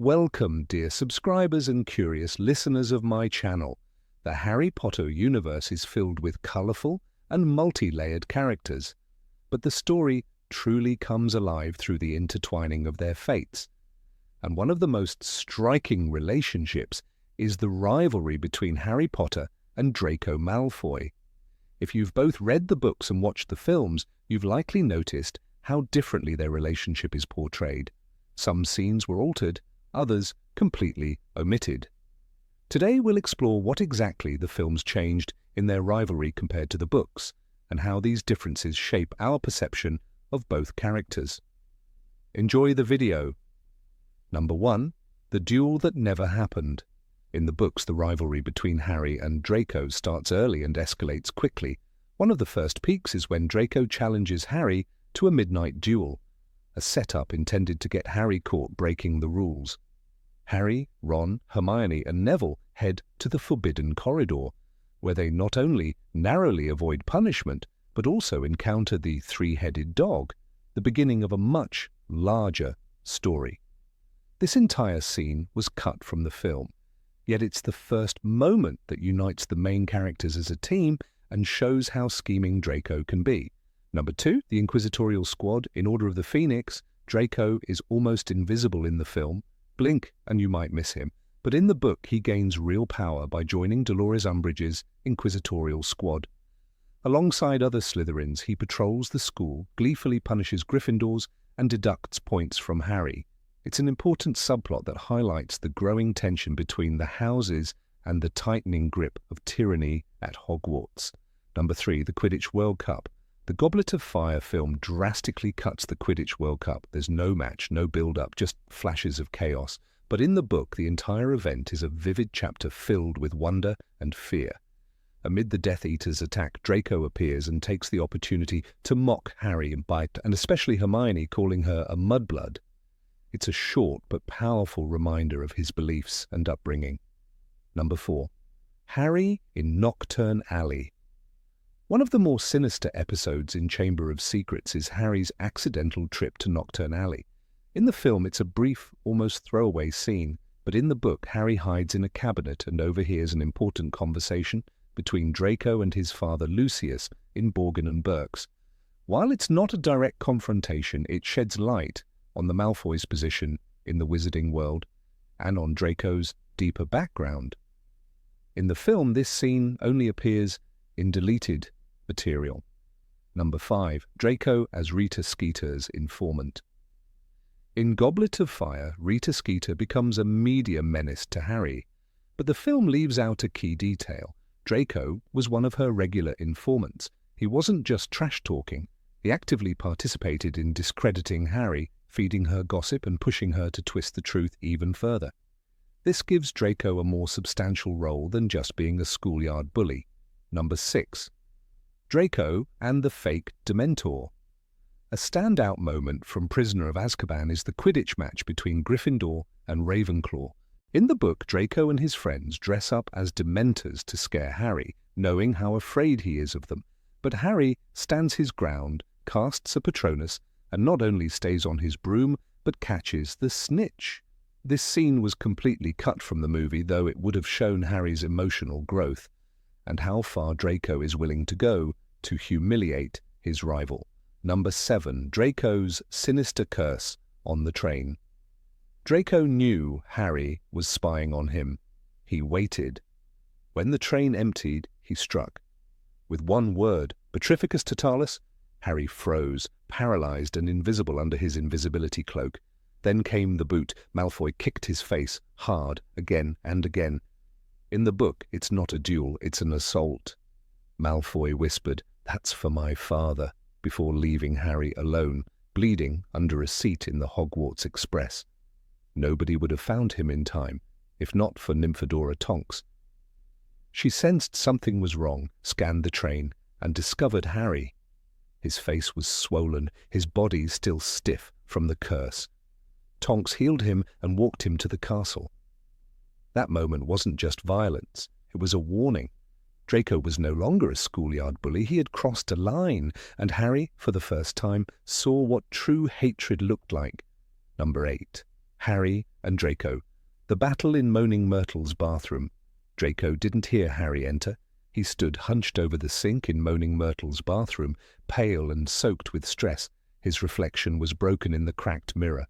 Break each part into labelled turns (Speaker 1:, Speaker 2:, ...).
Speaker 1: Welcome, dear subscribers and curious listeners of my channel. The Harry Potter universe is filled with colourful and multi-layered characters, but the story truly comes alive through the intertwining of their fates. And one of the most striking relationships is the rivalry between Harry Potter and Draco Malfoy. If you've both read the books and watched the films, you've likely noticed how differently their relationship is portrayed. Some scenes were altered, others completely omitted. Today we'll explore what exactly the films changed in their rivalry compared to the books, and how these differences shape our perception of both characters. Enjoy the video. Number 1. The duel that never happened. In the books, the rivalry between Harry and Draco starts early and escalates quickly. One of the first peaks is when Draco challenges Harry to a midnight duel, a setup intended to get Harry caught breaking the rules. Harry, Ron, Hermione and Neville head to the Forbidden Corridor, where they not only narrowly avoid punishment, but also encounter the three-headed dog, the beginning of a much larger story. This entire scene was cut from the film, yet it's the first moment that unites the main characters as a team and shows how scheming Draco can be. Number 2, the Inquisitorial Squad. In Order of the Phoenix, Draco is almost invisible in the film. Blink and you might miss him. But in the book, he gains real power by joining Dolores Umbridge's Inquisitorial Squad. Alongside other Slytherins, he patrols the school, gleefully punishes Gryffindors, and deducts points from Harry. It's an important subplot that highlights the growing tension between the houses and the tightening grip of tyranny at Hogwarts. Number 3, the Quidditch World Cup. The Goblet of Fire film drastically cuts the Quidditch World Cup. There's no match, no build-up, just flashes of chaos. But in the book, the entire event is a vivid chapter filled with wonder and fear. Amid the Death Eater's attack, Draco appears and takes the opportunity to mock Harry and especially Hermione, calling her a mudblood. It's a short but powerful reminder of his beliefs and upbringing. Number 4. Harry in Knockturn Alley. One of the more sinister episodes in Chamber of Secrets is Harry's accidental trip to Knockturn Alley. In the film, it's a brief, almost throwaway scene, but in the book, Harry hides in a cabinet and overhears an important conversation between Draco and his father Lucius in Borgin and Burke's. While it's not a direct confrontation, it sheds light on the Malfoys' position in the wizarding world and on Draco's deeper background. In the film, this scene only appears in deleted material. Number 5. Draco as Rita Skeeter's informant. In Goblet of Fire, Rita Skeeter becomes a media menace to Harry, but the film leaves out a key detail. Draco was one of her regular informants. He wasn't just trash-talking. He actively participated in discrediting Harry, feeding her gossip and pushing her to twist the truth even further. This gives Draco a more substantial role than just being a schoolyard bully. Number 6. Draco and the Fake Dementor. A standout moment from Prisoner of Azkaban is the Quidditch match between Gryffindor and Ravenclaw. In the book, Draco and his friends dress up as Dementors to scare Harry, knowing how afraid he is of them. But Harry stands his ground, casts a Patronus, and not only stays on his broom, but catches the snitch. This scene was completely cut from the movie, though it would have shown Harry's emotional growth and how far Draco is willing to go to humiliate his rival. Number 7. Draco's sinister curse on the train. Draco knew Harry was spying on him. He waited. When the train emptied, he struck. With one word, Petrificus Totalis, Harry froze, paralyzed and invisible under his invisibility cloak. Then came the boot. Malfoy kicked his face, hard, again and again. In the book, it's not a duel, it's an assault. Malfoy whispered, "That's for my father," before leaving Harry alone, bleeding under a seat in the Hogwarts Express. Nobody would have found him in time, if not for Nymphadora Tonks. She sensed something was wrong, scanned the train, and discovered Harry. His face was swollen, his body still stiff from the curse. Tonks healed him and walked him to the castle. That moment wasn't just violence, it was a warning. Draco was no longer a schoolyard bully, he had crossed a line, and Harry, for the first time, saw what true hatred looked like. Number 8. Harry and Draco. The battle in Moaning Myrtle's bathroom. Draco didn't hear Harry enter. He stood hunched over the sink in Moaning Myrtle's bathroom, pale and soaked with stress. His reflection was broken in the cracked mirror.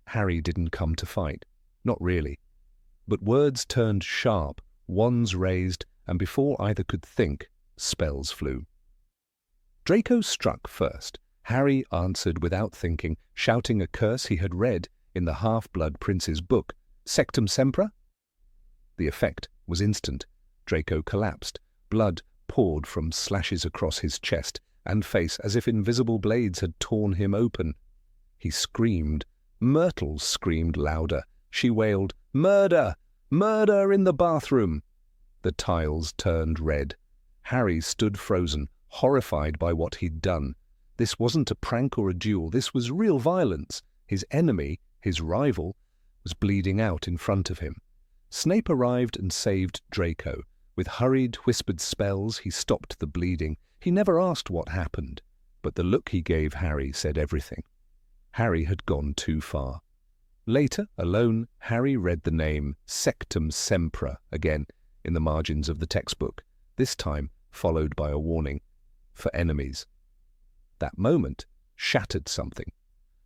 Speaker 1: Harry didn't come to fight. Not really. But words turned sharp, wands raised, and before either could think, spells flew. Draco struck first. Harry answered without thinking, shouting a curse he had read in the Half-Blood Prince's book, Sectum Sempra? The effect was instant. Draco collapsed. Blood poured from slashes across his chest and face as if invisible blades had torn him open. He screamed. Myrtle screamed louder. She wailed, "Murder! Murder in the bathroom!" The tiles turned red. Harry stood frozen, horrified by what he'd done. This wasn't a prank or a duel. This was real violence. His enemy, his rival, was bleeding out in front of him. Snape arrived and saved Draco. With hurried, whispered spells, he stopped the bleeding. He never asked what happened, but the look he gave Harry said everything. Harry had gone too far. Later, alone, Harry read the name Sectum Sempra again in the margins of the textbook, this time followed by a warning for enemies. That moment shattered something,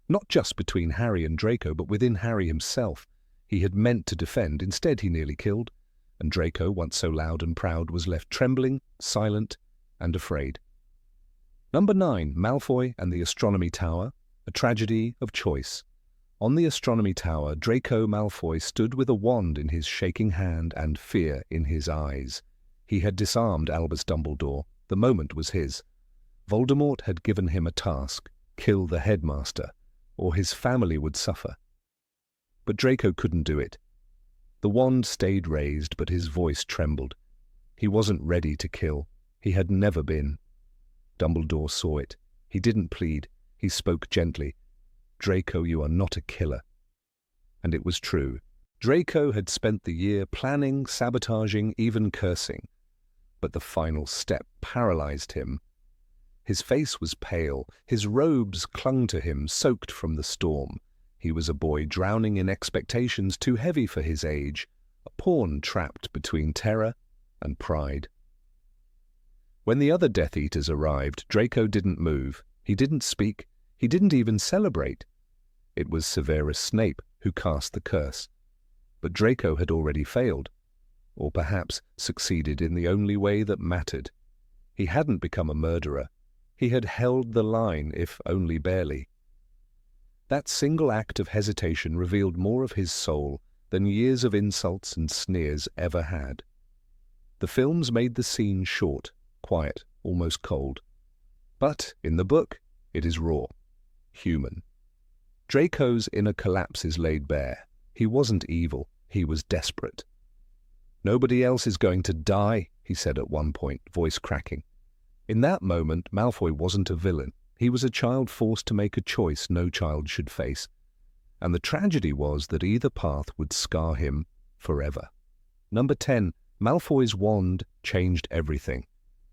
Speaker 1: not just between Harry and Draco, but within Harry himself. He had meant to defend, instead he nearly killed, and Draco, once so loud and proud, was left trembling, silent, and afraid. Number 9, Malfoy and the Astronomy Tower, a tragedy of choice. On the Astronomy Tower, Draco Malfoy stood with a wand in his shaking hand and fear in his eyes. He had disarmed Albus Dumbledore. The moment was his. Voldemort had given him a task: kill the headmaster, or his family would suffer. But Draco couldn't do it. The wand stayed raised, but his voice trembled. He wasn't ready to kill. He had never been. Dumbledore saw it. He didn't plead. He spoke gently. "Draco, you are not a killer." And it was true. Draco had spent the year planning, sabotaging, even cursing. But the final step paralyzed him. His face was pale. His robes clung to him, soaked from the storm. He was a boy drowning in expectations too heavy for his age, a pawn trapped between terror and pride. When the other Death Eaters arrived, Draco didn't move. He didn't speak. He didn't even celebrate. It was Severus Snape who cast the curse. But Draco had already failed, or perhaps succeeded in the only way that mattered. He hadn't become a murderer. He had held the line, if only barely. That single act of hesitation revealed more of his soul than years of insults and sneers ever had. The films made the scene short, quiet, almost cold. But in the book, it is raw, human. Draco's inner collapse is laid bare. He wasn't evil, he was desperate. "Nobody else is going to die," he said at one point, voice cracking. In that moment, Malfoy wasn't a villain. He was a child forced to make a choice no child should face. And the tragedy was that either path would scar him forever. Number 10, Malfoy's wand changed everything.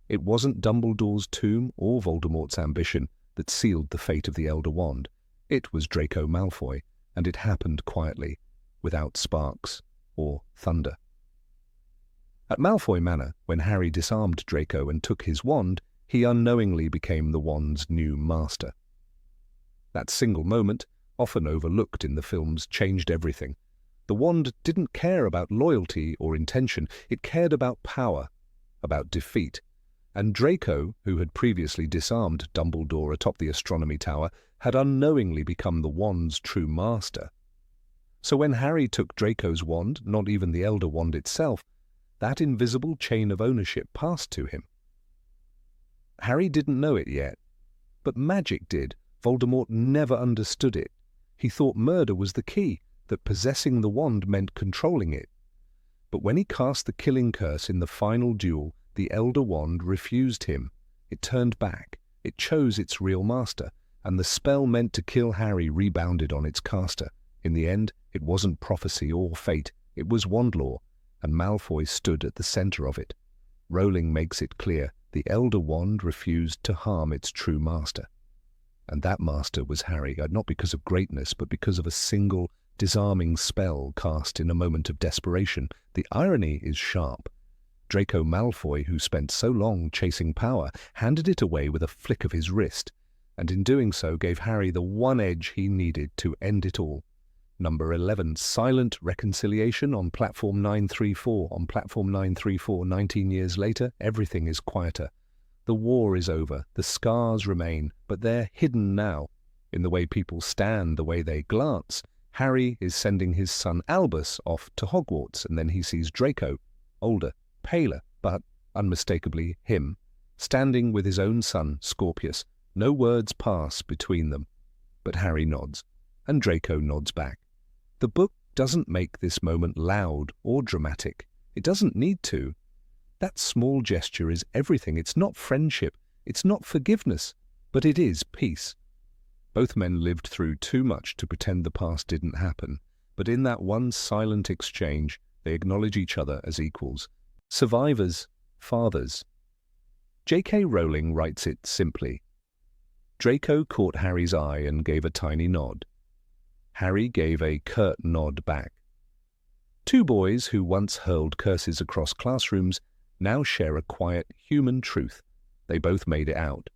Speaker 1: It wasn't Dumbledore's tomb or Voldemort's ambition that sealed the fate of the Elder Wand. It was Draco Malfoy, and it happened quietly, without sparks or thunder. At Malfoy Manor, when Harry disarmed Draco and took his wand, he unknowingly became the wand's new master. That single moment, often overlooked in the films, changed everything. The wand didn't care about loyalty or intention. It cared about power, about defeat. And Draco, who had previously disarmed Dumbledore atop the Astronomy Tower, had unknowingly become the wand's true master. So when Harry took Draco's wand, not even the Elder Wand itself, that invisible chain of ownership passed to him. Harry didn't know it yet, but magic did. Voldemort never understood it. He thought murder was the key, that possessing the wand meant controlling it. But when he cast the killing curse in the final duel, the Elder Wand refused him. It turned back. It chose its real master, and the spell meant to kill Harry rebounded on its caster. In the end, it wasn't prophecy or fate. It was wand law, and Malfoy stood at the center of it. Rowling makes it clear the Elder Wand refused to harm its true master. And that master was Harry, not because of greatness, but because of a single, disarming spell cast in a moment of desperation. The irony is sharp. Draco Malfoy, who spent so long chasing power, handed it away with a flick of his wrist, and in doing so gave Harry the one edge he needed to end it all. Number 11, Silent Reconciliation on Platform 934. On Platform 934, 19 years later, everything is quieter. The war is over, the scars remain, but they're hidden now. In the way people stand, the way they glance. Harry is sending his son Albus off to Hogwarts, and then he sees Draco, older, paler, but unmistakably him, standing with his own son, Scorpius. No words pass between them, but Harry nods, and Draco nods back. The book doesn't make this moment loud or dramatic. It doesn't need to. That small gesture is everything. It's not friendship, it's not forgiveness, but it is peace. Both men lived through too much to pretend the past didn't happen, but in that one silent exchange, they acknowledge each other as equals. Survivors, fathers. J.K. Rowling writes it simply. Draco caught Harry's eye and gave a tiny nod. Harry gave a curt nod back. Two boys who once hurled curses across classrooms now share a quiet human truth. They both made it out.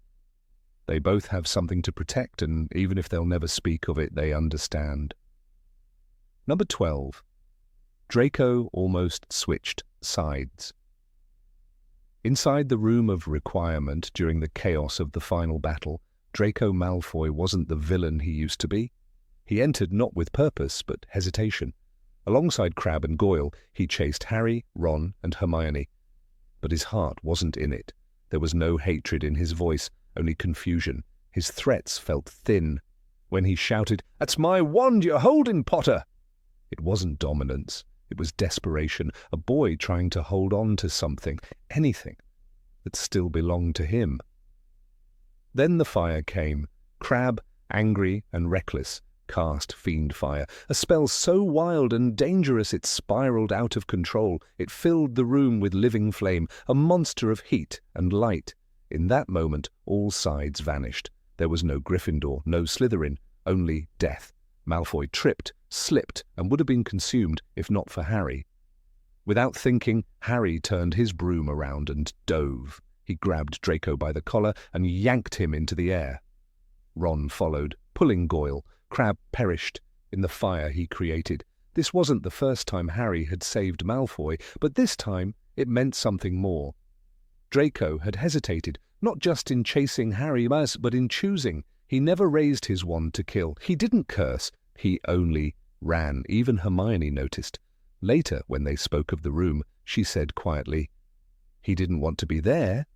Speaker 1: They both have something to protect, and even if they'll never speak of it, they understand. Number 12. Draco almost switched sides. Inside the room of requirement during the chaos of the final battle, Draco Malfoy wasn't the villain he used to be. He entered not with purpose, but hesitation. Alongside Crabbe and Goyle, he chased Harry, Ron, and Hermione. But his heart wasn't in it. There was no hatred in his voice, only confusion. His threats felt thin. When he shouted, "That's my wand you're holding, Potter!" It wasn't dominance. It was desperation, a boy trying to hold on to something, anything, that still belonged to him. Then the fire came. Crabbe, angry and reckless, cast Fiend Fire, a spell so wild and dangerous it spiraled out of control. It filled the room with living flame, a monster of heat and light. In that moment, all sides vanished. There was no Gryffindor, no Slytherin, only death. Malfoy tripped, slipped, and would have been consumed if not for Harry. Without thinking, Harry turned his broom around and dove. He grabbed Draco by the collar and yanked him into the air. Ron followed, pulling Goyle. Crabbe perished in the fire he created. This wasn't the first time Harry had saved Malfoy, but this time it meant something more. Draco had hesitated, not just in chasing Harry, but in choosing. He never raised his wand to kill. He didn't curse. He only ran. Even Hermione noticed. Later, when they spoke of the room, she said quietly, "He didn't want to be there."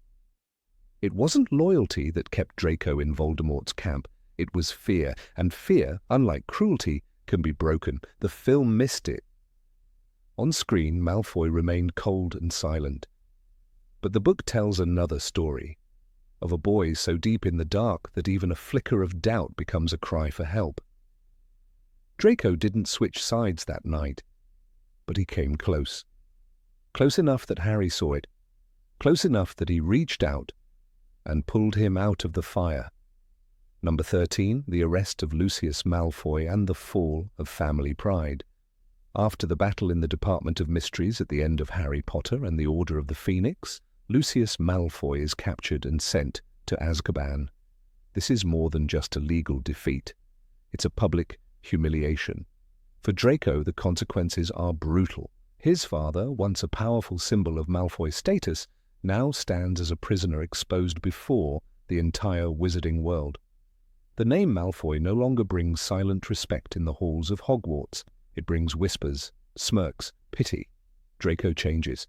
Speaker 1: It wasn't loyalty that kept Draco in Voldemort's camp. It was fear, and fear, unlike cruelty, can be broken. The film missed it. On screen, Malfoy remained cold and silent. But the book tells another story, of a boy so deep in the dark that even a flicker of doubt becomes a cry for help. Draco didn't switch sides that night, but he came close. Close enough that Harry saw it, close enough that he reached out and pulled him out of the fire. Number 13, the arrest of Lucius Malfoy and the fall of family pride. After the battle in the Department of Mysteries at the end of Harry Potter and the Order of the Phoenix, Lucius Malfoy is captured and sent to Azkaban. This is more than just a legal defeat. It's a public humiliation. For Draco, the consequences are brutal. His father, once a powerful symbol of Malfoy's status, now stands as a prisoner exposed before the entire wizarding world. The name Malfoy no longer brings silent respect in the halls of Hogwarts. It brings whispers, smirks, pity. Draco changes.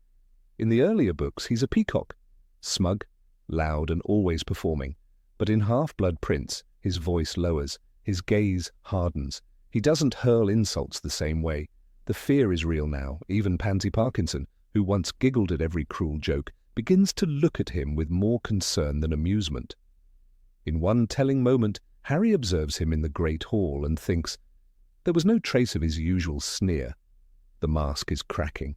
Speaker 1: In the earlier books, he's a peacock, smug, loud, and always performing. But in Half-Blood Prince, his voice lowers, his gaze hardens. He doesn't hurl insults the same way. The fear is real now. Even Pansy Parkinson, who once giggled at every cruel joke, begins to look at him with more concern than amusement. In one telling moment, Harry observes him in the Great Hall and thinks, there was no trace of his usual sneer. The mask is cracking.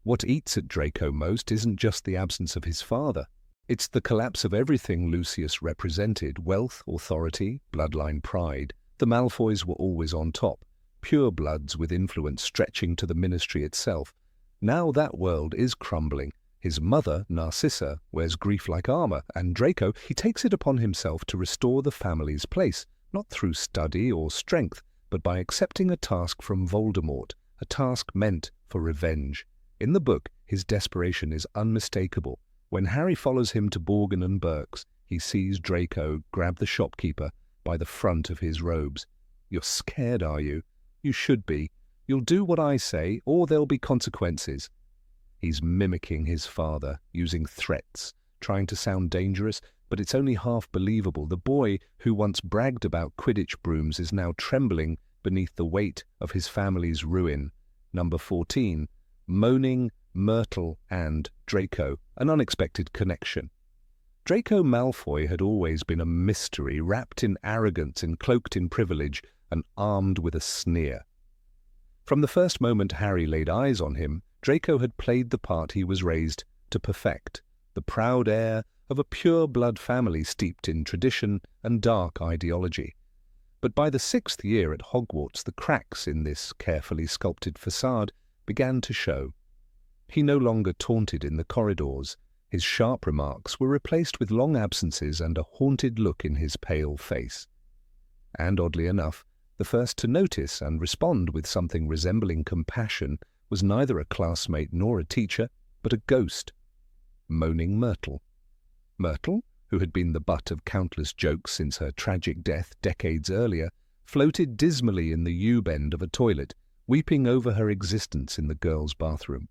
Speaker 1: What eats at Draco most isn't just the absence of his father. It's the collapse of everything Lucius represented: wealth, authority, bloodline pride. The Malfoys were always on top. purebloods with influence stretching to the ministry itself. Now that world is crumbling. His mother, Narcissa, wears grief like armor, and Draco, he takes it upon himself to restore the family's place, not through study or strength, but by accepting a task from Voldemort, a task meant for revenge. In the book, his desperation is unmistakable. When Harry follows him to Borgin and Burke's, he sees Draco grab the shopkeeper by the front of his robes. "You're scared, are you? You should be. You'll do what I say, or there'll be consequences." He's mimicking his father, using threats, trying to sound dangerous, but it's only half believable. The boy who once bragged about Quidditch brooms is now trembling beneath the weight of his family's ruin. Number 14. Moaning Myrtle and Draco, an unexpected connection. Draco Malfoy had always been a mystery, wrapped in arrogance and cloaked in privilege, and armed with a sneer. From the first moment Harry laid eyes on him, Draco had played the part he was raised to perfect, the proud heir of a pure-blood family steeped in tradition and dark ideology. But by the 6th year at Hogwarts, the cracks in this carefully sculpted facade began to show. He no longer taunted in the corridors. His sharp remarks were replaced with long absences and a haunted look in his pale face. And oddly enough, the first to notice and respond with something resembling compassion was neither a classmate nor a teacher, but a ghost. Moaning Myrtle. Myrtle, who had been the butt of countless jokes since her tragic death decades earlier, floated dismally in the U-bend of a toilet, weeping over her existence in the girls' bathroom.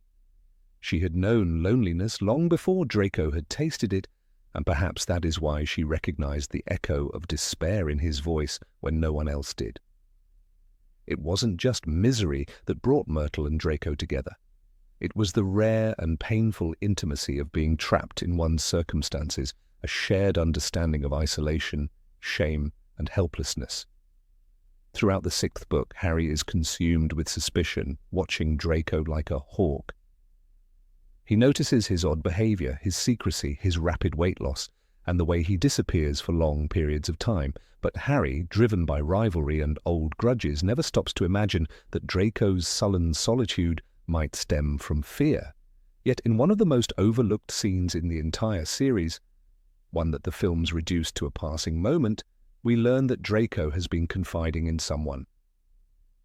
Speaker 1: She had known loneliness long before Draco had tasted it, and perhaps that is why she recognized the echo of despair in his voice when no one else did. It wasn't just misery that brought Myrtle and Draco together. It was the rare and painful intimacy of being trapped in one's circumstances, a shared understanding of isolation, shame, and helplessness. Throughout the 6th book, Harry is consumed with suspicion, watching Draco like a hawk. He notices his odd behavior, his secrecy, his rapid weight loss, and the way he disappears for long periods of time. But Harry, driven by rivalry and old grudges, never stops to imagine that Draco's sullen solitude might stem from fear. Yet in one of the most overlooked scenes in the entire series, one that the films reduced to a passing moment, we learn that Draco has been confiding in someone.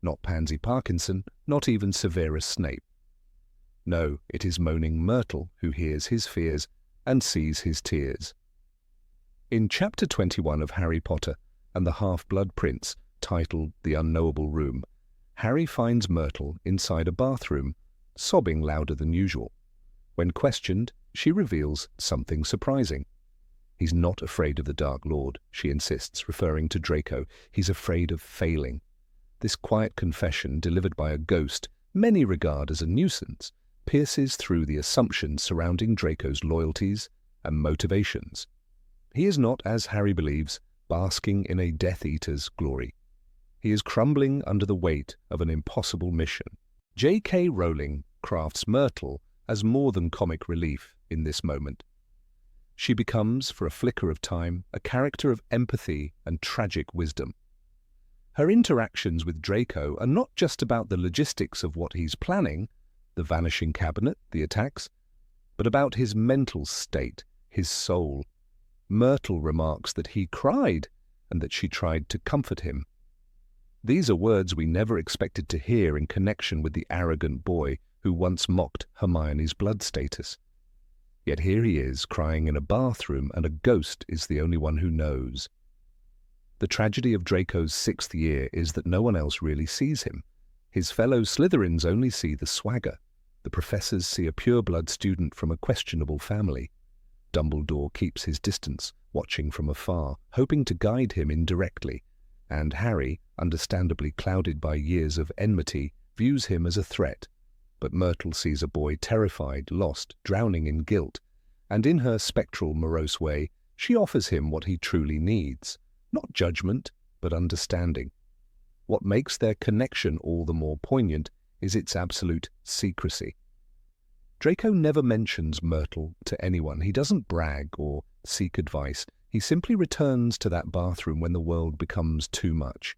Speaker 1: Not Pansy Parkinson, not even Severus Snape. No, it is Moaning Myrtle who hears his fears and sees his tears. In Chapter 21 of Harry Potter and the Half-Blood Prince, titled The Unknowable Room, Harry finds Myrtle inside a bathroom, sobbing louder than usual. When questioned, she reveals something surprising. "He's not afraid of the Dark Lord," she insists, referring to Draco. "He's afraid of failing." This quiet confession, delivered by a ghost many regard as a nuisance, pierces through the assumptions surrounding Draco's loyalties and motivations. He is not, as Harry believes, basking in a Death Eater's glory. He is crumbling under the weight of an impossible mission. J.K. Rowling crafts Myrtle as more than comic relief in this moment. She becomes, for a flicker of time, a character of empathy and tragic wisdom. Her interactions with Draco are not just about the logistics of what he's planning, the vanishing cabinet, the attacks, but about his mental state, his soul. Myrtle remarks that he cried and that she tried to comfort him. These are words we never expected to hear in connection with the arrogant boy who once mocked Hermione's blood status. Yet here he is, crying in a bathroom, and a ghost is the only one who knows. The tragedy of Draco's 6th year is that no one else really sees him. His fellow Slytherins only see the swagger. The professors see a pure-blood student from a questionable family. Dumbledore keeps his distance, watching from afar, hoping to guide him indirectly, and Harry, understandably clouded by years of enmity, views him as a threat. But Myrtle sees a boy terrified, lost, drowning in guilt, and in her spectral, morose way, she offers him what he truly needs. Not judgment, but understanding. What makes their connection all the more poignant is its absolute secrecy. Draco never mentions Myrtle to anyone. He doesn't brag or seek advice. He simply returns to that bathroom when the world becomes too much.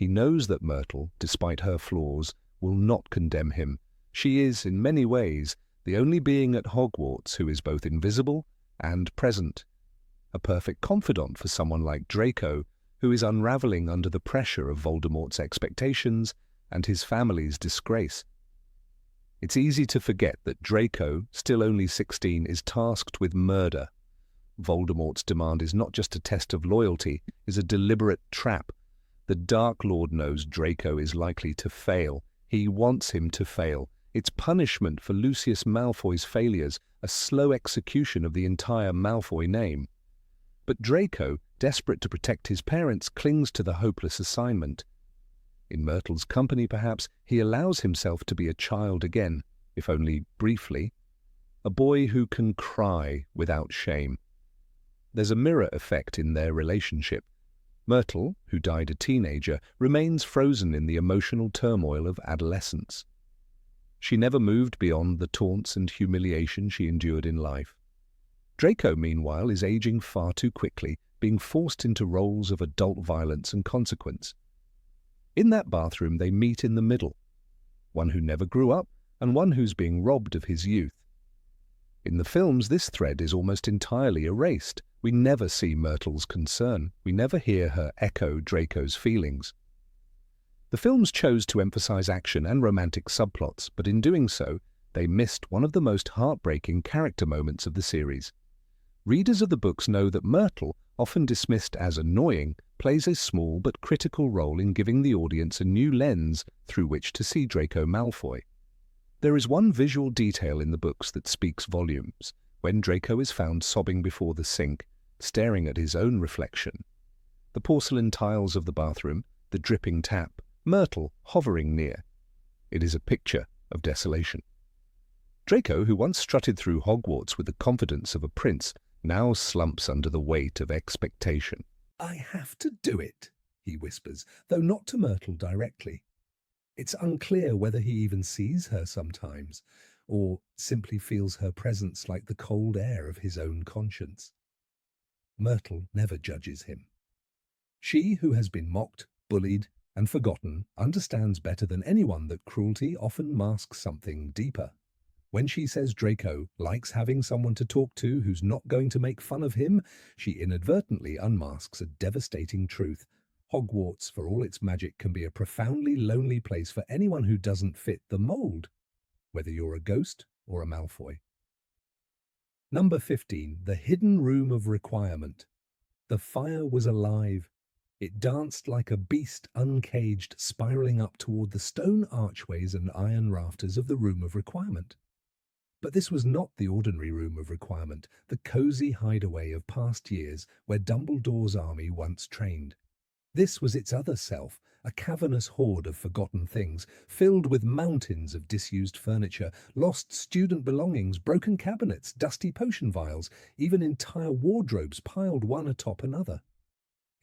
Speaker 1: He knows that Myrtle, despite her flaws, will not condemn him. She is, in many ways, the only being at Hogwarts who is both invisible and present. A perfect confidant for someone like Draco, who is unraveling under the pressure of Voldemort's expectations and his family's disgrace. It's easy to forget that Draco, still only 16, is tasked with murder. Voldemort's demand is not just a test of loyalty, it is a deliberate trap. The Dark Lord knows Draco is likely to fail. He wants him to fail. It's punishment for Lucius Malfoy's failures, a slow execution of the entire Malfoy name. But Draco, desperate to protect his parents, clings to the hopeless assignment. In Myrtle's company, perhaps, he allows himself to be a child again, if only briefly. A boy who can cry without shame. There's a mirror effect in their relationship. Myrtle, who died a teenager, remains frozen in the emotional turmoil of adolescence. She never moved beyond the taunts and humiliation she endured in life. Draco, meanwhile, is aging far too quickly, being forced into roles of adult violence and consequence. In that bathroom they meet in the middle, one who never grew up and one who's being robbed of his youth. In the films, this thread is almost entirely erased. We never see Myrtle's concern. We never hear her echo Draco's feelings. The films chose to emphasize action and romantic subplots, but in doing so, they missed one of the most heartbreaking character moments of the series. Readers of the books know that Myrtle, often dismissed as annoying, plays a small but critical role in giving the audience a new lens through which to see Draco Malfoy. There is one visual detail in the books that speaks volumes, when Draco is found sobbing before the sink, staring at his own reflection. The porcelain tiles of the bathroom, the dripping tap, Myrtle hovering near. It is a picture of desolation. Draco, who once strutted through Hogwarts with the confidence of a prince, now slumps under the weight of expectation.
Speaker 2: "I have to do it," he whispers, though not to Myrtle directly. It's unclear whether he even sees her sometimes, or simply feels her presence like the cold air of his own conscience. Myrtle never judges him. She, who has been mocked, bullied, and forgotten, understands better than anyone that cruelty often masks something deeper. When she says Draco likes having someone to talk to who's not going to make fun of him, she inadvertently unmasks a devastating truth. Hogwarts, for all its magic, can be a profoundly lonely place for anyone who doesn't fit the mold, whether you're a ghost or a Malfoy. Number 15. The Hidden Room of Requirement. The fire was alive. It danced like a beast uncaged, spiraling up toward the stone archways and iron rafters of the Room of Requirement. But this was not the ordinary Room of Requirement, the cozy hideaway of past years where Dumbledore's army once trained. This was its other self, a cavernous hoard of forgotten things, filled with mountains of disused furniture, lost student belongings, broken cabinets, dusty potion vials, even entire wardrobes piled one atop another.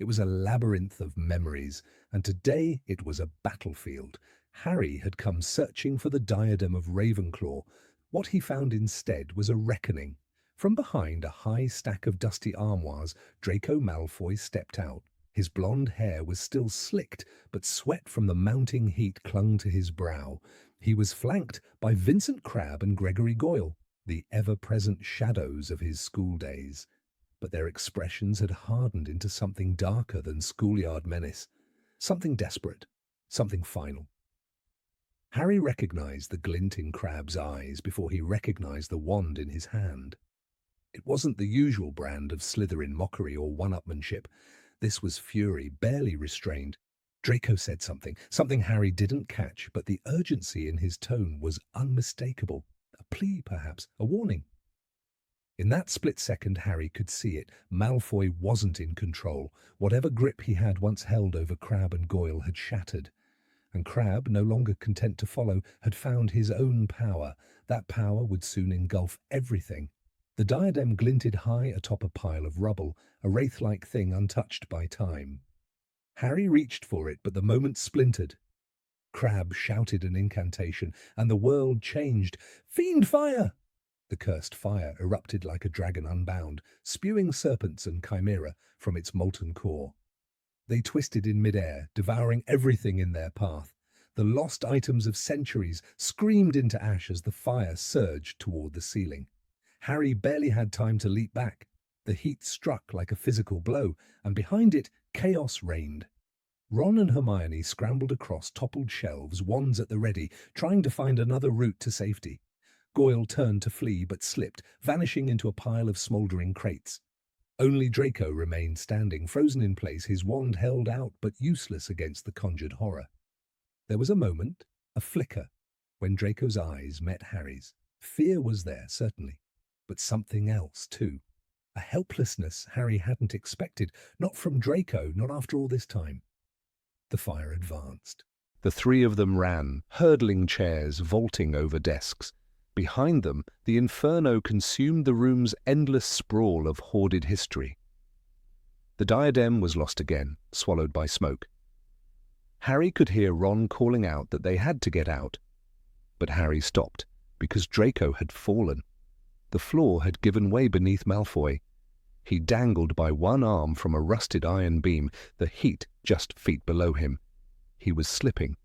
Speaker 2: It was a labyrinth of memories, and today it was a battlefield. Harry had come searching for the diadem of Ravenclaw. What he found instead was a reckoning. From behind a high stack of dusty armoires, Draco Malfoy stepped out. His blonde hair was still slicked, but sweat from the mounting heat clung to his brow. He was flanked by Vincent Crabbe and Gregory Goyle, the ever-present shadows of his school days. But their expressions had hardened into something darker than schoolyard menace, something desperate, something final. Harry recognized the glint in Crabbe's eyes before he recognized the wand in his hand. It wasn't the usual brand of Slytherin mockery or one-upmanship. This was fury, barely restrained. Draco said something Harry didn't catch, but the urgency in his tone was unmistakable. A plea, perhaps, a warning. In that split second, Harry could see it. Malfoy wasn't in control. Whatever grip he had once held over Crabbe and Goyle had shattered. And Crabbe, no longer content to follow, had found his own power. That power would soon engulf everything. The diadem glinted high atop a pile of rubble, a wraith-like thing untouched by time. Harry reached for it, but the moment splintered. Crabbe shouted an incantation, and the world changed. "Fiend fire!" The cursed fire erupted like a dragon unbound, spewing serpents and chimera from its molten core. They twisted in midair, devouring everything in their path. The lost items of centuries screamed into ash as the fire surged toward the ceiling. Harry barely had time to leap back. The heat struck like a physical blow, and behind it, chaos reigned. Ron and Hermione scrambled across toppled shelves, wands at the ready, trying to find another route to safety. Goyle turned to flee but slipped, vanishing into a pile of smouldering crates. Only Draco remained standing, frozen in place, his wand held out but useless against the conjured horror. There was a moment, a flicker, when Draco's eyes met Harry's. Fear was there, certainly, but something else, too. A helplessness Harry hadn't expected, not from Draco, not after all this time. The fire advanced.
Speaker 1: The three of them ran, hurdling chairs, vaulting over desks. Behind them, the inferno consumed the room's endless sprawl of hoarded history. The diadem was lost again, swallowed by smoke. Harry could hear Ron calling out that they had to get out. But Harry stopped, because Draco had fallen. The floor had given way beneath Malfoy. He dangled by one arm from a rusted iron beam, the heat just feet below him. He was slipping.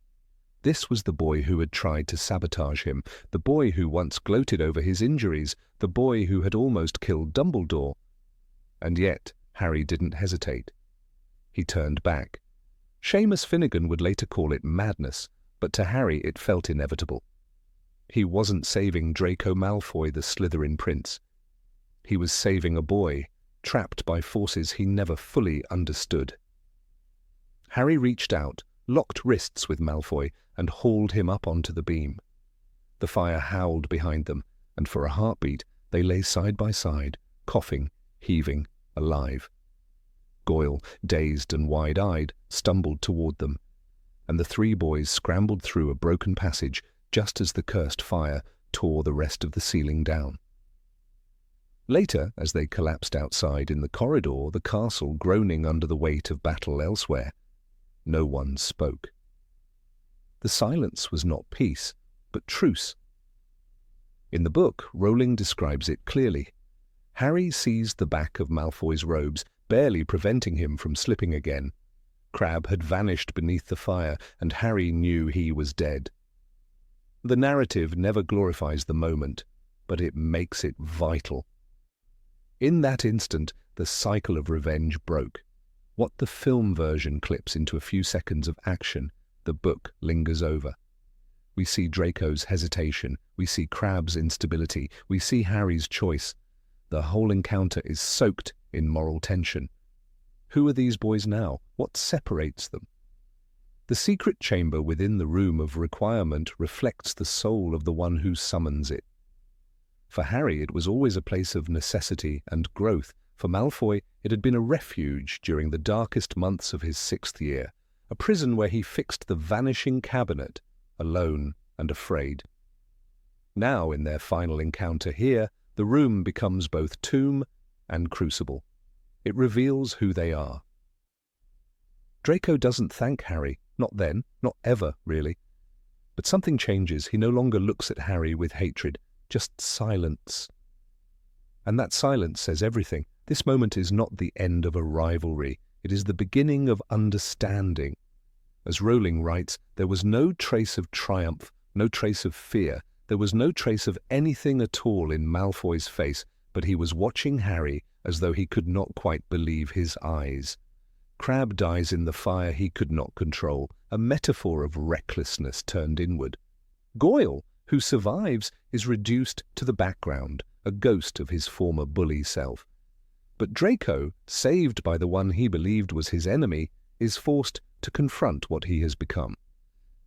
Speaker 1: This was the boy who had tried to sabotage him, the boy who once gloated over his injuries, the boy who had almost killed Dumbledore. And yet Harry didn't hesitate. He turned back. Seamus Finnegan would later call it madness, but to Harry it felt inevitable. He wasn't saving Draco Malfoy, the Slytherin prince. He was saving a boy, trapped by forces he never fully understood. Harry reached out, locked wrists with Malfoy, and hauled him up onto the beam. The fire howled behind them, and for a heartbeat they lay side by side, coughing, heaving, alive. Goyle, dazed and wide-eyed, stumbled toward them, and the three boys scrambled through a broken passage just as the cursed fire tore the rest of the ceiling down. Later, as they collapsed outside in the corridor, the castle groaning under the weight of battle elsewhere, no one spoke. The silence was not peace, but truce. In the book, Rowling describes it clearly. Harry seized the back of Malfoy's robes, barely preventing him from slipping again. Crabbe had vanished beneath the fire, and Harry knew he was dead. The narrative never glorifies the moment, but it makes it vital. In that instant, the cycle of revenge broke. What the film version clips into a few seconds of action, the book lingers over. We see Draco's hesitation, we see Crabbe's instability, we see Harry's choice. The whole encounter is soaked in moral tension. Who are these boys now? What separates them? The secret chamber within the room of requirement reflects the soul of the one who summons it. For Harry, it was always a place of necessity and growth. For Malfoy, it had been a refuge during the darkest months of his 6th year, a prison where he fixed the vanishing cabinet, alone and afraid. Now, in their final encounter here, the room becomes both tomb and crucible. It reveals who they are. Draco doesn't thank Harry, not then, not ever, really. But something changes. He no longer looks at Harry with hatred, just silence. And that silence says everything. This moment is not the end of a rivalry. It is the beginning of understanding. As Rowling writes, there was no trace of triumph, no trace of fear. There was no trace of anything at all in Malfoy's face, but he was watching Harry as though he could not quite believe his eyes. Crabbe dies in the fire he could not control, a metaphor of recklessness turned inward. Goyle, who survives, is reduced to the background, a ghost of his former bully self. But Draco, saved by the one he believed was his enemy, is forced to confront what he has become.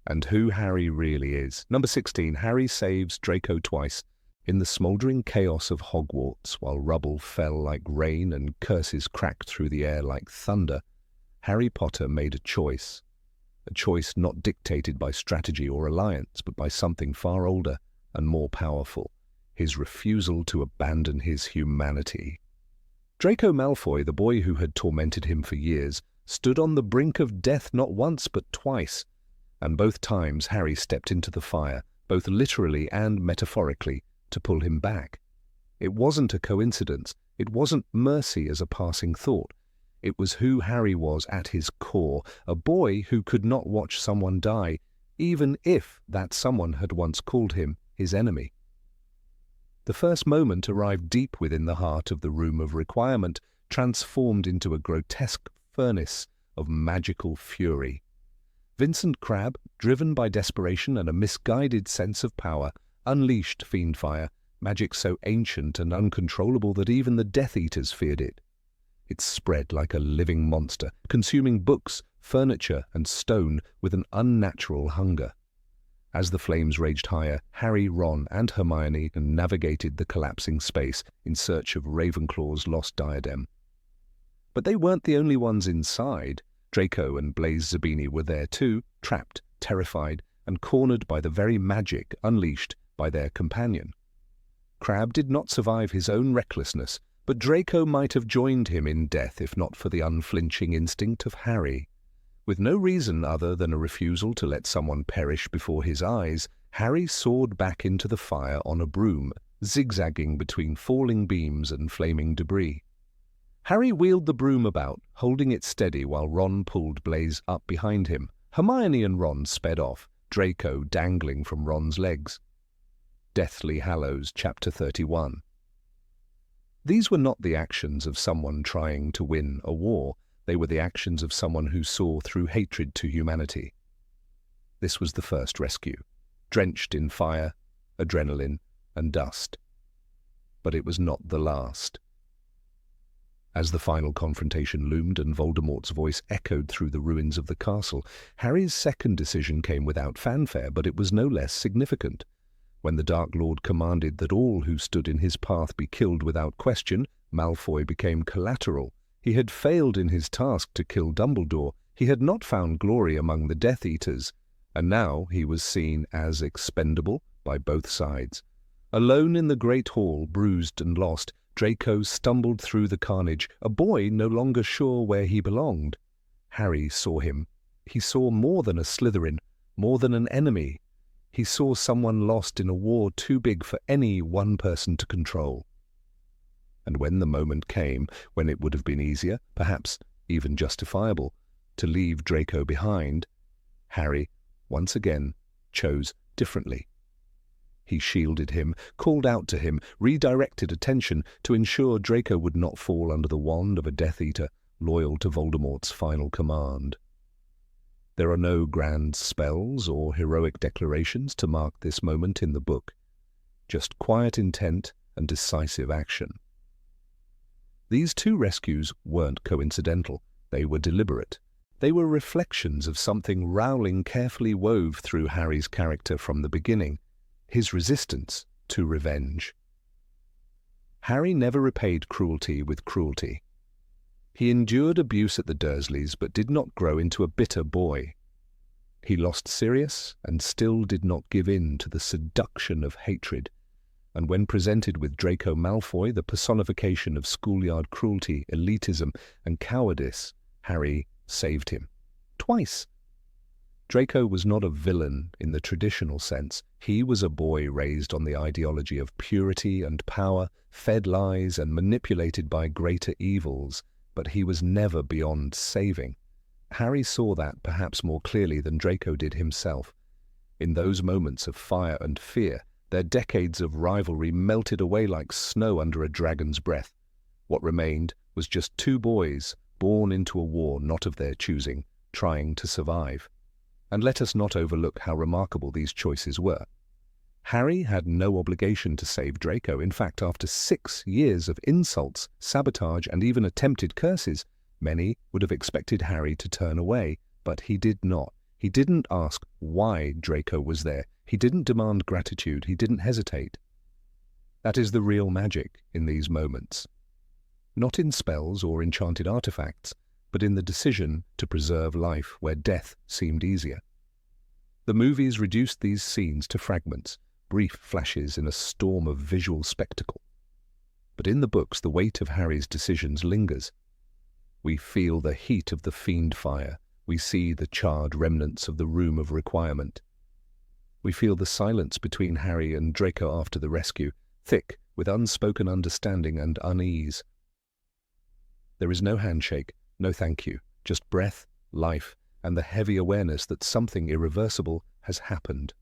Speaker 1: And who Harry really is. Number 16, Harry saves Draco twice. In the smouldering chaos of Hogwarts, while rubble fell like rain and curses cracked through the air like thunder, Harry Potter made a choice not dictated by strategy or alliance, but by something far older and more powerful, his refusal to abandon his humanity. Draco Malfoy, the boy who had tormented him for years, stood on the brink of death not once but twice, and both times Harry stepped into the fire, both literally and metaphorically, to pull him back. It wasn't a coincidence. It wasn't mercy as a passing thought. It was who Harry was at his core, a boy who could not watch someone die, even if that someone had once called him his enemy. The first moment arrived deep within the heart of the Room of Requirement, transformed into a grotesque furnace of magical fury. Vincent Crabbe, driven by desperation and a misguided sense of power, unleashed Fiendfire, magic so ancient and uncontrollable that even the Death Eaters feared it. It spread like a living monster, consuming books, furniture, and stone with an unnatural hunger. As the flames raged higher, Harry, Ron, and Hermione navigated the collapsing space in search of Ravenclaw's lost diadem. But they weren't the only ones inside. Draco and Blaise Zabini were there too, trapped, terrified, and cornered by the very magic unleashed by their companion. Crabbe did not survive his own recklessness, but Draco might have joined him in death if not for the unflinching instinct of Harry. With no reason other than a refusal to let someone perish before his eyes, Harry soared back into the fire on a broom, zigzagging between falling beams and flaming debris. Harry wheeled the broom about, holding it steady while Ron pulled Blaise up behind him. Hermione and Ron sped off, Draco dangling from Ron's legs. Deathly Hallows, Chapter 31. These were not the actions of someone trying to win a war. They were the actions of someone who saw through hatred to humanity. This was the first rescue, drenched in fire, adrenaline, and dust. But it was not the last. As the final confrontation loomed and Voldemort's voice echoed through the ruins of the castle, Harry's second decision came without fanfare, but it was no less significant. When the Dark Lord commanded that all who stood in his path be killed without question, Malfoy became collateral. He had failed in his task to kill Dumbledore. He had not found glory among the Death Eaters, and now he was seen as expendable by both sides. Alone in the great hall, bruised and lost, Draco stumbled through the carnage, a boy no longer sure where he belonged. Harry saw him. He saw more than a Slytherin, more than an enemy. He saw someone lost in a war too big for any one person to control. And when the moment came, when it would have been easier, perhaps even justifiable, to leave Draco behind, Harry, once again, chose differently. He shielded him, called out to him, redirected attention to ensure Draco would not fall under the wand of a Death Eater loyal to Voldemort's final command. There are no grand spells or heroic declarations to mark this moment in the book, just quiet intent and decisive action. These two rescues weren't coincidental. They were deliberate. They were reflections of something Rowling carefully wove through Harry's character from the beginning, his resistance to revenge. Harry never repaid cruelty with cruelty. He endured abuse at the Dursleys, but did not grow into a bitter boy. He lost Sirius and still did not give in to the seduction of hatred, and when presented with Draco Malfoy, the personification of schoolyard cruelty, elitism, and cowardice, Harry saved him. Twice. Draco was not a villain in the traditional sense. He was a boy raised on the ideology of purity and power, fed lies and manipulated by greater evils, but he was never beyond saving. Harry saw that perhaps more clearly than Draco did himself. In those moments of fire and fear, their decades of rivalry melted away like snow under a dragon's breath. What remained was just two boys born into a war not of their choosing, trying to survive. And let us not overlook how remarkable these choices were. Harry had no obligation to save Draco. In fact, after 6 years of insults, sabotage, and even attempted curses, many would have expected Harry to turn away, but he did not. He didn't ask why Draco was there. He didn't demand gratitude. He didn't hesitate. That is the real magic in these moments. Not in spells or enchanted artifacts, but in the decision to preserve life where death seemed easier. The movies reduced these scenes to fragments, brief flashes in a storm of visual spectacle. But in the books, the weight of Harry's decisions lingers. We feel the heat of the fiend fire. We see the charred remnants of the Room of Requirement. We feel the silence between Harry and Draco after the rescue, thick with unspoken understanding and unease. There is no handshake, No thank you. Just breath, life, and the heavy awareness that something irreversible has happened.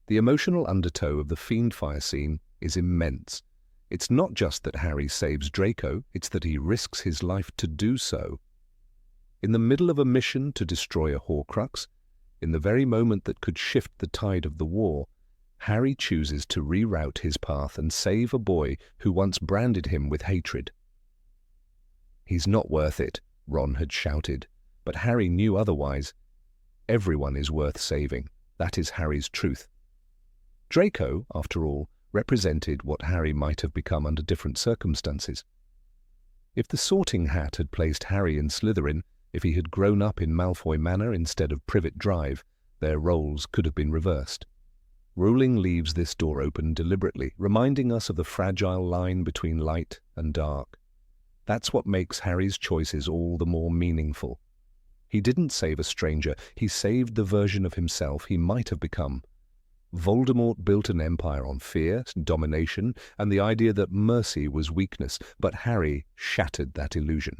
Speaker 1: The emotional undertow of the Fiendfire scene is immense. It's not just that Harry saves Draco, it's that he risks his life to do so. In the middle of a mission to destroy a Horcrux, in the very moment that could shift the tide of the war, Harry chooses to reroute his path and save a boy who once branded him with hatred. "He's not worth it," Ron had shouted, but Harry knew otherwise. Everyone is worth saving. That is Harry's truth. Draco, after all, represented what Harry might have become under different circumstances. If the Sorting Hat had placed Harry in Slytherin, if he had grown up in Malfoy Manor instead of Privet Drive, their roles could have been reversed. Rowling leaves this door open deliberately, reminding us of the fragile line between light and dark. That's what makes Harry's choices all the more meaningful. He didn't save a stranger, he saved the version of himself he might have become. Voldemort built an empire on fear, domination, and the idea that mercy was weakness, but Harry shattered that illusion.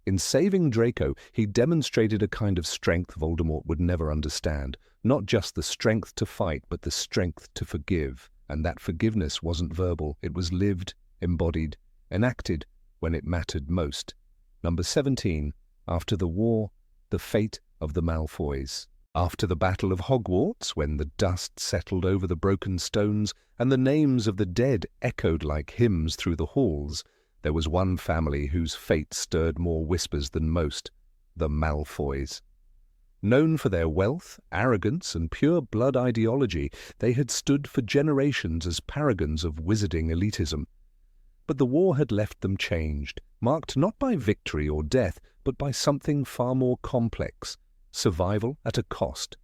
Speaker 1: In saving Draco, he demonstrated a kind of strength Voldemort would never understand, not just the strength to fight, but the strength to forgive. And that forgiveness wasn't verbal, it was lived, embodied, enacted when it mattered most. Number 17. After the war, the fate of the Malfoys. After the Battle of Hogwarts, when the dust settled over the broken stones and the names of the dead echoed like hymns through the halls, there was one family whose fate stirred more whispers than most: the Malfoys. Known for their wealth, arrogance, and pure blood ideology, they had stood for generations as paragons of wizarding elitism. But the war had left them changed, marked not by victory or death, but by something far more complex: survival at a cost.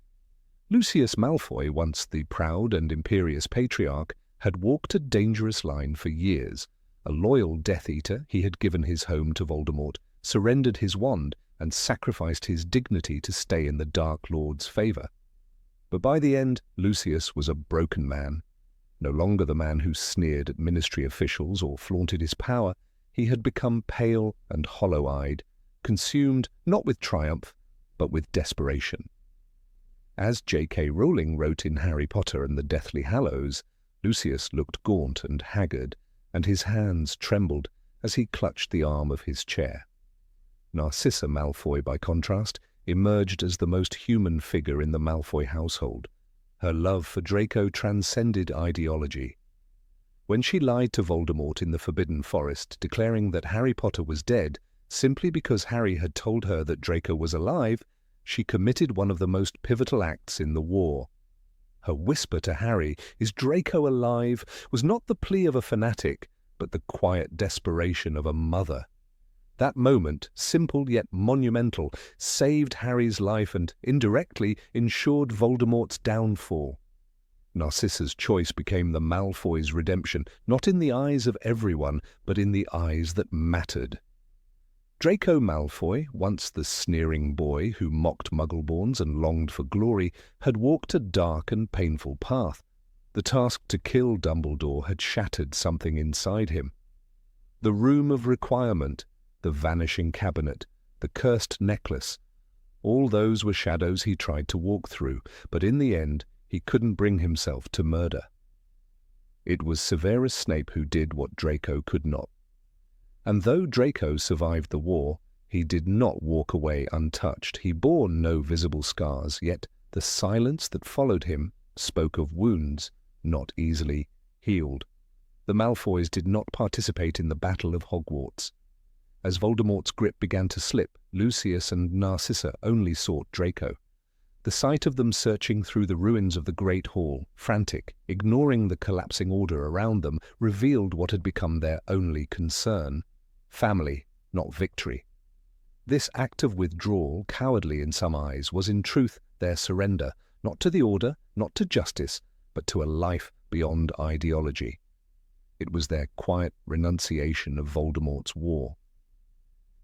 Speaker 1: Lucius Malfoy, once the proud and imperious patriarch, had walked a dangerous line for years. A loyal Death Eater, he had given his home to Voldemort, surrendered his wand, and sacrificed his dignity to stay in the Dark Lord's favor. But by the end, Lucius was a broken man. No longer the man who sneered at ministry officials or flaunted his power, he had become pale and hollow-eyed, consumed not with triumph, but with desperation. As J.K. Rowling wrote in Harry Potter and the Deathly Hallows, Lucius looked gaunt and haggard, and his hands trembled as he clutched the arm of his chair. Narcissa Malfoy, by contrast, emerged as the most human figure in the Malfoy household. Her love for Draco transcended ideology. When she lied to Voldemort in the Forbidden Forest, declaring that Harry Potter was dead, simply because Harry had told her that Draco was alive, she committed one of the most pivotal acts in the war. Her whisper to Harry, "Is Draco alive?" was not the plea of a fanatic, but the quiet desperation of a mother. That moment, simple yet monumental, saved Harry's life and, indirectly, ensured Voldemort's downfall. Narcissa's choice became the Malfoys' redemption, not in the eyes of everyone, but in the eyes that mattered. Draco Malfoy, once the sneering boy who mocked Muggleborns and longed for glory, had walked a dark and painful path. The task to kill Dumbledore had shattered something inside him. The Room of Requirement, the Vanishing Cabinet, the Cursed Necklace, all those were shadows he tried to walk through, but in the end he couldn't bring himself to murder. It was Severus Snape who did what Draco could not. And though Draco survived the war, he did not walk away untouched. He bore no visible scars, yet the silence that followed him spoke of wounds not easily healed. The Malfoys did not participate in the Battle of Hogwarts. As Voldemort's grip began to slip, Lucius and Narcissa only sought Draco. The sight of them searching through the ruins of the Great Hall, frantic, ignoring the collapsing order around them, revealed what had become their only concern: family, not victory. This act of withdrawal, cowardly in some eyes, was in truth their surrender, not to the order, not to justice, but to a life beyond ideology. It was their quiet renunciation of Voldemort's war.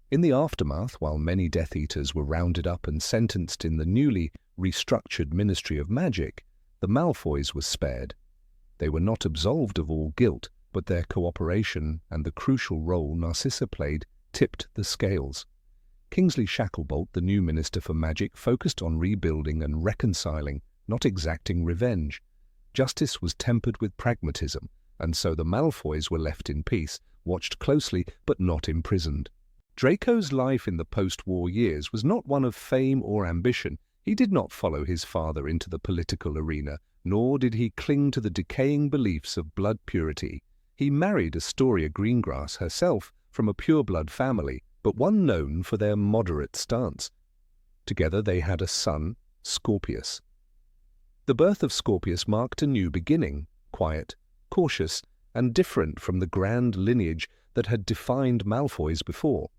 Speaker 1: In the aftermath, while many Death Eaters were rounded up and sentenced in the newly restructured Ministry of Magic, the Malfoys were spared. They were not absolved of all guilt, but their cooperation and the crucial role Narcissa played tipped the scales. Kingsley Shacklebolt, the new Minister for Magic, focused on rebuilding and reconciling, not exacting revenge. Justice was tempered with pragmatism, and so the Malfoys were left in peace, watched closely but not imprisoned. Draco's life in the post-war years was not one of fame or ambition. He did not follow his father into the political arena, nor did he cling to the decaying beliefs of blood purity. He married Astoria Greengrass herself from a pure-blood family, but one known for their moderate stance. Together they had a son, Scorpius. The birth of Scorpius marked a new beginning, quiet, cautious, and different from the grand lineage that had defined Malfoys before.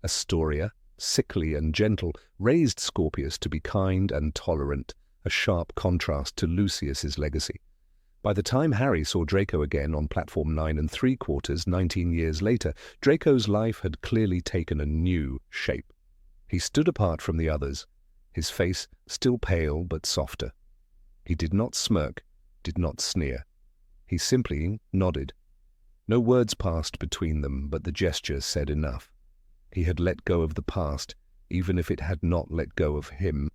Speaker 1: Astoria, sickly and gentle, raised Scorpius to be kind and tolerant, a sharp contrast to Lucius's legacy. By the time Harry saw Draco again on platform 9 3/4, 19 years later, Draco's life had clearly taken a new shape. He stood apart from the others, his face still pale but softer. He did not smirk, did not sneer. He simply nodded. No words passed between them, but the gesture said enough. He had let go of the past, even if it had not let go of him.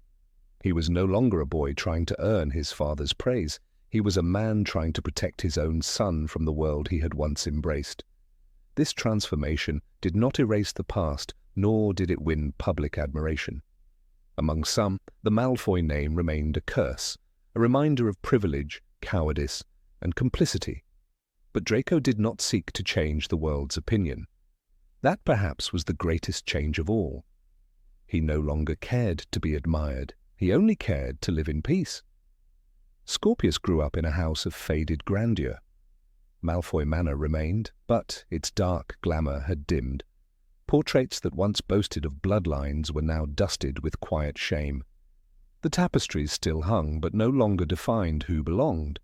Speaker 1: He was no longer a boy trying to earn his father's praise. He was a man trying to protect his own son from the world he had once embraced. This transformation did not erase the past, nor did it win public admiration. Among some, the Malfoy name remained a curse, a reminder of privilege, cowardice, and complicity. But Draco did not seek to change the world's opinion. That perhaps was the greatest change of all. He no longer cared to be admired. He only cared to live in peace. Scorpius grew up in a house of faded grandeur. Malfoy Manor remained, but its dark glamour had dimmed. Portraits that once boasted of bloodlines were now dusted with quiet shame. The tapestries still hung, but no longer defined who belonged.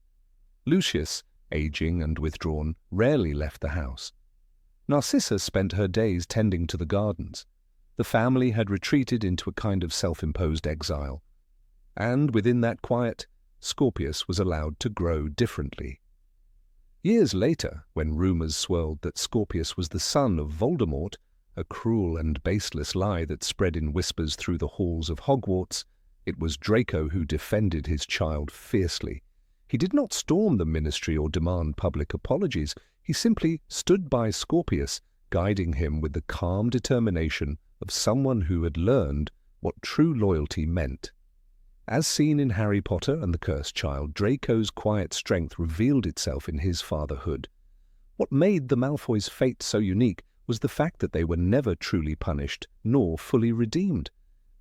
Speaker 1: Lucius, aging and withdrawn, rarely left the house. Narcissa spent her days tending to the gardens. The family had retreated into a kind of self-imposed exile. And within that quiet, Scorpius was allowed to grow differently. Years later, when rumours swirled that Scorpius was the son of Voldemort, a cruel and baseless lie that spread in whispers through the halls of Hogwarts, it was Draco who defended his child fiercely. He did not storm the ministry or demand public apologies. He simply stood by Scorpius, guiding him with the calm determination of someone who had learned what true loyalty meant. As seen in Harry Potter and the Cursed Child, Draco's quiet strength revealed itself in his fatherhood. What made the Malfoys' fate so unique was the fact that they were never truly punished nor fully redeemed.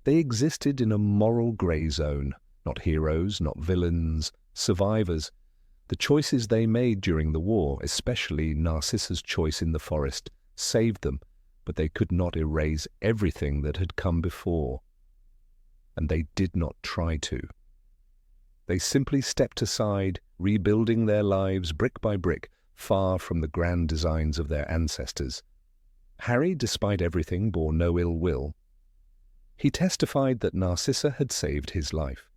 Speaker 1: They existed in a moral grey zone, not heroes, not villains, survivors. The choices they made during the war, especially Narcissa's choice in the forest, saved them, but they could not erase everything that had come before. And they did not try to. They simply stepped aside, rebuilding their lives brick by brick, far from the grand designs of their ancestors. Harry, despite everything, bore no ill will. He testified that Narcissa had saved his life.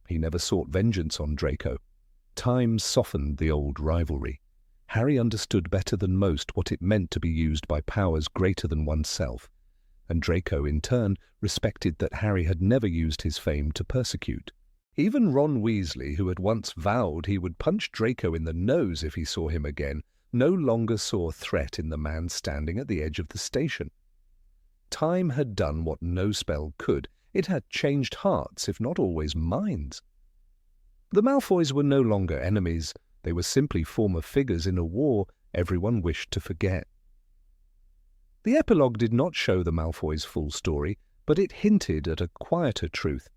Speaker 1: He never sought vengeance on Draco. Time softened the old rivalry. Harry understood better than most what it meant to be used by powers greater than oneself, and Draco, in turn, respected that Harry had never used his fame to persecute. Even Ron Weasley, who had once vowed he would punch Draco in the nose if he saw him again, no longer saw threat in the man standing at the edge of the station. Time had done what no spell could. It had changed hearts, if not always minds. The Malfoys were no longer enemies. They were simply former figures in a war everyone wished to forget. The epilogue did not show the Malfoys' full story, but it hinted at a quieter truth.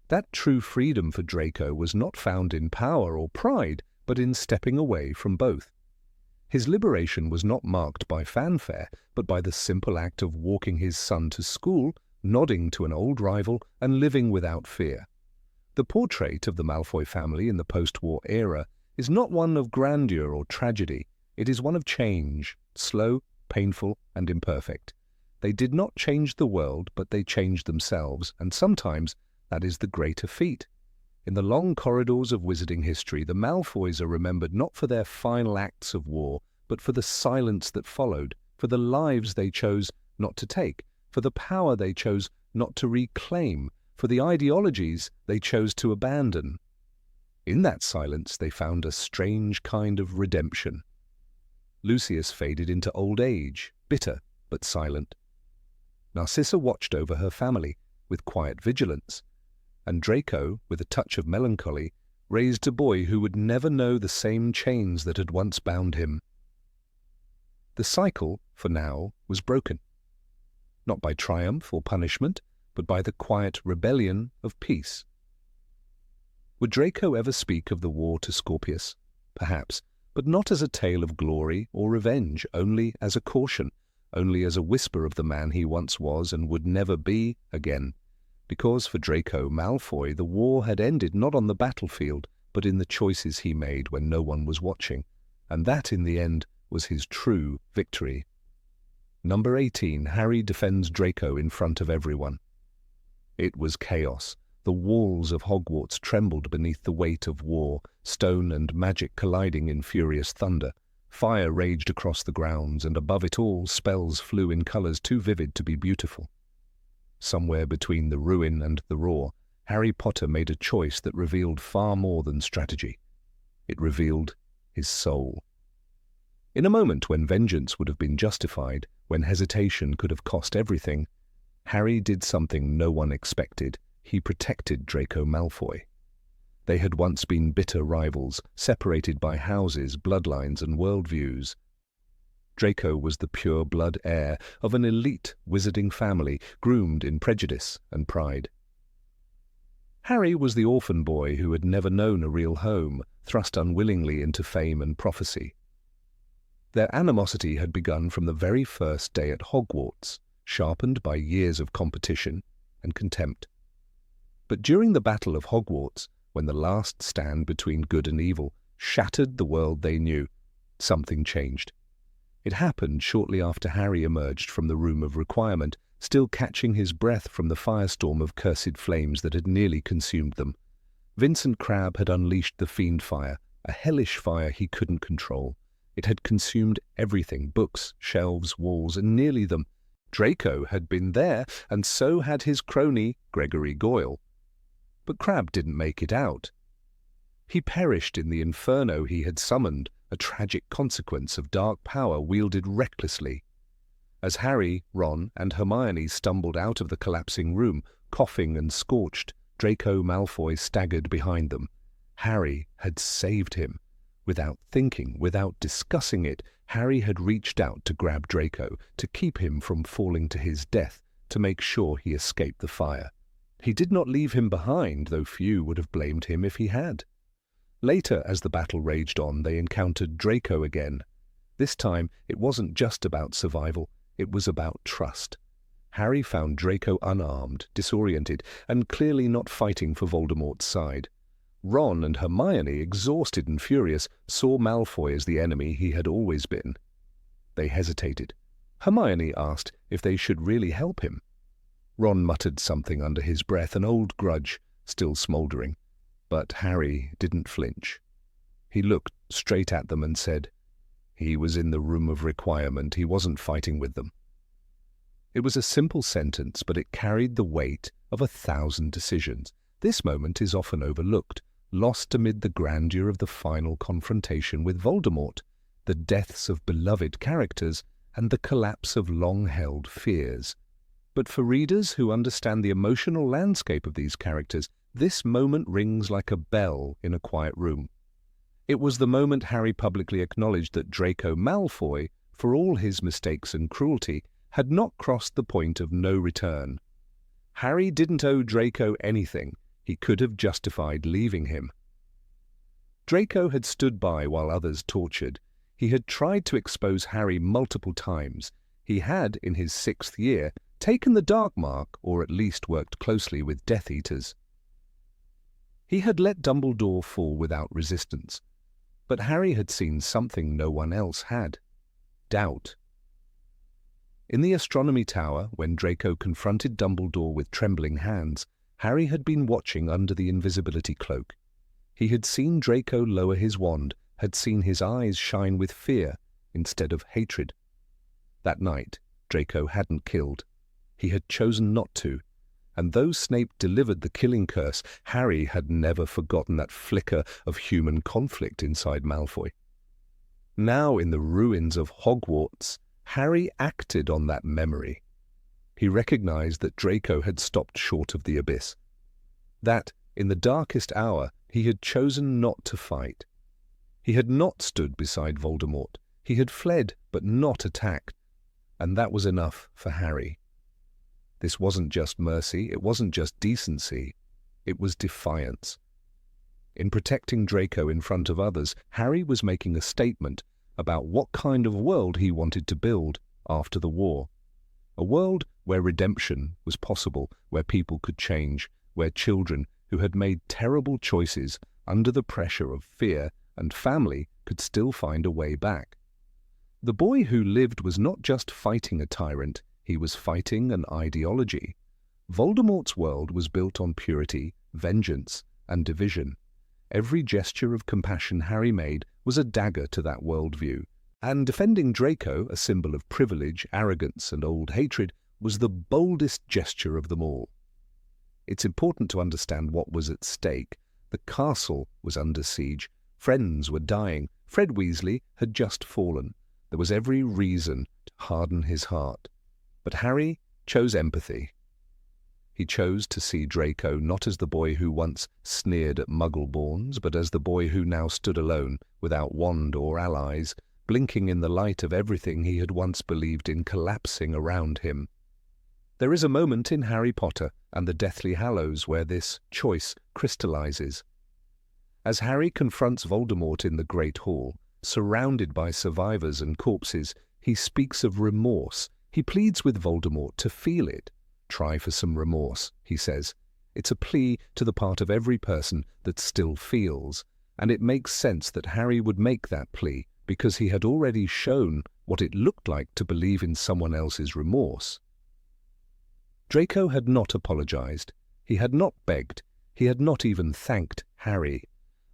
Speaker 1: That true freedom for Draco was not found in power or pride, but in stepping away from both. His liberation was not marked by fanfare, but by the simple act of walking his son to school, nodding to an old rival, and living without fear. The portrait of the Malfoy family in the post-war era is not one of grandeur or tragedy. It is one of change, slow, painful, and imperfect. They did not change the world, but they changed themselves, and sometimes that is the greater feat. In the long corridors of wizarding history, the Malfoys are remembered not for their final acts of war, but for the silence that followed, for the lives they chose not to take, for the power they chose not to reclaim, for the ideologies they chose to abandon. In that silence they found a strange kind of redemption. Lucius faded into old age, bitter but silent. Narcissa watched over her family with quiet vigilance, and Draco, with a touch of melancholy, raised a boy who would never know the same chains that had once bound him. The cycle, for now, was broken, not by triumph or punishment, but by the quiet rebellion of peace. Would Draco ever speak of the war to Scorpius? Perhaps, but not as a tale of glory or revenge, only as a caution, only as a whisper of the man he once was and would never be again. Because for Draco Malfoy the war had ended not on the battlefield, but in the choices he made when no one was watching, and that in the end was his true victory. Number 18, Harry defends Draco in front of everyone. It was chaos. The walls of Hogwarts trembled beneath the weight of war, stone and magic colliding in furious thunder. Fire raged across the grounds, and above it all spells flew in colours too vivid to be beautiful. Somewhere between the ruin and the roar, Harry Potter made a choice that revealed far more than strategy. It revealed his soul. In a moment when vengeance would have been justified, when hesitation could have cost everything, Harry did something no one expected. He protected Draco Malfoy. They had once been bitter rivals, separated by houses, bloodlines, and worldviews. Draco was the pure-blood heir of an elite wizarding family, groomed in prejudice and pride. Harry was the orphan boy who had never known a real home, thrust unwillingly into fame and prophecy. Their animosity had begun from the very first day at Hogwarts, sharpened by years of competition and contempt. But during the Battle of Hogwarts, when the last stand between good and evil shattered the world they knew, something changed. It happened shortly after Harry emerged from the Room of Requirement, still catching his breath from the firestorm of cursed flames that had nearly consumed them. Vincent Crabbe had unleashed the fiend fire, a hellish fire he couldn't control. It had consumed everything, books, shelves, walls, and nearly them. Draco had been there, and so had his crony, Gregory Goyle. But Crabbe didn't make it out. He perished in the inferno he had summoned, a tragic consequence of dark power wielded recklessly. As Harry, Ron, and Hermione stumbled out of the collapsing room, coughing and scorched, Draco Malfoy staggered behind them. Harry had saved him. Without thinking, without discussing it, Harry had reached out to grab Draco, to keep him from falling to his death, to make sure he escaped the fire. He did not leave him behind, though few would have blamed him if he had. Later, as the battle raged on, they encountered Draco again. This time, it wasn't just about survival, it was about trust. Harry found Draco unarmed, disoriented, and clearly not fighting for Voldemort's side. Ron and Hermione, exhausted and furious, saw Malfoy as the enemy he had always been. They hesitated. Hermione asked if they should really help him. Ron muttered something under his breath, an old grudge, still smouldering. But Harry didn't flinch. He looked straight at them and said, he was in the Room of Requirement, he wasn't fighting with them. It was a simple sentence, but it carried the weight of 1,000 decisions. This moment is often overlooked, lost amid the grandeur of the final confrontation with Voldemort, the deaths of beloved characters, and the collapse of long-held fears. But for readers who understand the emotional landscape of these characters, this moment rings like a bell in a quiet room. It was the moment Harry publicly acknowledged that Draco Malfoy, for all his mistakes and cruelty, had not crossed the point of no return. Harry didn't owe Draco anything. He could have justified leaving him. Draco had stood by while others tortured. He had tried to expose Harry multiple times. He had, in his 6th year, taken the Dark Mark, or at least worked closely with Death Eaters. He had let Dumbledore fall without resistance. But Harry had seen something no one else had. Doubt. In the Astronomy Tower, when Draco confronted Dumbledore with trembling hands, Harry had been watching under the invisibility cloak. He had seen Draco lower his wand, had seen his eyes shine with fear instead of hatred. That night, Draco hadn't killed. He had chosen not to. And though Snape delivered the killing curse, Harry had never forgotten that flicker of human conflict inside Malfoy. Now, in the ruins of Hogwarts, Harry acted on that memory. He recognized that Draco had stopped short of the abyss. That, in the darkest hour, he had chosen not to fight. He had not stood beside Voldemort. He had fled, but not attacked. And that was enough for Harry. This wasn't just mercy, it wasn't just decency, it was defiance. In protecting Draco in front of others, Harry was making a statement about what kind of world he wanted to build after the war. A world where redemption was possible, where people could change, where children who had made terrible choices under the pressure of fear and family could still find a way back. The boy who lived was not just fighting a tyrant, he was fighting an ideology. Voldemort's world was built on purity, vengeance, and division. Every gesture of compassion Harry made was a dagger to that worldview, and defending Draco, a symbol of privilege, arrogance, and old hatred, was the boldest gesture of them all. It's important to understand what was at stake. The castle was under siege. Friends were dying. Fred Weasley had just fallen. There was every reason to harden his heart. But Harry chose empathy. He chose to see Draco not as the boy who once sneered at Muggle-borns, but as the boy who now stood alone, without wand or allies, blinking in the light of everything he had once believed in collapsing around him. There is a moment in Harry Potter and the Deathly Hallows where this choice crystallizes. As Harry confronts Voldemort in the Great Hall, surrounded by survivors and corpses, he speaks of remorse. He pleads with Voldemort to feel it. Try for some remorse, he says. It's a plea to the part of every person that still feels, and it makes sense that Harry would make that plea because he had already shown what it looked like to believe in someone else's remorse. Draco had not apologized. He had not begged. He had not even thanked Harry.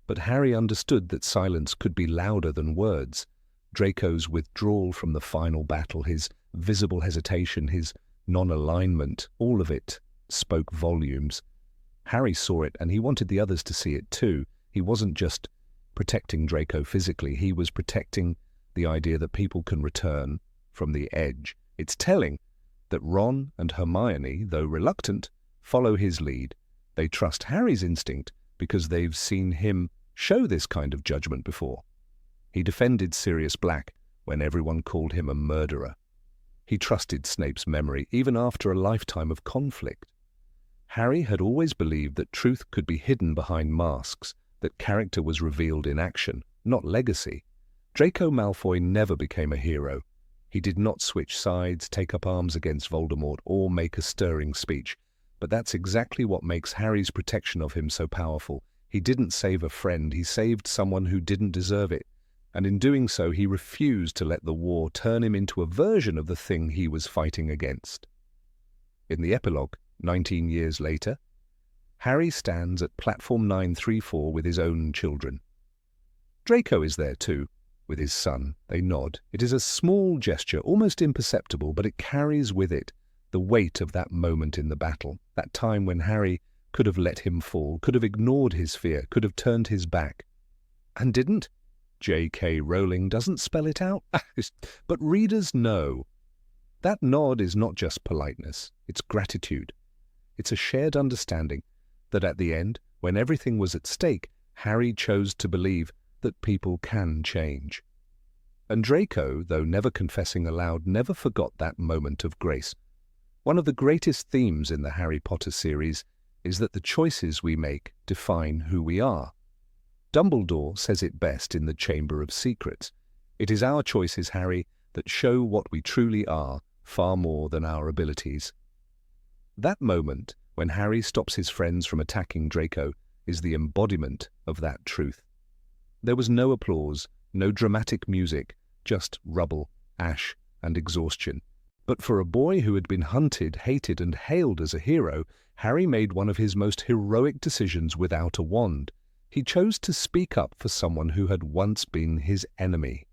Speaker 1: But Harry understood that silence could be louder than words. Draco's withdrawal from the final battle, his visible hesitation, his non-alignment, all of it spoke volumes. Harry saw it, and he wanted the others to see it too. He wasn't just protecting Draco physically, he was protecting the idea that people can return from the edge. It's telling that Ron and Hermione, though reluctant, follow his lead. They trust Harry's instinct because they've seen him show this kind of judgment before. He defended Sirius Black when everyone called him a murderer. He trusted Snape's memory even after a lifetime of conflict. Harry had always believed that truth could be hidden behind masks, that character was revealed in action, not legacy. Draco Malfoy never became a hero. He did not switch sides, take up arms against Voldemort, or make a stirring speech. But that's exactly what makes Harry's protection of him so powerful. He didn't save a friend, he saved someone who didn't deserve it. And in doing so, he refused to let the war turn him into a version of the thing he was fighting against. In the epilogue, 19 years later, Harry stands at platform 934 with his own children. Draco is there too, with his son. They nod. It is a small gesture, almost imperceptible, but it carries with it the weight of that moment in the battle, that time when Harry could have let him fall, could have ignored his fear, could have turned his back. And didn't. J.K. Rowling doesn't spell it out, but readers know. That nod is not just politeness, it's gratitude. It's a shared understanding that at the end, when everything was at stake, Harry chose to believe that people can change. And Draco, though never confessing aloud, never forgot that moment of grace. One of the greatest themes in the Harry Potter series is that the choices we make define who we are. Dumbledore says it best in the Chamber of Secrets. It is our choices, Harry, that show what we truly are, far more than our abilities. That moment, when Harry stops his friends from attacking Draco, is the embodiment of that truth. There was no applause, no dramatic music, just rubble, ash, and exhaustion. But for a boy who had been hunted, hated, and hailed as a hero, Harry made one of his most heroic decisions without a wand. He chose to speak up for someone who had once been his enemy.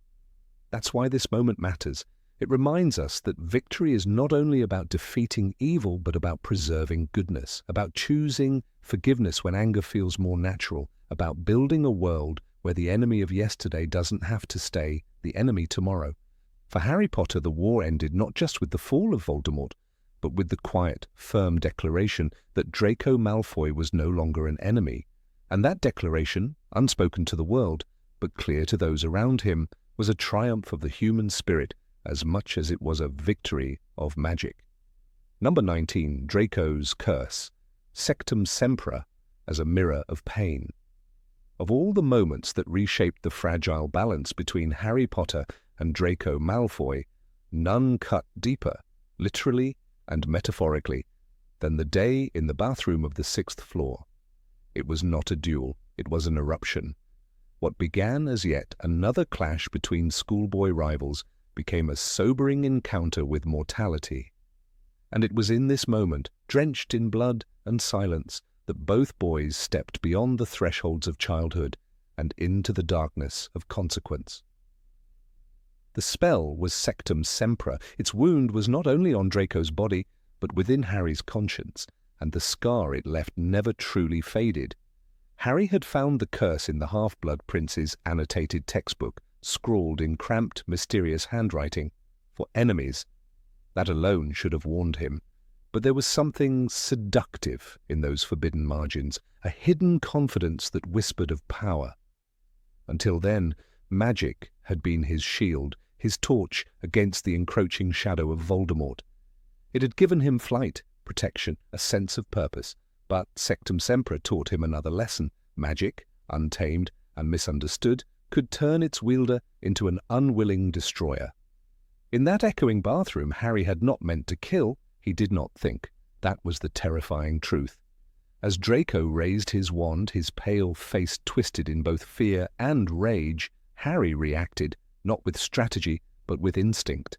Speaker 1: That's why this moment matters, It reminds us that victory is not only about defeating evil, but about preserving goodness, about choosing forgiveness when anger feels more natural, about building a world where the enemy of yesterday doesn't have to stay the enemy tomorrow. For Harry Potter, the war ended not just with the fall of Voldemort, but with the quiet, firm declaration that Draco Malfoy was no longer an enemy. And that declaration, unspoken to the world, but clear to those around him, was a triumph of the human spirit as much as it was a victory of magic. Number 19, Draco's Curse, Sectum Sempra as a mirror of pain. Of all the moments that reshaped the fragile balance between Harry Potter and Draco Malfoy, none cut deeper, literally and metaphorically, than the day in the bathroom of the 6th floor. It was not a duel, it was an eruption. What began as yet another clash between schoolboy rivals became a sobering encounter with mortality. And it was in this moment, drenched in blood and silence, that both boys stepped beyond the thresholds of childhood and into the darkness of consequence. The spell was Sectum Sempra. Its wound was not only on Draco's body, but within Harry's conscience, and the scar it left never truly faded. Harry had found the curse in the Half-Blood Prince's annotated textbook, scrawled in cramped, mysterious handwriting, for enemies. That alone should have warned him. But there was something seductive in those forbidden margins, a hidden confidence that whispered of power. Until then, magic had been his shield, his torch against the encroaching shadow of Voldemort. It had given him flight, protection, a sense of purpose. But Sectum Sempra taught him another lesson. Magic, untamed and misunderstood, could turn its wielder into an unwilling destroyer. In that echoing bathroom, Harry had not meant to kill, he did not think. That was the terrifying truth. As Draco raised his wand, his pale face twisted in both fear and rage, Harry reacted, not with strategy, but with instinct.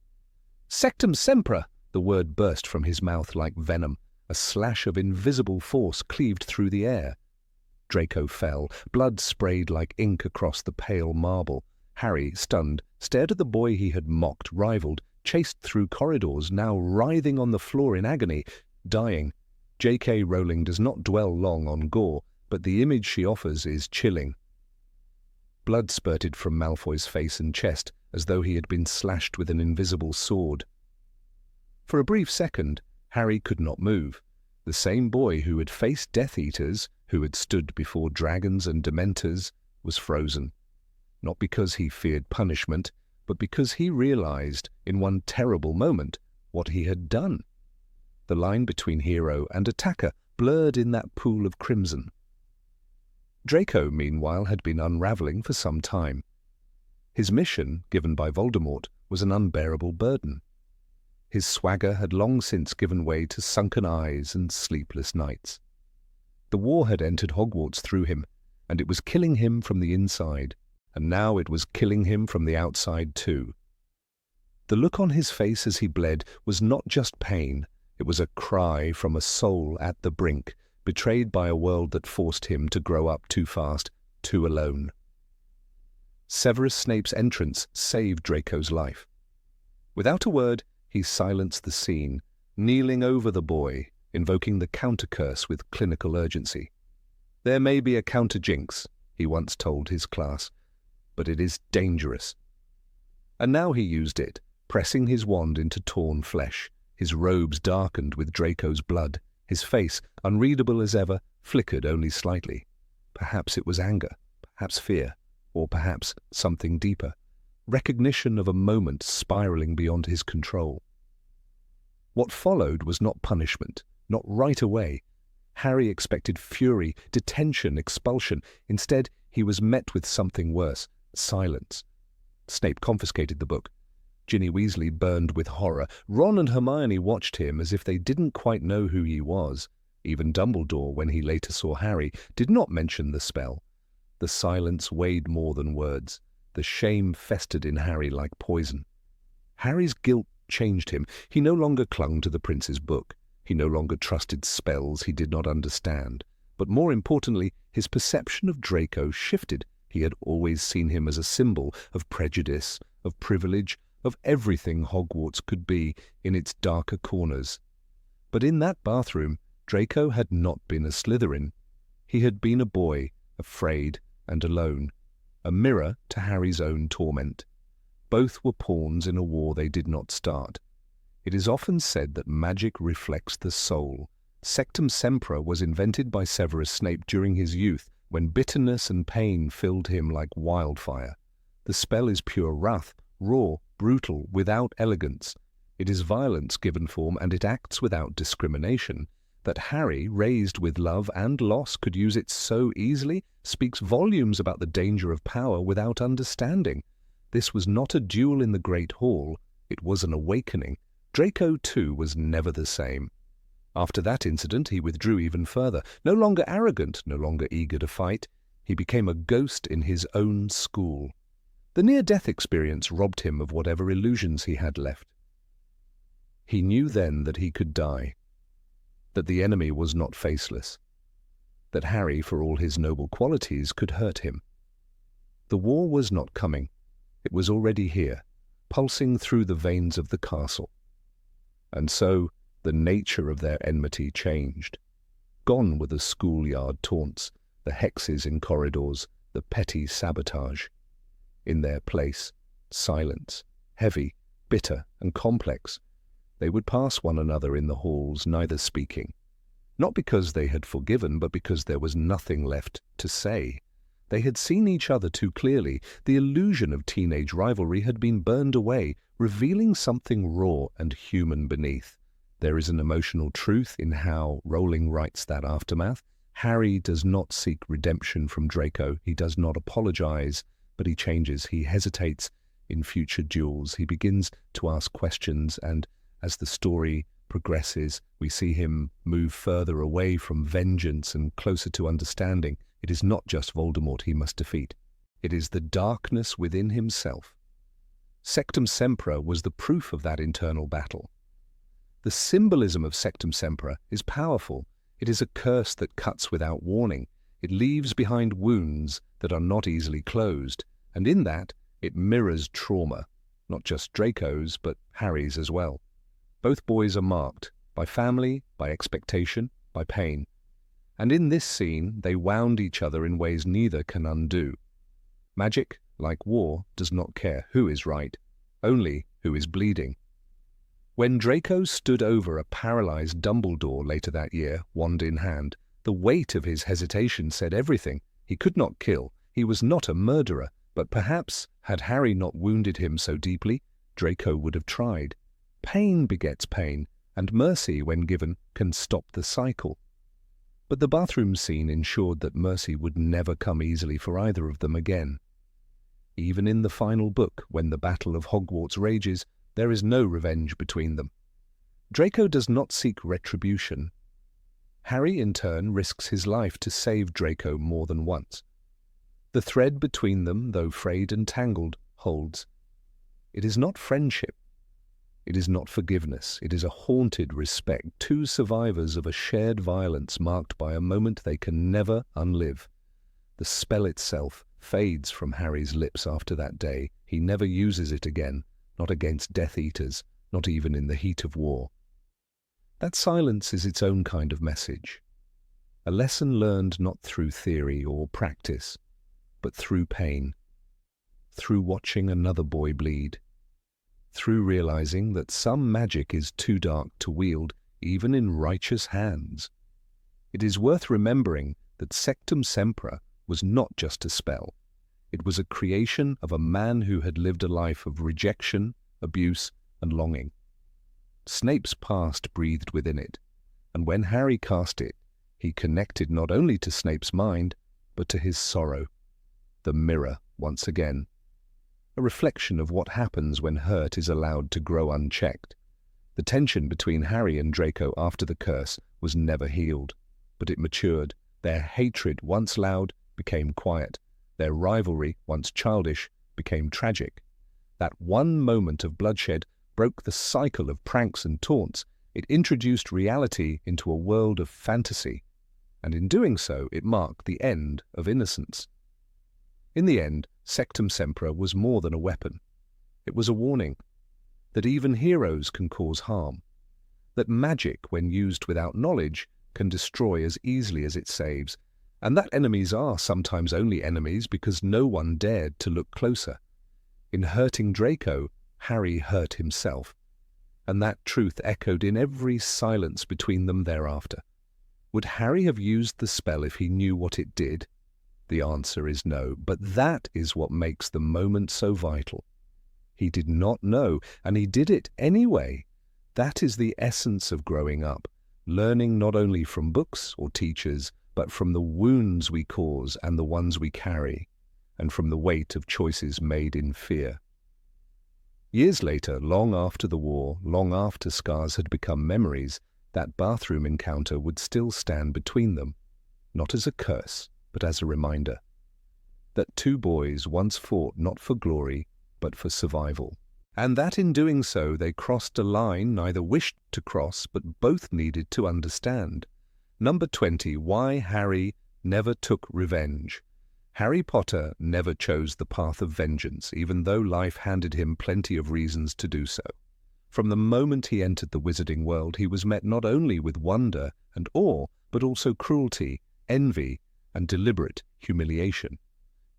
Speaker 1: Sectum Sempra! The word burst from his mouth like venom. A slash of invisible force cleaved through the air. Draco fell, blood sprayed like ink across the pale marble. Harry, stunned, stared at the boy he had mocked, rivaled, chased through corridors, now writhing on the floor in agony, dying. J.K. Rowling does not dwell long on gore, but the image she offers is chilling. Blood spurted from Malfoy's face and chest, as though he had been slashed with an invisible sword. For a brief second, Harry could not move. The same boy who had faced Death Eaters, who had stood before dragons and dementors, was frozen. Not because he feared punishment, but because he realized, in one terrible moment, what he had done. The line between hero and attacker blurred in that pool of crimson. Draco, meanwhile, had been unraveling for some time. His mission, given by Voldemort, was an unbearable burden. His swagger had long since given way to sunken eyes and sleepless nights. The war had entered Hogwarts through him, and it was killing him from the inside, and now it was killing him from the outside too. The look on his face as he bled was not just pain, it was a cry from a soul at the brink, betrayed by a world that forced him to grow up too fast, too alone. Severus Snape's entrance saved Draco's life. Without a word, he silenced the scene, kneeling over the boy, invoking the counter-curse with clinical urgency. There may be a counter-jinx, he once told his class, but it is dangerous. And now he used it, pressing his wand into torn flesh. His robes darkened with Draco's blood. His face, unreadable as ever, flickered only slightly. Perhaps it was anger, perhaps fear, or perhaps something deeper. Recognition of a moment spiraling beyond his control. What followed was not punishment, not right away. Harry expected fury, detention, expulsion. Instead, he was met with something worse, silence. Snape confiscated the book. Ginny Weasley burned with horror. Ron and Hermione watched him as if they didn't quite know who he was. Even Dumbledore, when he later saw Harry, did not mention the spell. The silence weighed more than words. The shame festered in Harry like poison. Harry's guilt changed him. He no longer clung to the prince's book. He no longer trusted spells he did not understand. But more importantly, his perception of Draco shifted. He had always seen him as a symbol of prejudice, of privilege, of everything Hogwarts could be in its darker corners. But in that bathroom, Draco had not been a Slytherin. He had been a boy, afraid and alone, a mirror to Harry's own torment. Both were pawns in a war they did not start. It is often said that magic reflects the soul. Sectum Sempra was invented by Severus Snape during his youth, when bitterness and pain filled him like wildfire. The spell is pure wrath, raw, brutal, without elegance. It is violence given form, and it acts without discrimination. That Harry, raised with love and loss, could use it so easily speaks volumes about the danger of power without understanding. This was not a duel in the Great Hall, it was an awakening. Draco, too, was never the same. After that incident, he withdrew even further. No longer arrogant, no longer eager to fight, he became a ghost in his own school. The near-death experience robbed him of whatever illusions he had left. He knew then that he could die, that the enemy was not faceless, that Harry, for all his noble qualities, could hurt him. The war was not coming. It was already here, pulsing through the veins of the castle. And so the nature of their enmity changed. Gone were the schoolyard taunts, the hexes in corridors, the petty sabotage. In their place, silence, heavy, bitter, and complex. They would pass one another in the halls, neither speaking. Not because they had forgiven, but because there was nothing left to say. They had seen each other too clearly. The illusion of teenage rivalry had been burned away, revealing something raw and human beneath. There is an emotional truth in how Rowling writes that aftermath. Harry does not seek redemption from Draco. He does not apologize, but he changes. He hesitates in future duels. He begins to ask questions, and as the story progresses, we see him move further away from vengeance and closer to understanding. It is not just Voldemort he must defeat. It is the darkness within himself. Sectum Sempra was the proof of that internal battle. The symbolism of Sectum Sempra is powerful. It is a curse that cuts without warning. It leaves behind wounds that are not easily closed, and in that it mirrors trauma, not just Draco's, but Harry's as well. Both boys are marked by family, by expectation, by pain. And in this scene, they wound each other in ways neither can undo. Magic, like war, does not care who is right, only who is bleeding. When Draco stood over a paralyzed Dumbledore later that year, wand in hand, the weight of his hesitation said everything. He could not kill. He was not a murderer, but perhaps, had Harry not wounded him so deeply, Draco would have tried. Pain begets pain, and mercy, when given, can stop the cycle. But the bathroom scene ensured that mercy would never come easily for either of them again. Even in the final book, when the Battle of Hogwarts rages, there is no revenge between them. Draco does not seek retribution. Harry, in turn, risks his life to save Draco more than once. The thread between them, though frayed and tangled, holds. It is not friendship. It is not forgiveness. It is a haunted respect, two survivors of a shared violence marked by a moment they can never unlive. The spell itself fades from Harry's lips after that day. He never uses it again, not against Death Eaters, not even in the heat of war. That silence is its own kind of message. A lesson learned not through theory or practice, but through pain, through watching another boy bleed, through realizing that some magic is too dark to wield, even in righteous hands. It is worth remembering that Sectum Sempra was not just a spell. It was a creation of a man who had lived a life of rejection, abuse, and longing. Snape's past breathed within it, and when Harry cast it, he connected not only to Snape's mind, but to his sorrow. The mirror, once again. A reflection of what happens when hurt is allowed to grow unchecked. The tension between Harry and Draco after the curse was never healed, but it matured. Their hatred, once loud, became quiet. Their rivalry, once childish, became tragic. That one moment of bloodshed broke the cycle of pranks and taunts. It introduced reality into a world of fantasy, and in doing so, it marked the end of innocence. In the end, Sectum Sempra was more than a weapon. It was a warning, that even heroes can cause harm, that magic, when used without knowledge, can destroy as easily as it saves, and that enemies are sometimes only enemies because no one dared to look closer. In hurting Draco, Harry hurt himself, and that truth echoed in every silence between them thereafter. Would Harry have used the spell if he knew what it did? The answer is no, but that is what makes the moment so vital. He did not know, and he did it anyway. That is the essence of growing up, learning not only from books or teachers, but from the wounds we cause and the ones we carry, and from the weight of choices made in fear. Years later, long after the war, long after scars had become memories, that bathroom encounter would still stand between them, not as a curse, but as a reminder that two boys once fought not for glory, but for survival, and that in doing so they crossed a line neither wished to cross but both needed to understand. Number 20. Why Harry never took revenge. Harry Potter never chose the path of vengeance, even though life handed him plenty of reasons to do so. From the moment he entered the wizarding world, he was met not only with wonder and awe, but also cruelty, envy, and deliberate humiliation.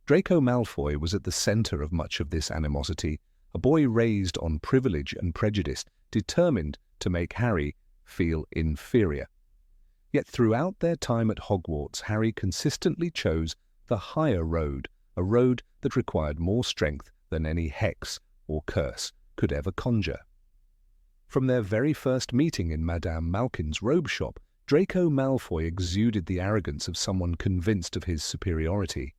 Speaker 1: Draco Malfoy was at the center of much of this animosity, a boy raised on privilege and prejudice, determined to make Harry feel inferior. Yet throughout their time at Hogwarts, Harry consistently chose the higher road, a road that required more strength than any hex or curse could ever conjure. From their very first meeting in Madame Malkin's robe shop, Draco Malfoy exuded the arrogance of someone convinced of his superiority.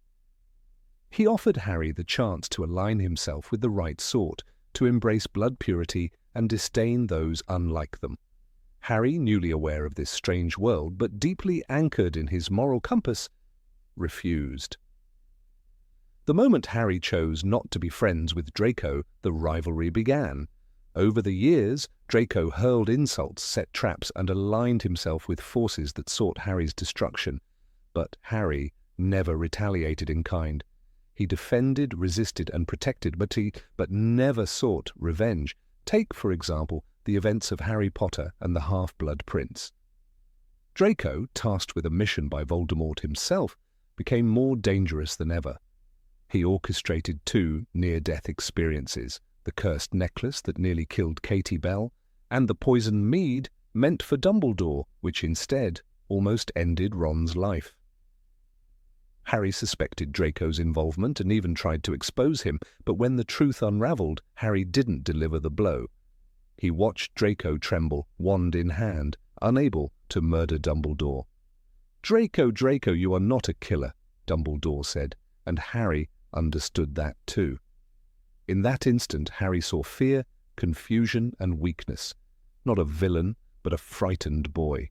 Speaker 1: He offered Harry the chance to align himself with the right sort, to embrace blood purity and disdain those unlike them. Harry, newly aware of this strange world, but deeply anchored in his moral compass, refused. The moment Harry chose not to be friends with Draco, the rivalry began. Over the years, Draco hurled insults, set traps, and aligned himself with forces that sought Harry's destruction. But Harry never retaliated in kind. He defended, resisted, and protected, but never sought revenge. Take, for example, the events of Harry Potter and the Half-Blood Prince. Draco, tasked with a mission by Voldemort himself, became more dangerous than ever. He orchestrated two near-death experiences, the cursed necklace that nearly killed Katie Bell, and the poisoned mead meant for Dumbledore, which instead almost ended Ron's life. Harry suspected Draco's involvement and even tried to expose him, but when the truth unraveled, Harry didn't deliver the blow. He watched Draco tremble, wand in hand, unable to murder Dumbledore. "Draco, Draco, you are not a killer," Dumbledore said, and Harry understood that too. In that instant, Harry saw fear, confusion, and weakness. Not a villain, but a frightened boy.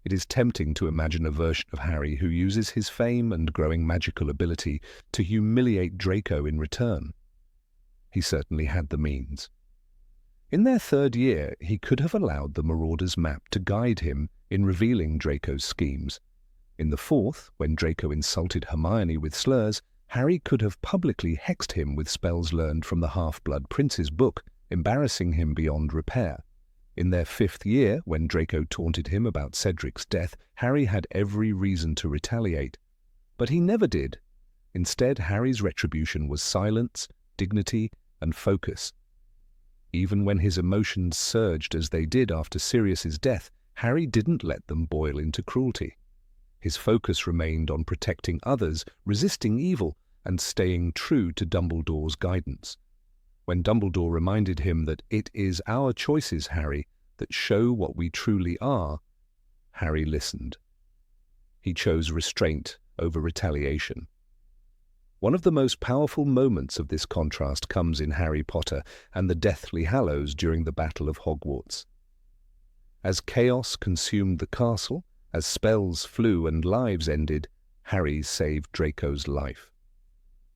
Speaker 1: It is tempting to imagine a version of Harry who uses his fame and growing magical ability to humiliate Draco in return. He certainly had the means. In their third year, he could have allowed the Marauder's map to guide him in revealing Draco's schemes. In the fourth, when Draco insulted Hermione with slurs, Harry could have publicly hexed him with spells learned from the Half-Blood Prince's book, embarrassing him beyond repair. In their fifth year, when Draco taunted him about Cedric's death, Harry had every reason to retaliate. But he never did. Instead, Harry's retribution was silence, dignity, and focus. Even when his emotions surged as they did after Sirius's death, Harry didn't let them boil into cruelty. His focus remained on protecting others, resisting evil, and staying true to Dumbledore's guidance. When Dumbledore reminded him that it is our choices, Harry, that show what we truly are, Harry listened. He chose restraint over retaliation. One of the most powerful moments of this contrast comes in Harry Potter and the Deathly Hallows during the Battle of Hogwarts. As chaos consumed the castle, as spells flew and lives ended, Harry saved Draco's life.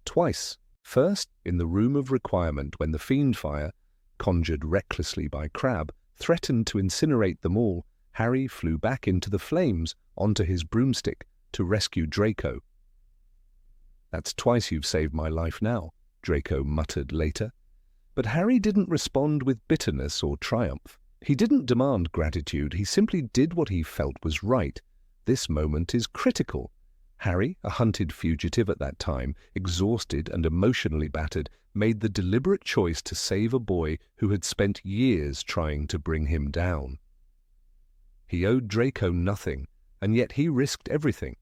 Speaker 1: Twice. First, in the Room of Requirement, when the Fiendfire, conjured recklessly by Crabbe, threatened to incinerate them all, Harry flew back into the flames onto his broomstick to rescue Draco. "That's twice you've saved my life now," Draco muttered later. But Harry didn't respond with bitterness or triumph. He didn't demand gratitude, he simply did what he felt was right. This moment is critical. Harry, a hunted fugitive at that time, exhausted and emotionally battered, made the deliberate choice to save a boy who had spent years trying to bring him down. He owed Draco nothing, and yet he risked everything.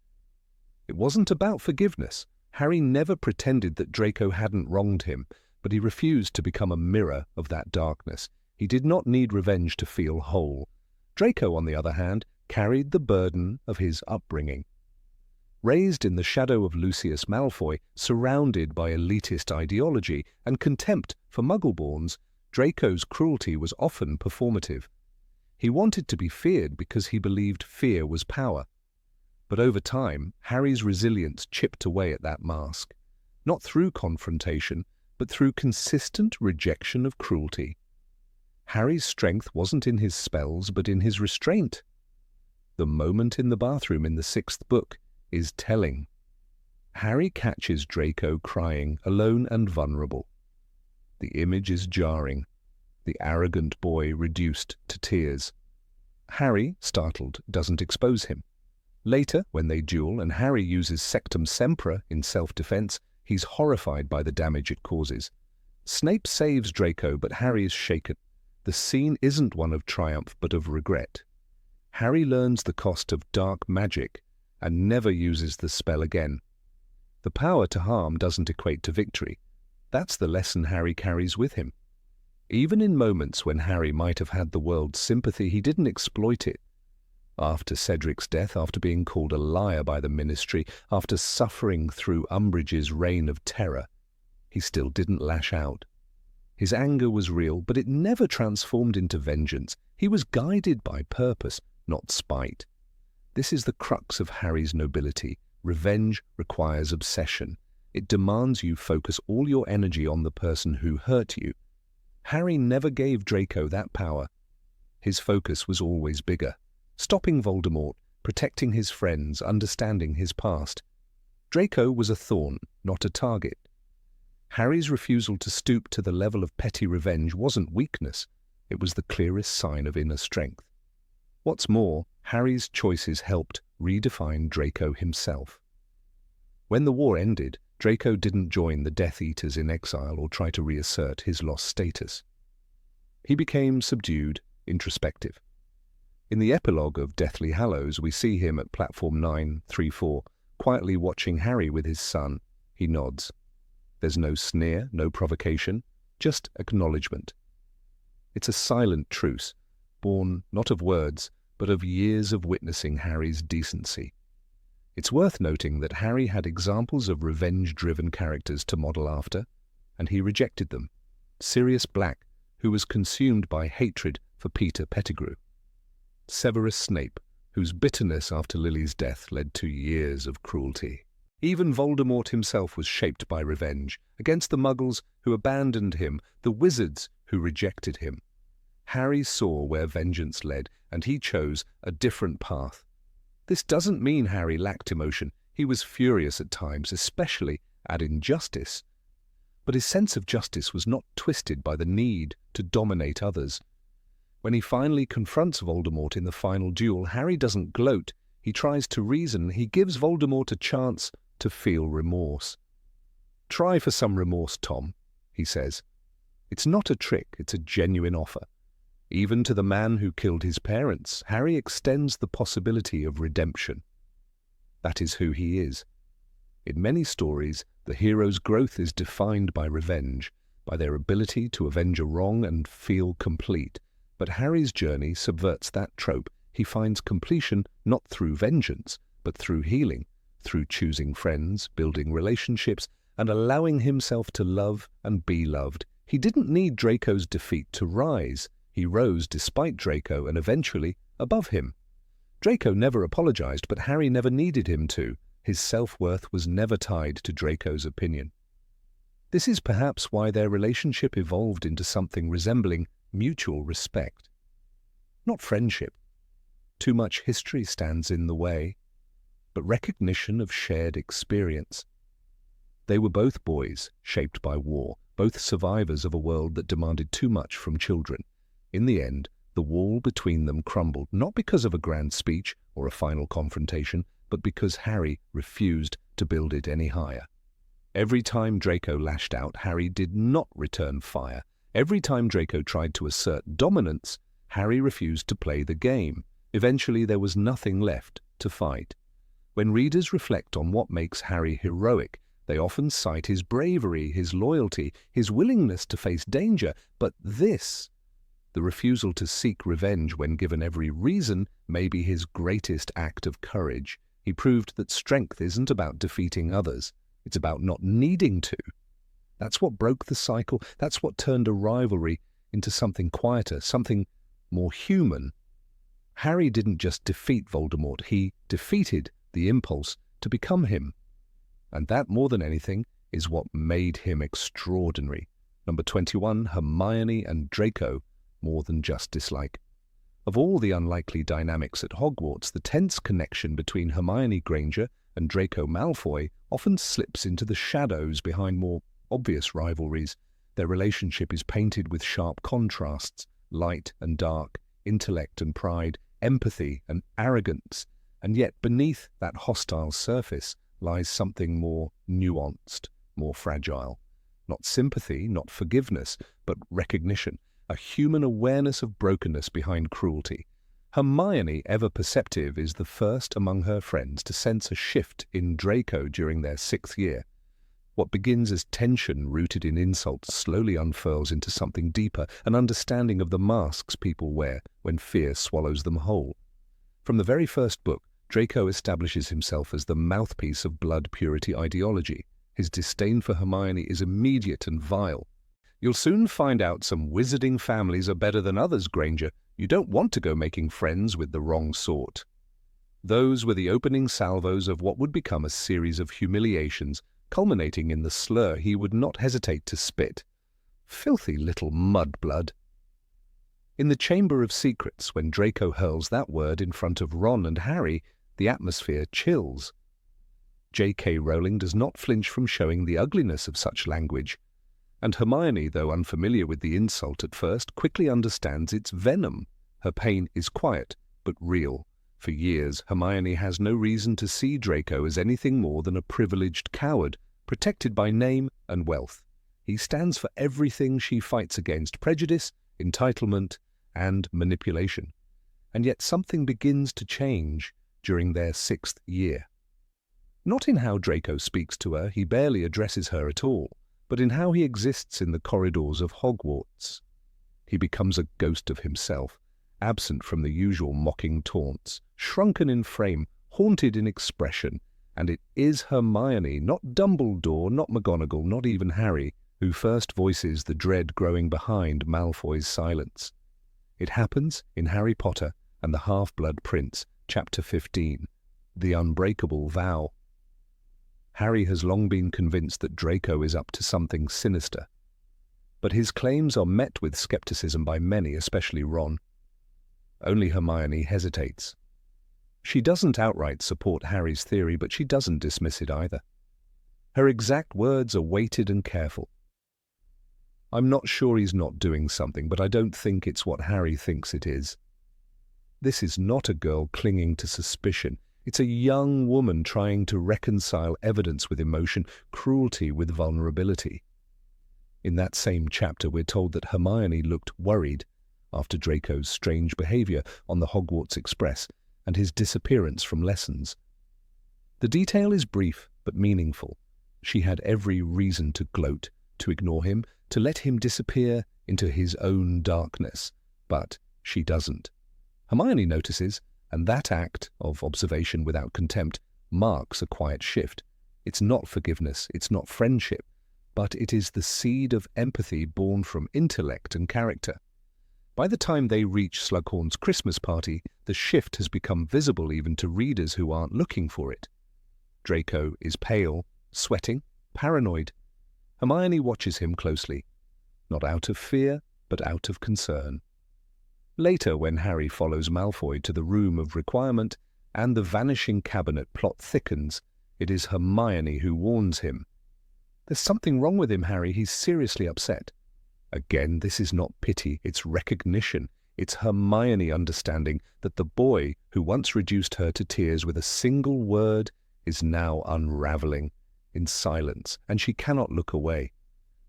Speaker 1: It wasn't about forgiveness. Harry never pretended that Draco hadn't wronged him, but he refused to become a mirror of that darkness. He did not need revenge to feel whole. Draco, on the other hand, carried the burden of his upbringing. Raised in the shadow of Lucius Malfoy, surrounded by elitist ideology and contempt for Muggleborns, Draco's cruelty was often performative. He wanted to be feared because he believed fear was power. But over time, Harry's resilience chipped away at that mask, not through confrontation, but through consistent rejection of cruelty. Harry's strength wasn't in his spells, but in his restraint. The moment in the bathroom in the 6th book is telling. Harry catches Draco crying, alone and vulnerable. The image is jarring, the arrogant boy reduced to tears. Harry, startled, doesn't expose him. Later, when they duel and Harry uses Sectum Sempra in self-defense, he's horrified by the damage it causes. Snape saves Draco, but Harry is shaken. The scene isn't one of triumph, but of regret. Harry learns the cost of dark magic and never uses the spell again. The power to harm doesn't equate to victory. That's the lesson Harry carries with him. Even in moments when Harry might have had the world's sympathy, he didn't exploit it. After Cedric's death, after being called a liar by the Ministry, after suffering through Umbridge's reign of terror, he still didn't lash out. His anger was real, but it never transformed into vengeance. He was guided by purpose, not spite. This is the crux of Harry's nobility. Revenge requires obsession. It demands you focus all your energy on the person who hurt you. Harry never gave Draco that power. His focus was always bigger. Stopping Voldemort, protecting his friends, understanding his past. Draco was a thorn, not a target. Harry's refusal to stoop to the level of petty revenge wasn't weakness. It was the clearest sign of inner strength. What's more, Harry's choices helped redefine Draco himself. When the war ended, Draco didn't join the Death Eaters in exile or try to reassert his lost status. He became subdued, introspective. In the epilogue of Deathly Hallows, we see him at platform 934, quietly watching Harry with his son. He nods. There's no sneer, no provocation, just acknowledgement. It's a silent truce, born not of words, but of years of witnessing Harry's decency. It's worth noting that Harry had examples of revenge-driven characters to model after, and he rejected them. Sirius Black, who was consumed by hatred for Peter Pettigrew. Severus Snape, whose bitterness after Lily's death led to years of cruelty. Even Voldemort himself was shaped by revenge, against the Muggles who abandoned him, the wizards who rejected him. Harry saw where vengeance led, and he chose a different path. This doesn't mean Harry lacked emotion. He was furious at times, especially at injustice. But his sense of justice was not twisted by the need to dominate others. When he finally confronts Voldemort in the final duel, Harry doesn't gloat. He tries to reason. He gives Voldemort a chance to feel remorse. "Try for some remorse, Tom," he says. It's not a trick, it's a genuine offer. Even to the man who killed his parents, Harry extends the possibility of redemption. That is who he is. In many stories, the hero's growth is defined by revenge, by their ability to avenge a wrong and feel complete. But Harry's journey subverts that trope. He finds completion not through vengeance, but through healing, through choosing friends, building relationships, and allowing himself to love and be loved. He didn't need Draco's defeat to rise. He rose despite Draco and eventually above him. Draco never apologized, but Harry never needed him to. His self-worth was never tied to Draco's opinion. This is perhaps why their relationship evolved into something resembling mutual respect. Not friendship. Too much history stands in the way, but recognition of shared experience. They were both boys, shaped by war, both survivors of a world that demanded too much from children. In the end, the wall between them crumbled, not because of a grand speech or a final confrontation, but because Harry refused to build it any higher. Every time Draco lashed out, Harry did not return fire. Every time Draco tried to assert dominance, Harry refused to play the game. Eventually, there was nothing left to fight. When readers reflect on what makes Harry heroic, they often cite his bravery, his loyalty, his willingness to face danger, but this, the refusal to seek revenge when given every reason, may be his greatest act of courage. He proved that strength isn't about defeating others. It's about not needing to. That's what broke the cycle. That's what turned a rivalry into something quieter, something more human. Harry didn't just defeat Voldemort. He defeated the impulse to become him. And that, more than anything, is what made him extraordinary. Number 21, Hermione and Draco, more than just dislike. Of all the unlikely dynamics at Hogwarts, the tense connection between Hermione Granger and Draco Malfoy often slips into the shadows behind more obvious rivalries. Their relationship is painted with sharp contrasts, light and dark, intellect and pride, empathy and arrogance, and yet beneath that hostile surface lies something more nuanced, more fragile. Not sympathy, not forgiveness, but recognition, a human awareness of brokenness behind cruelty. Hermione, ever perceptive, is the first among her friends to sense a shift in Draco during their 6th year. What begins as tension rooted in insults slowly unfurls into something deeper, an understanding of the masks people wear when fear swallows them whole. From the very first book, Draco establishes himself as the mouthpiece of blood purity ideology. His disdain for Hermione is immediate and vile. "You'll soon find out some wizarding families are better than others, Granger. You don't want to go making friends with the wrong sort." Those were the opening salvos of what would become a series of humiliations, culminating in the slur he would not hesitate to spit. Filthy little mudblood. In the Chamber of Secrets, when Draco hurls that word in front of Ron and Harry, the atmosphere chills. J.K. Rowling does not flinch from showing the ugliness of such language, and Hermione, though unfamiliar with the insult at first, quickly understands its venom. Her pain is quiet, but real. For years, Hermione has no reason to see Draco as anything more than a privileged coward, protected by name and wealth. He stands for everything she fights against: prejudice, entitlement, and manipulation. And yet something begins to change during their 6th year. Not in how Draco speaks to her, he barely addresses her at all, but in how he exists in the corridors of Hogwarts. He becomes a ghost of himself, absent from the usual mocking taunts, shrunken in frame, haunted in expression, and it is Hermione, not Dumbledore, not McGonagall, not even Harry, who first voices the dread growing behind Malfoy's silence. It happens in Harry Potter and the Half-Blood Prince, Chapter 15, The Unbreakable Vow. Harry has long been convinced that Draco is up to something sinister, but his claims are met with skepticism by many, especially Ron. Only Hermione hesitates. She doesn't outright support Harry's theory, but she doesn't dismiss it either. Her exact words are weighted and careful. "I'm not sure he's not doing something, but I don't think it's what Harry thinks it is." This is not a girl clinging to suspicion. It's a young woman trying to reconcile evidence with emotion, cruelty with vulnerability. In that same chapter, we're told that Hermione looked worried after Draco's strange behavior on the Hogwarts Express and his disappearance from lessons. The detail is brief but meaningful. She had every reason to gloat, to ignore him, to let him disappear into his own darkness, but she doesn't. Hermione notices, and that act of observation without contempt marks a quiet shift. It's not forgiveness, it's not friendship, but it is the seed of empathy born from intellect and character. By the time they reach Slughorn's Christmas party, the shift has become visible even to readers who aren't looking for it. Draco is pale, sweating, paranoid. Hermione watches him closely, not out of fear, but out of concern. Later, when Harry follows Malfoy to the Room of Requirement and the Vanishing Cabinet plot thickens, it is Hermione who warns him. "There's something wrong with him, Harry. He's seriously upset." Again, this is not pity, it's recognition. It's Hermione understanding that the boy who once reduced her to tears with a single word is now unraveling in silence, and she cannot look away.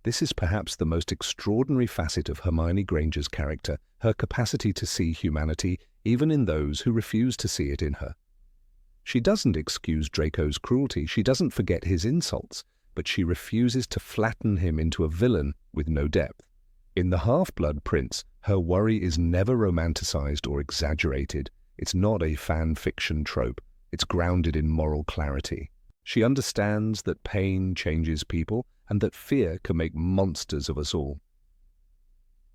Speaker 1: This is perhaps the most extraordinary facet of Hermione Granger's character, her capacity to see humanity even in those who refuse to see it in her. She doesn't excuse Draco's cruelty, she doesn't forget his insults, but she refuses to flatten him into a villain with no depth. In The Half-Blood Prince, her worry is never romanticized or exaggerated. It's not a fan fiction trope. It's grounded in moral clarity. She understands that pain changes people and that fear can make monsters of us all.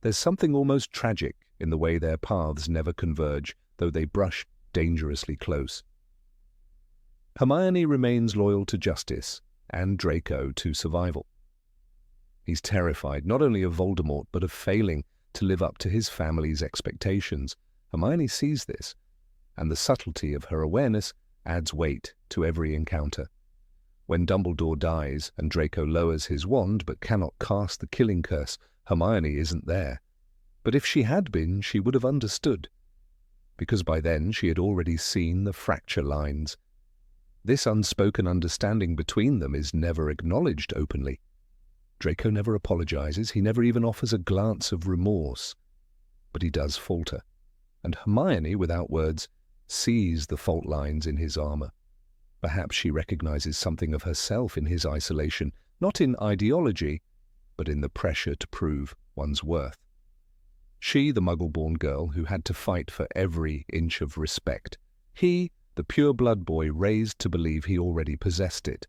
Speaker 1: There's something almost tragic in the way their paths never converge, though they brush dangerously close. Hermione remains loyal to justice, and Draco to survival. He's terrified not only of Voldemort, but of failing to live up to his family's expectations. Hermione sees this, and the subtlety of her awareness adds weight to every encounter. When Dumbledore dies and Draco lowers his wand but cannot cast the killing curse, Hermione isn't there. But if she had been, she would have understood, because by then she had already seen the fracture lines. This unspoken understanding between them is never acknowledged openly. Draco never apologizes, he never even offers a glance of remorse. But he does falter, and Hermione, without words, sees the fault lines in his armor. Perhaps she recognizes something of herself in his isolation, not in ideology, but in the pressure to prove one's worth. She, the Muggle-born girl who had to fight for every inch of respect. He, the pure-blood boy raised to believe he already possessed it.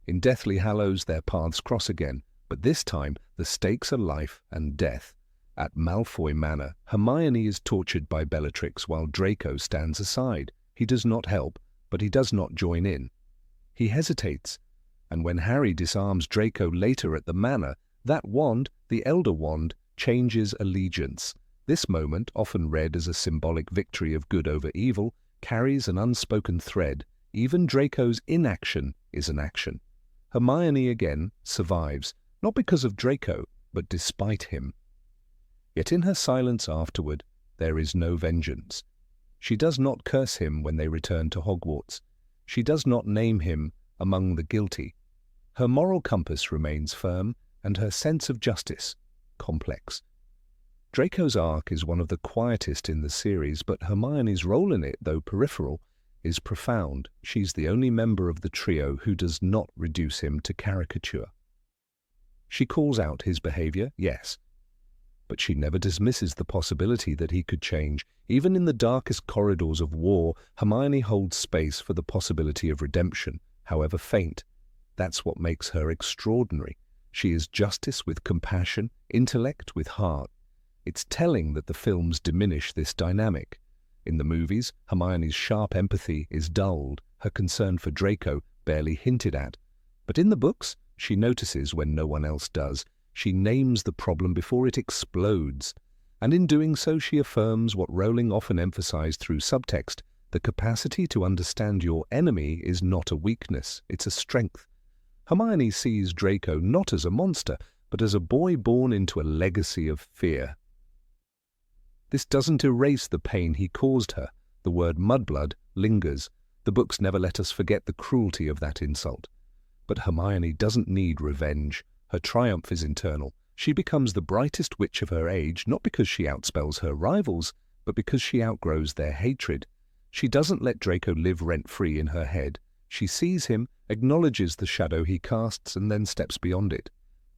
Speaker 1: In Deathly Hallows their paths cross again, but this time the stakes are life and death. At Malfoy Manor, Hermione is tortured by Bellatrix while Draco stands aside. He does not help, but he does not join in. He hesitates, and when Harry disarms Draco later at the manor, that wand, the Elder Wand, changes allegiance. This moment, often read as a symbolic victory of good over evil, carries an unspoken thread. Even Draco's inaction is an action. Hermione again survives, not because of Draco, but despite him. Yet in her silence afterward, there is no vengeance. She does not curse him when they return to Hogwarts. She does not name him among the guilty. Her moral compass remains firm, and her sense of justice complex. Draco's arc is one of the quietest in the series, but Hermione's role in it, though peripheral, is profound. She's the only member of the trio who does not reduce him to caricature. She calls out his behavior, yes, but she never dismisses the possibility that he could change. Even in the darkest corridors of war, Hermione holds space for the possibility of redemption, however faint. That's what makes her extraordinary. She is justice with compassion, intellect with heart. It's telling that the films diminish this dynamic. In the movies, Hermione's sharp empathy is dulled, her concern for Draco barely hinted at. But in the books, she notices when no one else does. She names the problem before it explodes. And in doing so, she affirms what Rowling often emphasized through subtext: the capacity to understand your enemy is not a weakness, it's a strength. Hermione sees Draco not as a monster, but as a boy born into a legacy of fear. This doesn't erase the pain he caused her. The word mudblood lingers. The books never let us forget the cruelty of that insult. But Hermione doesn't need revenge. Her triumph is internal. She becomes the brightest witch of her age, not because she outspells her rivals, but because she outgrows their hatred. She doesn't let Draco live rent-free in her head. She sees him, acknowledges the shadow he casts, and then steps beyond it.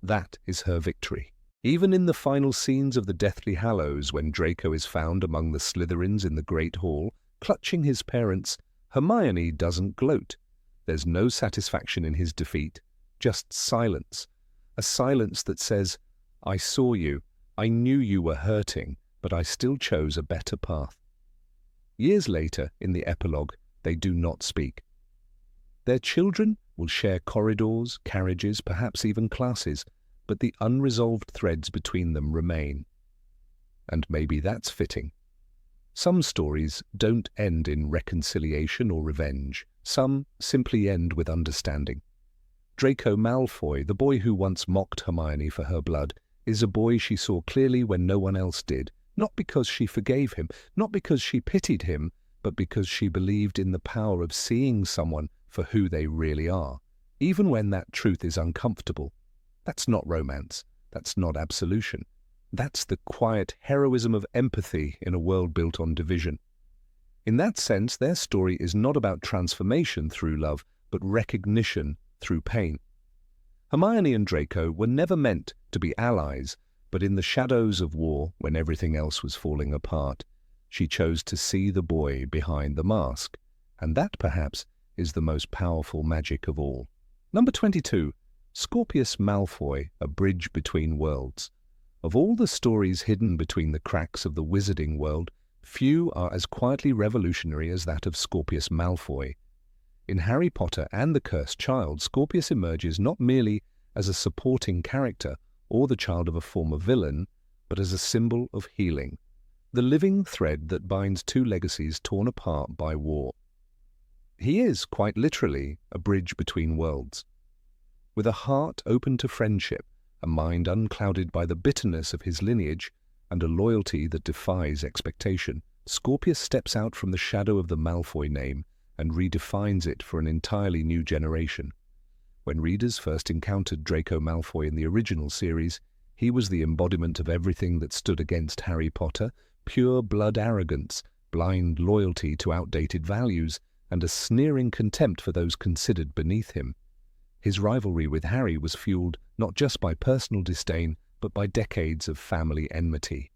Speaker 1: That is her victory. Even in the final scenes of the Deathly Hallows, when Draco is found among the Slytherins in the Great Hall, clutching his parents, Hermione doesn't gloat. There's no satisfaction in his defeat, just silence. A silence that says, "I saw you, I knew you were hurting, but I still chose a better path." Years later, in the epilogue, they do not speak. Their children will share corridors, carriages, perhaps even classes, but the unresolved threads between them remain. And maybe that's fitting. Some stories don't end in reconciliation or revenge. Some simply end with understanding. Draco Malfoy, the boy who once mocked Hermione for her blood, is a boy she saw clearly when no one else did, not because she forgave him, not because she pitied him, but because she believed in the power of seeing someone for who they really are, even when that truth is uncomfortable. That's not romance. That's not absolution. That's the quiet heroism of empathy in a world built on division. In that sense, their story is not about transformation through love, but recognition through pain. Hermione and Draco were never meant to be allies, but in the shadows of war, when everything else was falling apart, she chose to see the boy behind the mask, and that, perhaps, is the most powerful magic of all. Number 22. Scorpius Malfoy, A Bridge Between Worlds. Of all the stories hidden between the cracks of the wizarding world, few are as quietly revolutionary as that of Scorpius Malfoy. In Harry Potter and the Cursed Child, Scorpius emerges not merely as a supporting character or the child of a former villain, but as a symbol of healing, the living thread that binds two legacies torn apart by war. He is, quite literally, a bridge between worlds. With a heart open to friendship, a mind unclouded by the bitterness of his lineage, and a loyalty that defies expectation, Scorpius steps out from the shadow of the Malfoy name and redefines it for an entirely new generation. When readers first encountered Draco Malfoy in the original series, he was the embodiment of everything that stood against Harry Potter: pure blood arrogance, blind loyalty to outdated values, and a sneering contempt for those considered beneath him. His rivalry with Harry was fueled not just by personal disdain, but by decades of family enmity.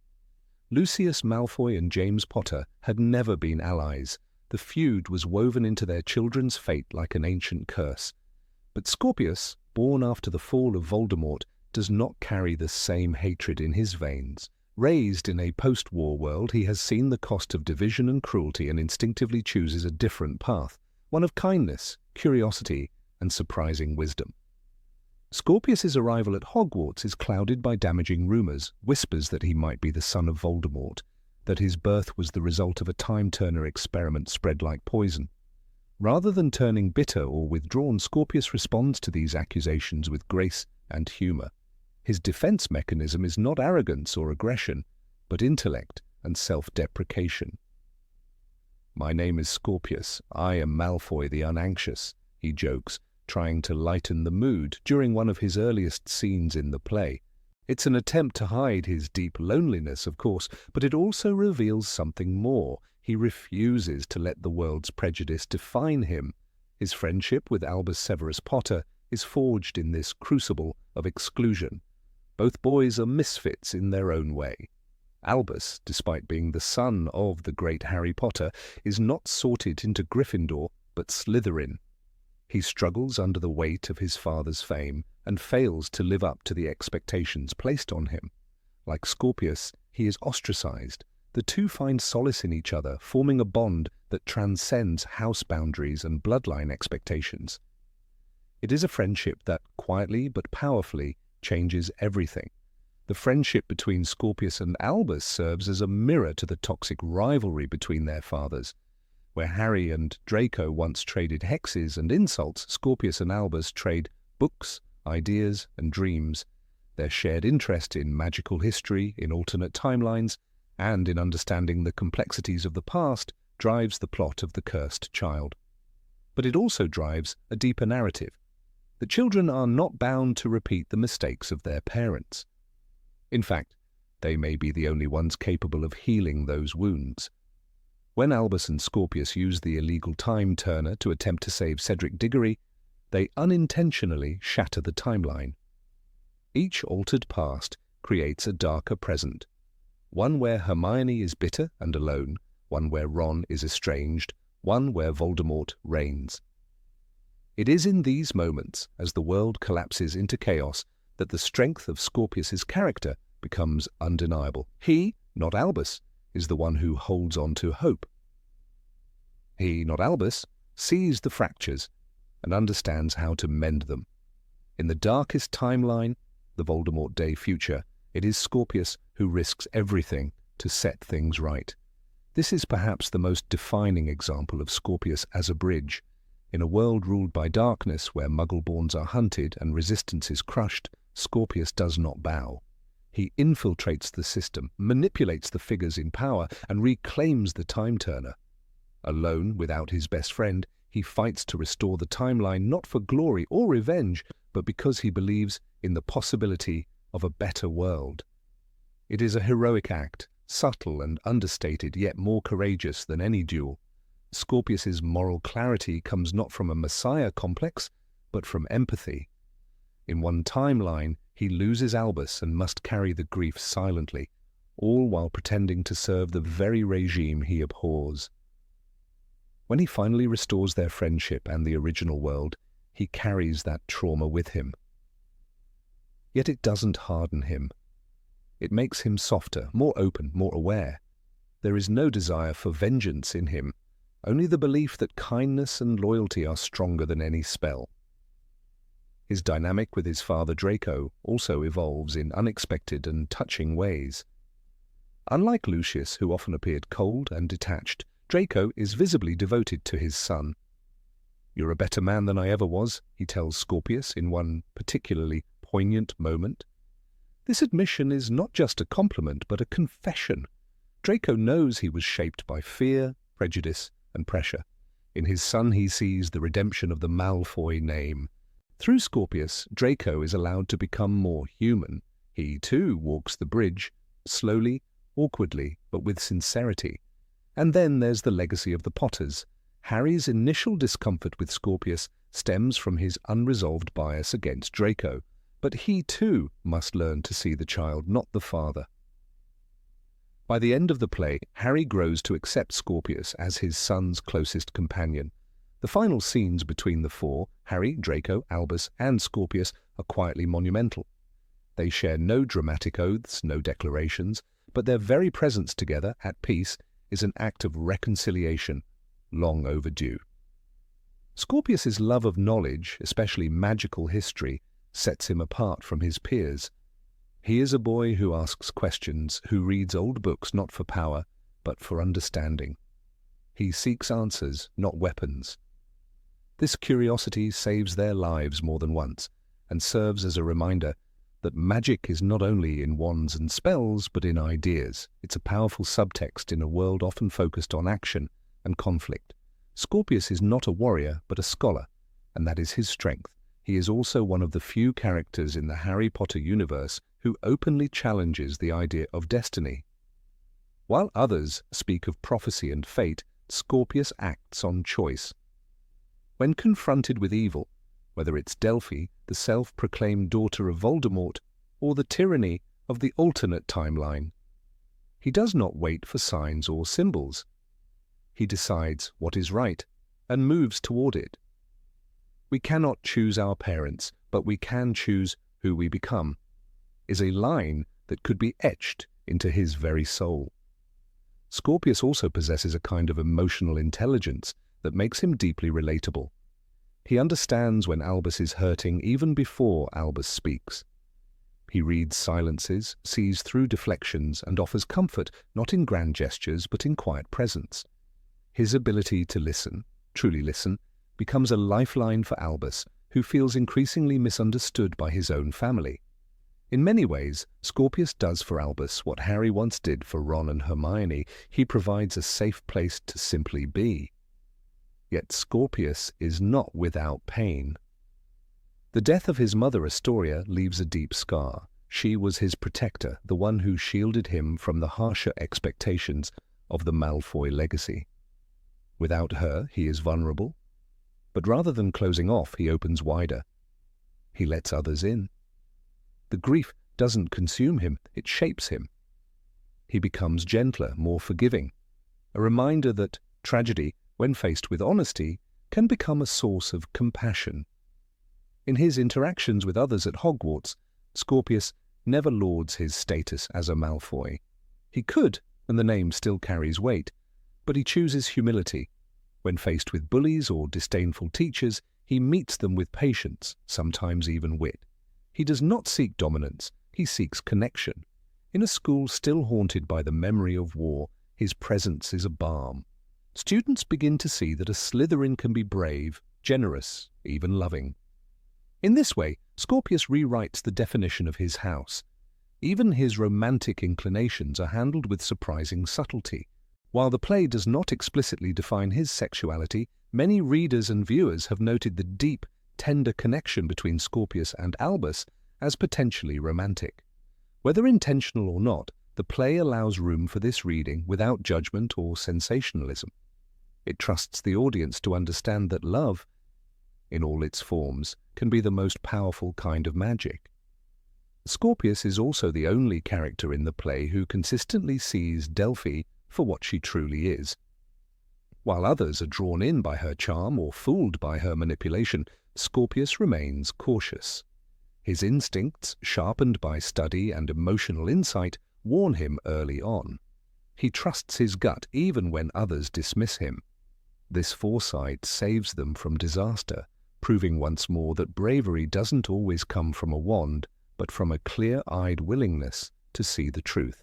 Speaker 1: Lucius Malfoy and James Potter had never been allies. The feud was woven into their children's fate like an ancient curse. But Scorpius, born after the fall of Voldemort, does not carry the same hatred in his veins. Raised in a post-war world, he has seen the cost of division and cruelty and instinctively chooses a different path, one of kindness, curiosity, and surprising wisdom. Scorpius's arrival at Hogwarts is clouded by damaging rumors, whispers that he might be the son of Voldemort, that his birth was the result of a time-turner experiment spread like poison. Rather than turning bitter or withdrawn, Scorpius responds to these accusations with grace and humor. His defense mechanism is not arrogance or aggression, but intellect and self-deprecation. "My name is Scorpius. I am Malfoy the Unanxious," he jokes, trying to lighten the mood during one of his earliest scenes in the play. It's an attempt to hide his deep loneliness, of course, but it also reveals something more. He refuses to let the world's prejudice define him. His friendship with Albus Severus Potter is forged in this crucible of exclusion. Both boys are misfits in their own way. Albus, despite being the son of the great Harry Potter, is not sorted into Gryffindor, but Slytherin. He struggles under the weight of his father's fame and fails to live up to the expectations placed on him. Like Scorpius, he is ostracized. The two find solace in each other, forming a bond that transcends house boundaries and bloodline expectations. It is a friendship that, quietly but powerfully, changes everything. The friendship between Scorpius and Albus serves as a mirror to the toxic rivalry between their fathers. Where Harry and Draco once traded hexes and insults, Scorpius and Albus trade books, ideas, and dreams. Their shared interest in magical history, in alternate timelines, and in understanding the complexities of the past drives the plot of The Cursed Child. But it also drives a deeper narrative. The children are not bound to repeat the mistakes of their parents. In fact, they may be the only ones capable of healing those wounds. When Albus and Scorpius use the illegal time-turner to attempt to save Cedric Diggory, they unintentionally shatter the timeline. Each altered past creates a darker present, one where Hermione is bitter and alone, one where Ron is estranged, one where Voldemort reigns. It is in these moments, as the world collapses into chaos, that the strength of Scorpius's character becomes undeniable. He, not Albus, is the one who holds on to hope. He, not Albus, sees the fractures and understands how to mend them. In the darkest timeline, the Voldemort Day future, it is Scorpius who risks everything to set things right. This is perhaps the most defining example of Scorpius as a bridge. In a world ruled by darkness, where Muggle-borns are hunted and resistance is crushed, Scorpius does not bow. He infiltrates the system, manipulates the figures in power, and reclaims the Time Turner. Alone, without his best friend, he fights to restore the timeline not for glory or revenge, but because he believes in the possibility of a better world. It is a heroic act, subtle and understated, yet more courageous than any duel. Scorpius's moral clarity comes not from a messiah complex, but from empathy. In one timeline, he loses Albus and must carry the grief silently, all while pretending to serve the very regime he abhors. When he finally restores their friendship and the original world, he carries that trauma with him. Yet it doesn't harden him. It makes him softer, more open, more aware. There is no desire for vengeance in him, only the belief that kindness and loyalty are stronger than any spell. His dynamic with his father Draco also evolves in unexpected and touching ways. Unlike Lucius, who often appeared cold and detached, Draco is visibly devoted to his son. "You're a better man than I ever was," he tells Scorpius in one particularly poignant moment. This admission is not just a compliment, but a confession. Draco knows he was shaped by fear, prejudice, and pressure. In his son he sees the redemption of the Malfoy name. Through Scorpius, Draco is allowed to become more human. He, too, walks the bridge, slowly, awkwardly, but with sincerity. And then there's the legacy of the Potters. Harry's initial discomfort with Scorpius stems from his unresolved bias against Draco, but he, too, must learn to see the child, not the father. By the end of the play, Harry grows to accept Scorpius as his son's closest companion. The final scenes between the four, Harry, Draco, Albus, and Scorpius, are quietly monumental. They share no dramatic oaths, no declarations, but their very presence together, at peace, is an act of reconciliation, long overdue. Scorpius's love of knowledge, especially magical history, sets him apart from his peers. He is a boy who asks questions, who reads old books not for power, but for understanding. He seeks answers, not weapons. This curiosity saves their lives more than once, and serves as a reminder that magic is not only in wands and spells, but in ideas. It's a powerful subtext in a world often focused on action and conflict. Scorpius is not a warrior, but a scholar, and that is his strength. He is also one of the few characters in the Harry Potter universe who openly challenges the idea of destiny. While others speak of prophecy and fate, Scorpius acts on choice. When confronted with evil, whether it's Delphi, the self-proclaimed daughter of Voldemort, or the tyranny of the alternate timeline, he does not wait for signs or symbols. He decides what is right and moves toward it. "We cannot choose our parents, but we can choose who we become," is a line that could be etched into his very soul. Scorpius also possesses a kind of emotional intelligence that makes him deeply relatable. He understands when Albus is hurting even before Albus speaks. He reads silences, sees through deflections, and offers comfort not in grand gestures but in quiet presence. His ability to listen, truly listen, becomes a lifeline for Albus, who feels increasingly misunderstood by his own family. In many ways, Scorpius does for Albus what Harry once did for Ron and Hermione. He provides a safe place to simply be. Yet Scorpius is not without pain. The death of his mother Astoria leaves a deep scar. She was his protector, the one who shielded him from the harsher expectations of the Malfoy legacy. Without her, he is vulnerable. But rather than closing off, he opens wider. He lets others in. The grief doesn't consume him, it shapes him. He becomes gentler, more forgiving, a reminder that tragedy, when faced with honesty, can become a source of compassion. In his interactions with others at Hogwarts, Scorpius never lauds his status as a Malfoy. He could, and the name still carries weight, but he chooses humility. When faced with bullies or disdainful teachers, he meets them with patience, sometimes even wit. He does not seek dominance, he seeks connection. In a school still haunted by the memory of war, his presence is a balm. Students begin to see that a Slytherin can be brave, generous, even loving. In this way, Scorpius rewrites the definition of his house. Even his romantic inclinations are handled with surprising subtlety. While the play does not explicitly define his sexuality, many readers and viewers have noted the deep, tender connection between Scorpius and Albus as potentially romantic. Whether intentional or not, the play allows room for this reading without judgment or sensationalism. It trusts the audience to understand that love, in all its forms, can be the most powerful kind of magic. Scorpius is also the only character in the play who consistently sees Delphi for what she truly is. While others are drawn in by her charm or fooled by her manipulation, Scorpius remains cautious. His instincts, sharpened by study and emotional insight, warn him early on. He trusts his gut even when others dismiss him. This foresight saves them from disaster, proving once more that bravery doesn't always come from a wand, but from a clear-eyed willingness to see the truth.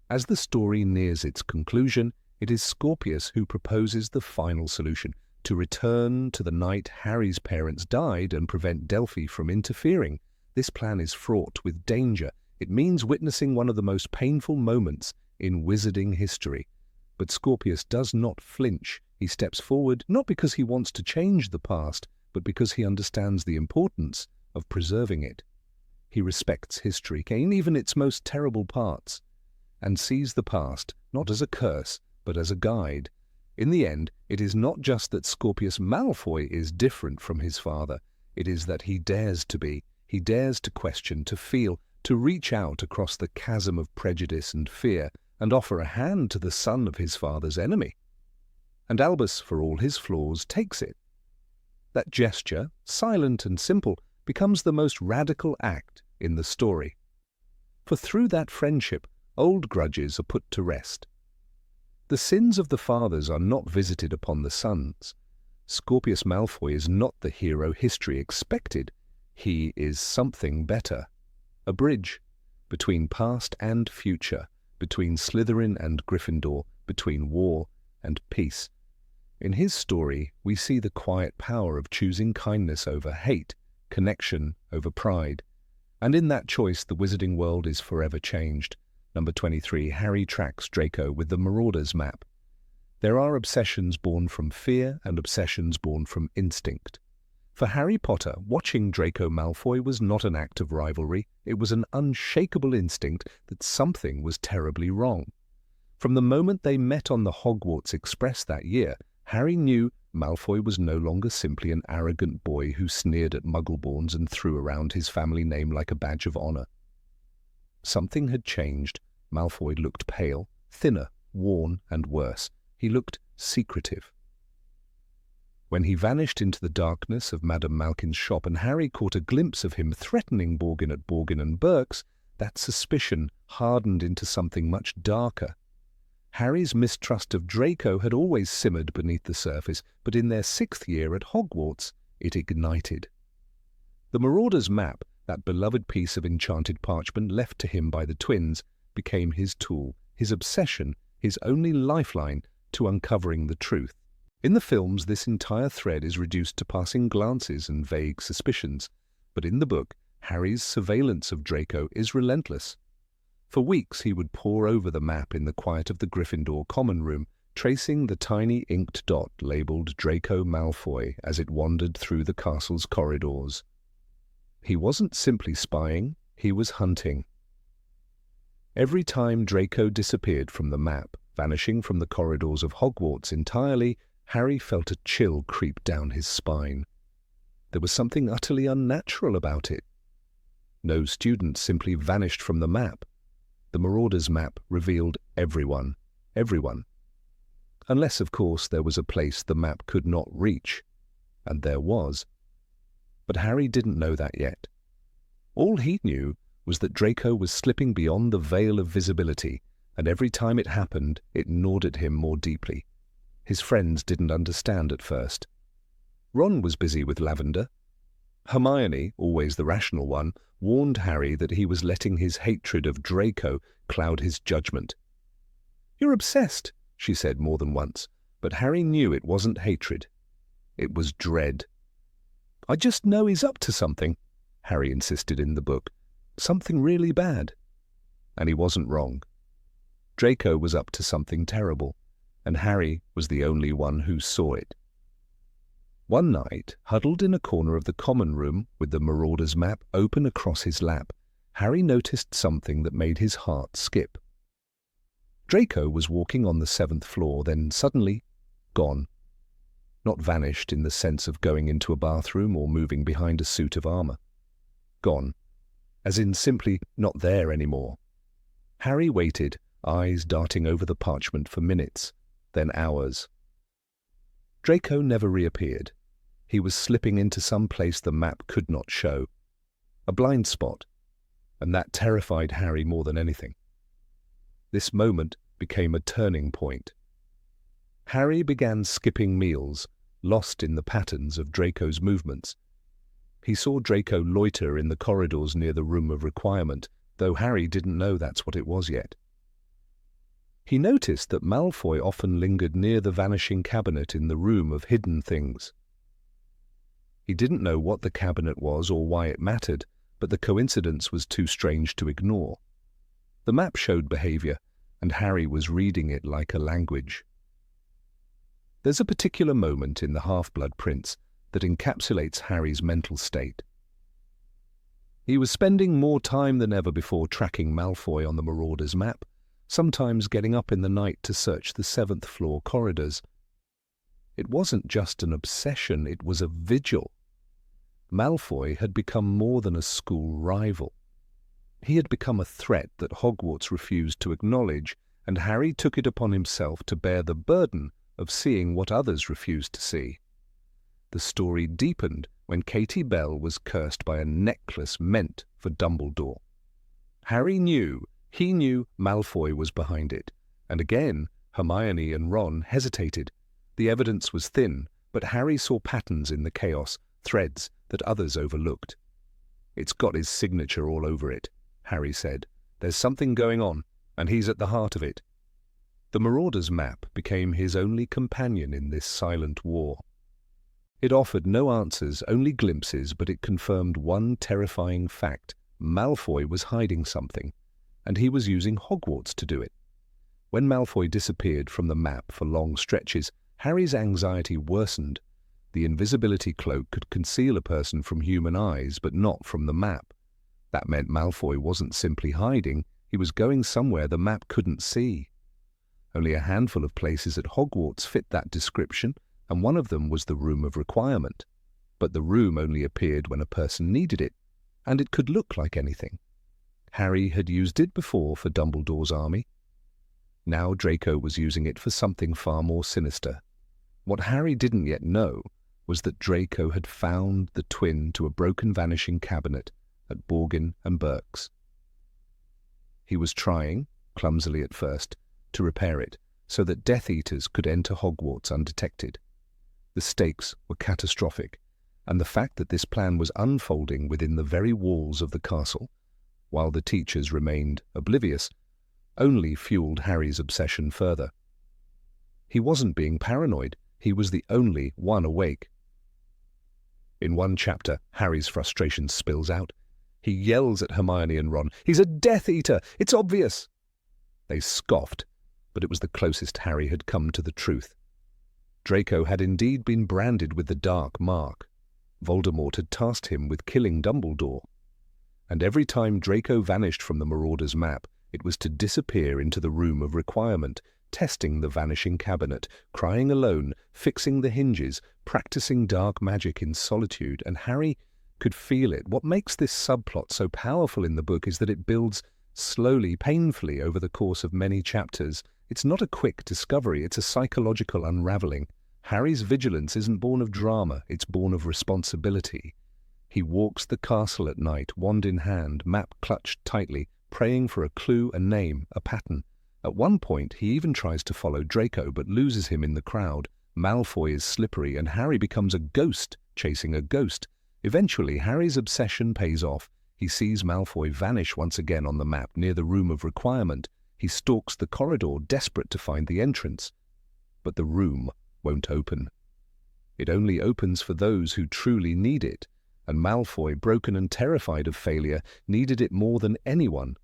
Speaker 1: As the story nears its conclusion, it is Scorpius who proposes the final solution: to return to the night Harry's parents died and prevent Delphi from interfering. This plan is fraught with danger. It means witnessing one of the most painful moments in wizarding history. But Scorpius does not flinch. He steps forward not because he wants to change the past, but because he understands the importance of preserving it. He respects history, even its most terrible parts, and sees the past not as a curse, but as a guide. In the end, it is not just that Scorpius Malfoy is different from his father. It is that he dares to be. He dares to question, to feel, to reach out across the chasm of prejudice and fear, and offer a hand to the son of his father's enemy. And Albus, for all his flaws, takes it. That gesture, silent and simple, becomes the most radical act in the story. For through that friendship, old grudges are put to rest. The sins of the fathers are not visited upon the sons. Scorpius Malfoy is not the hero history expected. He is something better. A bridge between past and future, between Slytherin and Gryffindor, between war and peace. In his story, we see the quiet power of choosing kindness over hate, connection over pride. And in that choice, the wizarding world is forever changed. Number 23, Harry tracks Draco with the Marauders map. There are obsessions born from fear and obsessions born from instinct. For Harry Potter, watching Draco Malfoy was not an act of rivalry. It was an unshakable instinct that something was terribly wrong. From the moment they met on the Hogwarts Express that year, Harry knew Malfoy was no longer simply an arrogant boy who sneered at Muggleborns and threw around his family name like a badge of honor. Something had changed. Malfoy looked pale, thinner, worn, and worse. He looked secretive. When he vanished into the darkness of Madame Malkin's shop and Harry caught a glimpse of him threatening Borgin at Borgin and Burke's, that suspicion hardened into something much darker. Harry's mistrust of Draco had always simmered beneath the surface, but in their 6th year at Hogwarts, it ignited. The Marauders map, that beloved piece of enchanted parchment left to him by the twins, became his tool, his obsession, his only lifeline to uncovering the truth. In the films, this entire thread is reduced to passing glances and vague suspicions, but in the book, Harry's surveillance of Draco is relentless. For weeks he would pore over the map in the quiet of the Gryffindor common room, tracing the tiny inked dot labelled Draco Malfoy as it wandered through the castle's corridors. He wasn't simply spying, he was hunting. Every time Draco disappeared from the map, vanishing from the corridors of Hogwarts entirely, Harry felt a chill creep down his spine. There was something utterly unnatural about it. No student simply vanished from the map. The Marauders map revealed everyone. Unless, of course, there was a place the map could not reach. And there was. But Harry didn't know that yet. All he knew was that Draco was slipping beyond the veil of visibility, and every time it happened, it gnawed at him more deeply. His friends didn't understand at first. Ron was busy with Lavender. Hermione, always the rational one, warned Harry that he was letting his hatred of Draco cloud his judgment. "You're obsessed," she said more than once, but Harry knew it wasn't hatred. It was dread. "I just know he's up to something," Harry insisted in the book. "Something really bad." And he wasn't wrong. Draco was up to something terrible, and Harry was the only one who saw it. One night, huddled in a corner of the common room with the Marauder's map open across his lap, Harry noticed something that made his heart skip. Draco was walking on the 7th floor, then suddenly gone. Not vanished in the sense of going into a bathroom or moving behind a suit of armor. Gone, as in simply not there anymore. Harry waited, eyes darting over the parchment for minutes, then hours. Draco never reappeared. He was slipping into some place the map could not show. A blind spot, and that terrified Harry more than anything. This moment became a turning point. Harry began skipping meals, lost in the patterns of Draco's movements. He saw Draco loiter in the corridors near the Room of Requirement, though Harry didn't know that's what it was yet. He noticed that Malfoy often lingered near the vanishing cabinet in the Room of Hidden Things. He didn't know what the cabinet was or why it mattered, but the coincidence was too strange to ignore. The map showed behavior, and Harry was reading it like a language. There's a particular moment in The Half-Blood Prince that encapsulates Harry's mental state. He was spending more time than ever before tracking Malfoy on the Marauder's map, sometimes getting up in the night to search the 7th floor corridors. It wasn't just an obsession, it was a vigil. Malfoy had become more than a school rival. He had become a threat that Hogwarts refused to acknowledge, and Harry took it upon himself to bear the burden of seeing what others refused to see. The story deepened when Katie Bell was cursed by a necklace meant for Dumbledore. Harry knew, he knew Malfoy was behind it, and again Hermione and Ron hesitated. The evidence was thin, but Harry saw patterns in the chaos, threads that others overlooked. "It's got his signature all over it," Harry said. "There's something going on, and he's at the heart of it." The Marauder's map became his only companion in this silent war. It offered no answers, only glimpses, but it confirmed one terrifying fact. Malfoy was hiding something, and he was using Hogwarts to do it. When Malfoy disappeared from the map for long stretches, Harry's anxiety worsened. The invisibility cloak could conceal a person from human eyes, but not from the map. That meant Malfoy wasn't simply hiding, he was going somewhere the map couldn't see. Only a handful of places at Hogwarts fit that description, and one of them was the Room of Requirement. But the room only appeared when a person needed it, and it could look like anything. Harry had used it before for Dumbledore's army. Now Draco was using it for something far more sinister. What Harry didn't yet know was that Draco had found the twin to a broken vanishing cabinet at Borgin and Burke's. He was trying, clumsily at first, to repair it so that Death Eaters could enter Hogwarts undetected. The stakes were catastrophic, and the fact that this plan was unfolding within the very walls of the castle, while the teachers remained oblivious, only fueled Harry's obsession further. He wasn't being paranoid, he was the only one awake. In one chapter, Harry's frustration spills out. He yells at Hermione and Ron, "He's a Death Eater! It's obvious!" They scoffed, but it was the closest Harry had come to the truth. Draco had indeed been branded with the Dark Mark. Voldemort had tasked him with killing Dumbledore. And every time Draco vanished from the Marauder's map, it was to disappear into the Room of Requirement, testing the vanishing cabinet, crying alone, fixing the hinges, practicing dark magic in solitude, and Harry could feel it. What makes this subplot so powerful in the book is that it builds slowly, painfully over the course of many chapters. It's not a quick discovery, it's a psychological unraveling. Harry's vigilance isn't born of drama, it's born of responsibility. He walks the castle at night, wand in hand, map clutched tightly, praying for a clue, a name, a pattern. At one point, he even tries to follow Draco, but loses him in the crowd. Malfoy is slippery, and Harry becomes a ghost, chasing a ghost. Eventually, Harry's obsession pays off. He sees Malfoy vanish once again on the map near the Room of Requirement. He stalks the corridor, desperate to find the entrance. But the room won't open. It only opens for those who truly need it, and Malfoy, broken and terrified of failure, needed it more than anyone.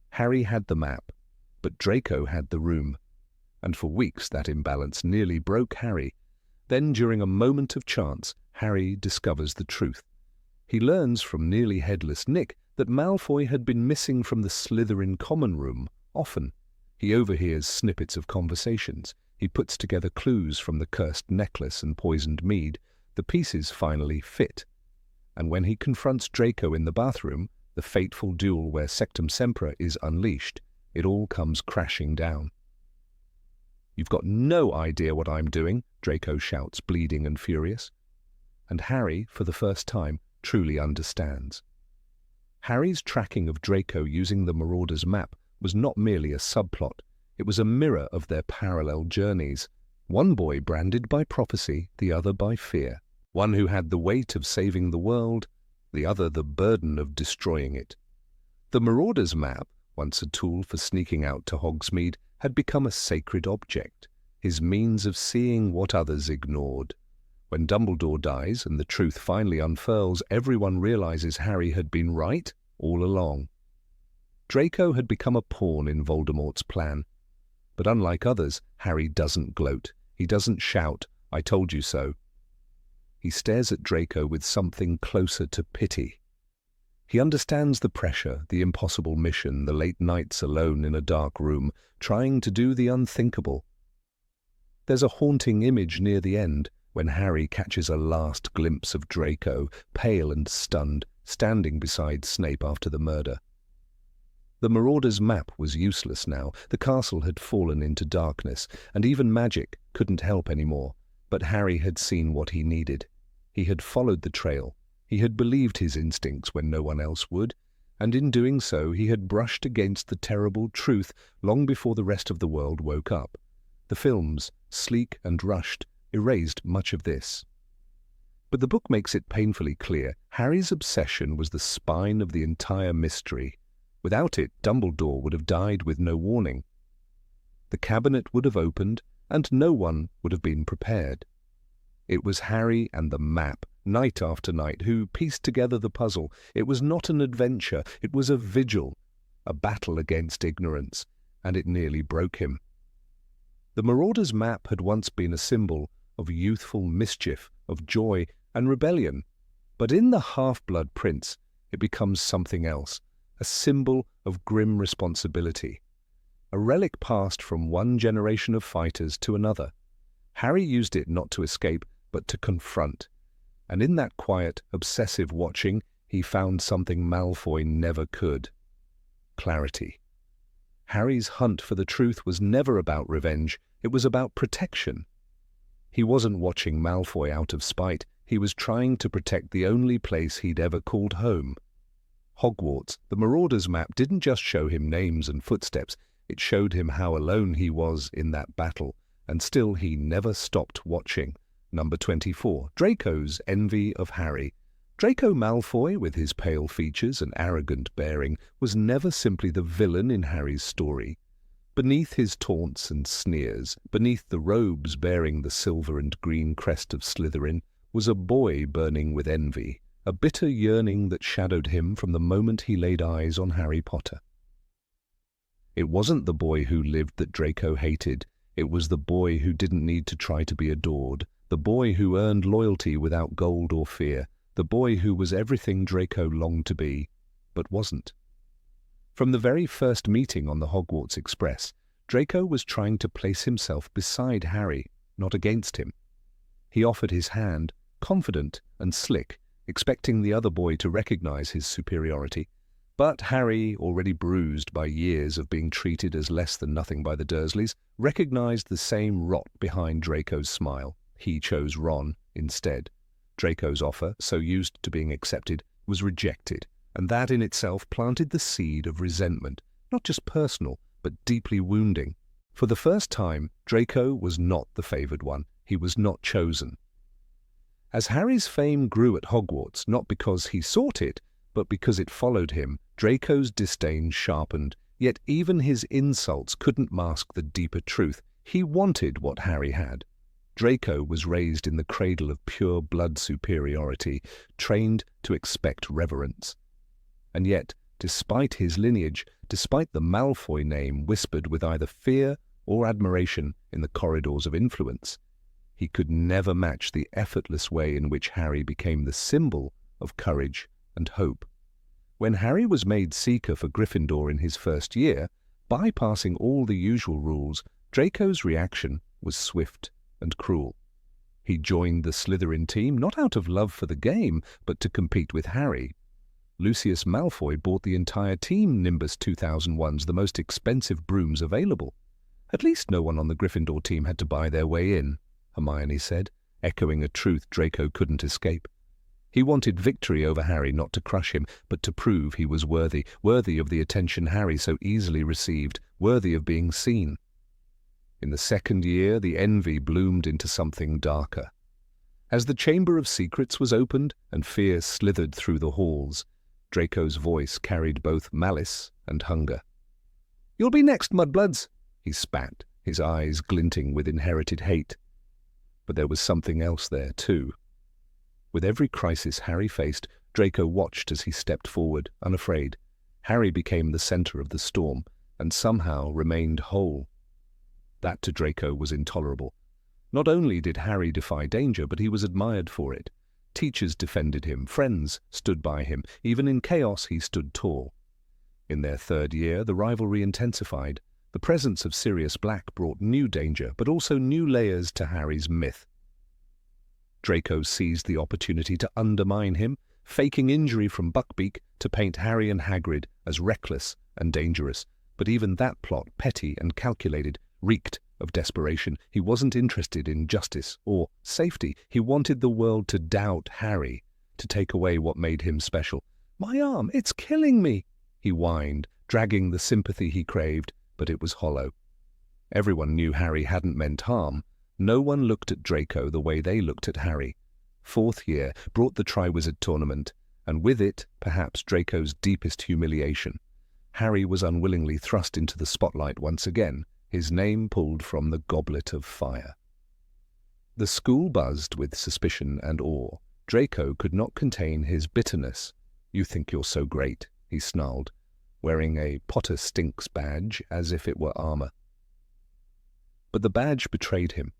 Speaker 1: Harry had the map, but Draco had the room. And for weeks that imbalance nearly broke Harry. Then, during a moment of chance, Harry discovers the truth. He learns from nearly headless Nick that Malfoy had been missing from the Slytherin common room often. He overhears snippets of conversations. He puts together clues from the cursed necklace and poisoned mead. The pieces finally fit. And when he confronts Draco in the bathroom, the fateful duel where Sectum Sempra is unleashed, it all comes crashing down. "You've got no idea what I'm doing," Draco shouts, bleeding and furious. And Harry, for the first time, truly understands. Harry's tracking of Draco using the Marauder's map was not merely a subplot. It was a mirror of their parallel journeys. One boy branded by prophecy, the other by fear. One who had the weight of saving the world, the other the burden of destroying it. The Marauder's map, once a tool for sneaking out to Hogsmeade, had become a sacred object, his means of seeing what others ignored. When Dumbledore dies and the truth finally unfurls, everyone realizes Harry had been right all along. Draco had become a pawn in Voldemort's plan. But unlike others, Harry doesn't gloat. He doesn't shout, "I told you so." He stares at Draco with something closer to pity. He understands the pressure, the impossible mission, the late nights alone in a dark room, trying to do the unthinkable. There's a haunting image near the end, when Harry catches a last glimpse of Draco, pale and stunned, standing beside Snape after the murder. The Marauder's map was useless now. The castle had fallen into darkness, and even magic couldn't help anymore. But Harry had seen what he needed. He had followed the trail. He had believed his instincts when no one else would, and in doing so he had brushed against the terrible truth long before the rest of the world woke up. The films, sleek and rushed, erased much of this. But the book makes it painfully clear Harry's obsession was the spine of the entire mystery. Without it, Dumbledore would have died with no warning. The cabinet would have opened, and no one would have been prepared. It was Harry and the map, night after night, who pieced together the puzzle. It was not an adventure, it was a vigil, a battle against ignorance, and it nearly broke him. The Marauder's map had once been a symbol of youthful mischief, of joy and rebellion, but in the Half-Blood Prince it becomes something else, a symbol of grim responsibility, a relic passed from one generation of fighters to another. Harry used it not to escape, but to confront, and in that quiet, obsessive watching, he found something Malfoy never could: clarity. Harry's hunt for the truth was never about revenge, it was about protection. He wasn't watching Malfoy out of spite, he was trying to protect the only place he'd ever called home. Hogwarts, the Marauder's map, didn't just show him names and footsteps, it showed him how alone he was in that battle, and still he never stopped watching. Number 24, Draco's envy of Harry. Draco Malfoy, with his pale features and arrogant bearing, was never simply the villain in Harry's story. Beneath his taunts and sneers, beneath the robes bearing the silver and green crest of Slytherin, was a boy burning with envy, a bitter yearning that shadowed him from the moment he laid eyes on Harry Potter. It wasn't the boy who lived that Draco hated, it was the boy who didn't need to try to be adored, the boy who earned loyalty without gold or fear, the boy who was everything Draco longed to be, but wasn't. From the very first meeting on the Hogwarts Express, Draco was trying to place himself beside Harry, not against him. He offered his hand, confident and slick, expecting the other boy to recognize his superiority. But Harry, already bruised by years of being treated as less than nothing by the Dursleys, recognized the same rot behind Draco's smile. He chose Ron instead. Draco's offer, so used to being accepted, was rejected, and that in itself planted the seed of resentment, not just personal, but deeply wounding. For the first time, Draco was not the favored one. He was not chosen. As Harry's fame grew at Hogwarts, not because he sought it, but because it followed him, Draco's disdain sharpened, yet even his insults couldn't mask the deeper truth. He wanted what Harry had. Draco was raised in the cradle of pure blood superiority, trained to expect reverence. And yet, despite his lineage, despite the Malfoy name whispered with either fear or admiration in the corridors of influence, he could never match the effortless way in which Harry became the symbol of courage and hope. When Harry was made Seeker for Gryffindor in his first year, bypassing all the usual rules, Draco's reaction was swift and cruel. He joined the Slytherin team not out of love for the game, but to compete with Harry. Lucius Malfoy bought the entire team Nimbus 2001s, the most expensive brooms available. At least no one on the Gryffindor team had to buy their way in, Hermione said, echoing a truth Draco couldn't escape. He wanted victory over Harry, not to crush him, but to prove he was worthy of the attention Harry so easily received, worthy of being seen. In the second year, the envy bloomed into something darker. As the Chamber of Secrets was opened and fear slithered through the halls, Draco's voice carried both malice and hunger. "You'll be next, mudbloods," he spat, his eyes glinting with inherited hate. But there was something else there, too. With every crisis Harry faced, Draco watched as he stepped forward, unafraid. Harry became the center of the storm, and somehow remained whole. That to Draco was intolerable. Not only did Harry defy danger, but he was admired for it. Teachers defended him, friends stood by him, even in chaos he stood tall. In their third year, the rivalry intensified. The presence of Sirius Black brought new danger, but also new layers to Harry's myth. Draco seized the opportunity to undermine him, faking injury from Buckbeak to paint Harry and Hagrid as reckless and dangerous. But even that plot, petty and calculated, reeked of desperation. He wasn't interested in justice or safety. He wanted the world to doubt Harry, to take away what made him special. "My arm, it's killing me," he whined, dragging the sympathy he craved, but it was hollow. Everyone knew Harry hadn't meant harm. No one looked at Draco the way they looked at Harry. Fourth year brought the Triwizard Tournament, and with it, perhaps Draco's deepest humiliation. Harry was unwillingly thrust into the spotlight once again, his name pulled from the goblet of fire. The school buzzed with suspicion and awe. Draco could not contain his bitterness. "You think you're so great," he snarled, wearing a Potter Stinks badge as if it were armor. But the badge betrayed him.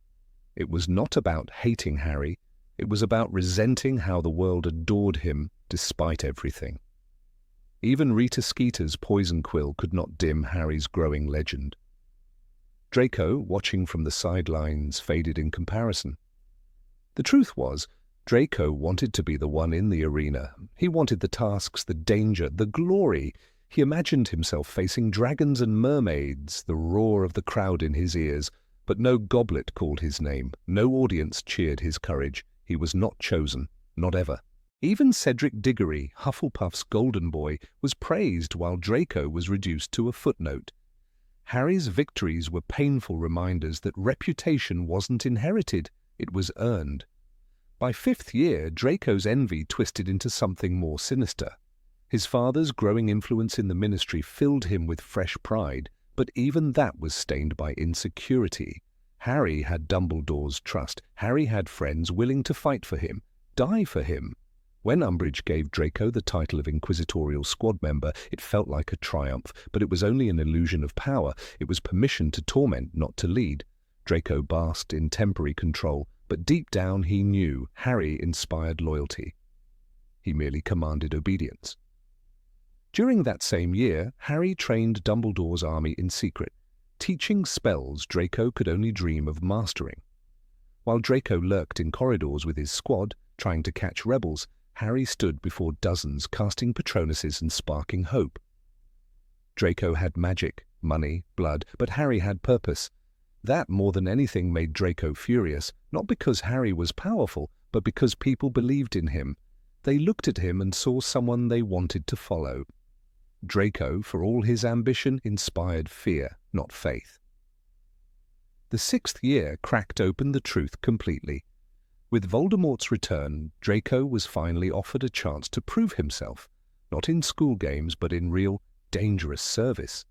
Speaker 1: It was not about hating Harry, it was about resenting how the world adored him despite everything. Even Rita Skeeter's poison quill could not dim Harry's growing legend. Draco, watching from the sidelines, faded in comparison. The truth was, Draco wanted to be the one in the arena. He wanted the tasks, the danger, the glory. He imagined himself facing dragons and mermaids, the roar of the crowd in his ears. But no goblet called his name, no audience cheered his courage. He was not chosen, not ever. Even Cedric Diggory, Hufflepuff's golden boy, was praised while Draco was reduced to a footnote. Harry's victories were painful reminders that reputation wasn't inherited, it was earned. By fifth year, Draco's envy twisted into something more sinister. His father's growing influence in the ministry filled him with fresh pride, but even that was stained by insecurity. Harry had Dumbledore's trust. Harry had friends willing to fight for him, die for him. When Umbridge gave Draco the title of Inquisitorial Squad member, it felt like a triumph, but it was only an illusion of power. It was permission to torment, not to lead. Draco basked in temporary control, but deep down he knew Harry inspired loyalty. He merely commanded obedience. During that same year, Harry trained Dumbledore's army in secret, teaching spells Draco could only dream of mastering. While Draco lurked in corridors with his squad, trying to catch rebels, Harry stood before dozens, casting Patronuses and sparking hope. Draco had magic, money, blood, but Harry had purpose. That, more than anything, made Draco furious, not because Harry was powerful, but because people believed in him. They looked at him and saw someone they wanted to follow. Draco, for all his ambition, inspired fear, not faith. The sixth year cracked open the truth completely. With Voldemort's return, Draco was finally offered a chance to prove himself, not in school games, but in real, dangerous service.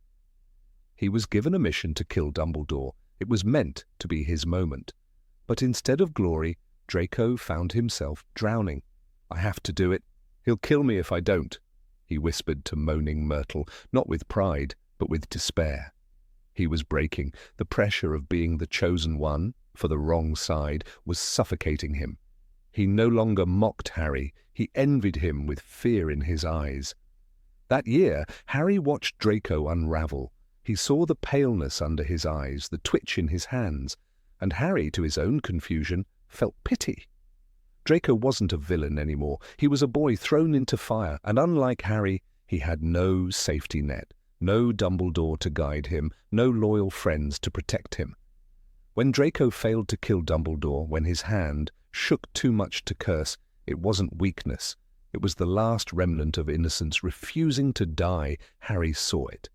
Speaker 1: He was given a mission to kill Dumbledore. It was meant to be his moment. But instead of glory, Draco found himself drowning. "I have to do it. He'll kill me if I don't," he whispered to moaning Myrtle, not with pride, but with despair. He was breaking. The pressure of being the chosen one, for the wrong side, was suffocating him. He no longer mocked Harry. He envied him with fear in his eyes. That year, Harry watched Draco unravel. He saw the paleness under his eyes, the twitch in his hands, and Harry, to his own confusion, felt pity. Draco wasn't a villain anymore. He was a boy thrown into fire, and unlike Harry, he had no safety net, no Dumbledore to guide him, no loyal friends to protect him. When Draco failed to kill Dumbledore, when his hand shook too much to curse, it wasn't weakness. It was the last remnant of innocence refusing to die. Harry saw it.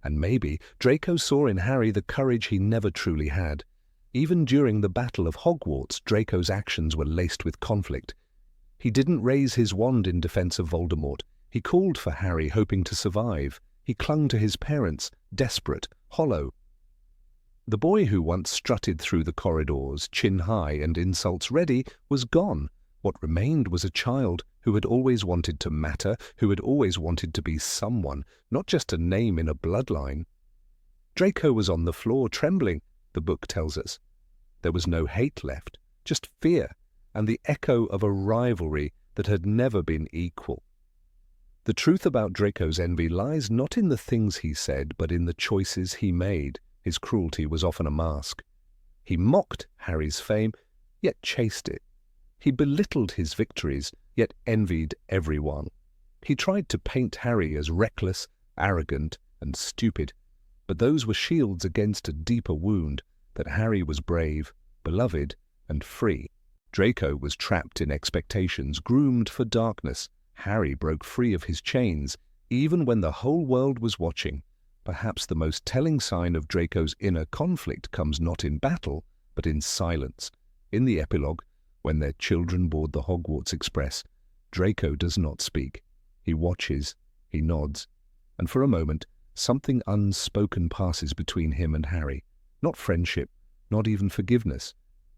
Speaker 1: And maybe Draco saw in Harry the courage he never truly had. Even during the Battle of Hogwarts, Draco's actions were laced with conflict. He didn't raise his wand in defense of Voldemort. He called for Harry, hoping to survive. He clung to his parents, desperate, hollow. The boy who once strutted through the corridors, chin high and insults ready, was gone. What remained was a child who had always wanted to matter, who had always wanted to be someone, not just a name in a bloodline. Draco was on the floor, trembling, the book tells us. There was no hate left, just fear, and the echo of a rivalry that had never been equal. The truth about Draco's envy lies not in the things he said, but in the choices he made. His cruelty was often a mask. He mocked Harry's fame, yet chased it. He belittled his victories, yet envied everyone. He tried to paint Harry as reckless, arrogant, and stupid, but those were shields against a deeper wound, that Harry was brave, beloved, and free. Draco was trapped in expectations, groomed for darkness. Harry broke free of his chains, even when the whole world was watching. Perhaps the most telling sign of Draco's inner conflict comes not in battle, but in silence. In the epilogue, when their children board the Hogwarts Express, Draco does not speak. He watches, he nods, and for a moment, something unspoken passes between him and Harry. Not friendship, not even forgiveness,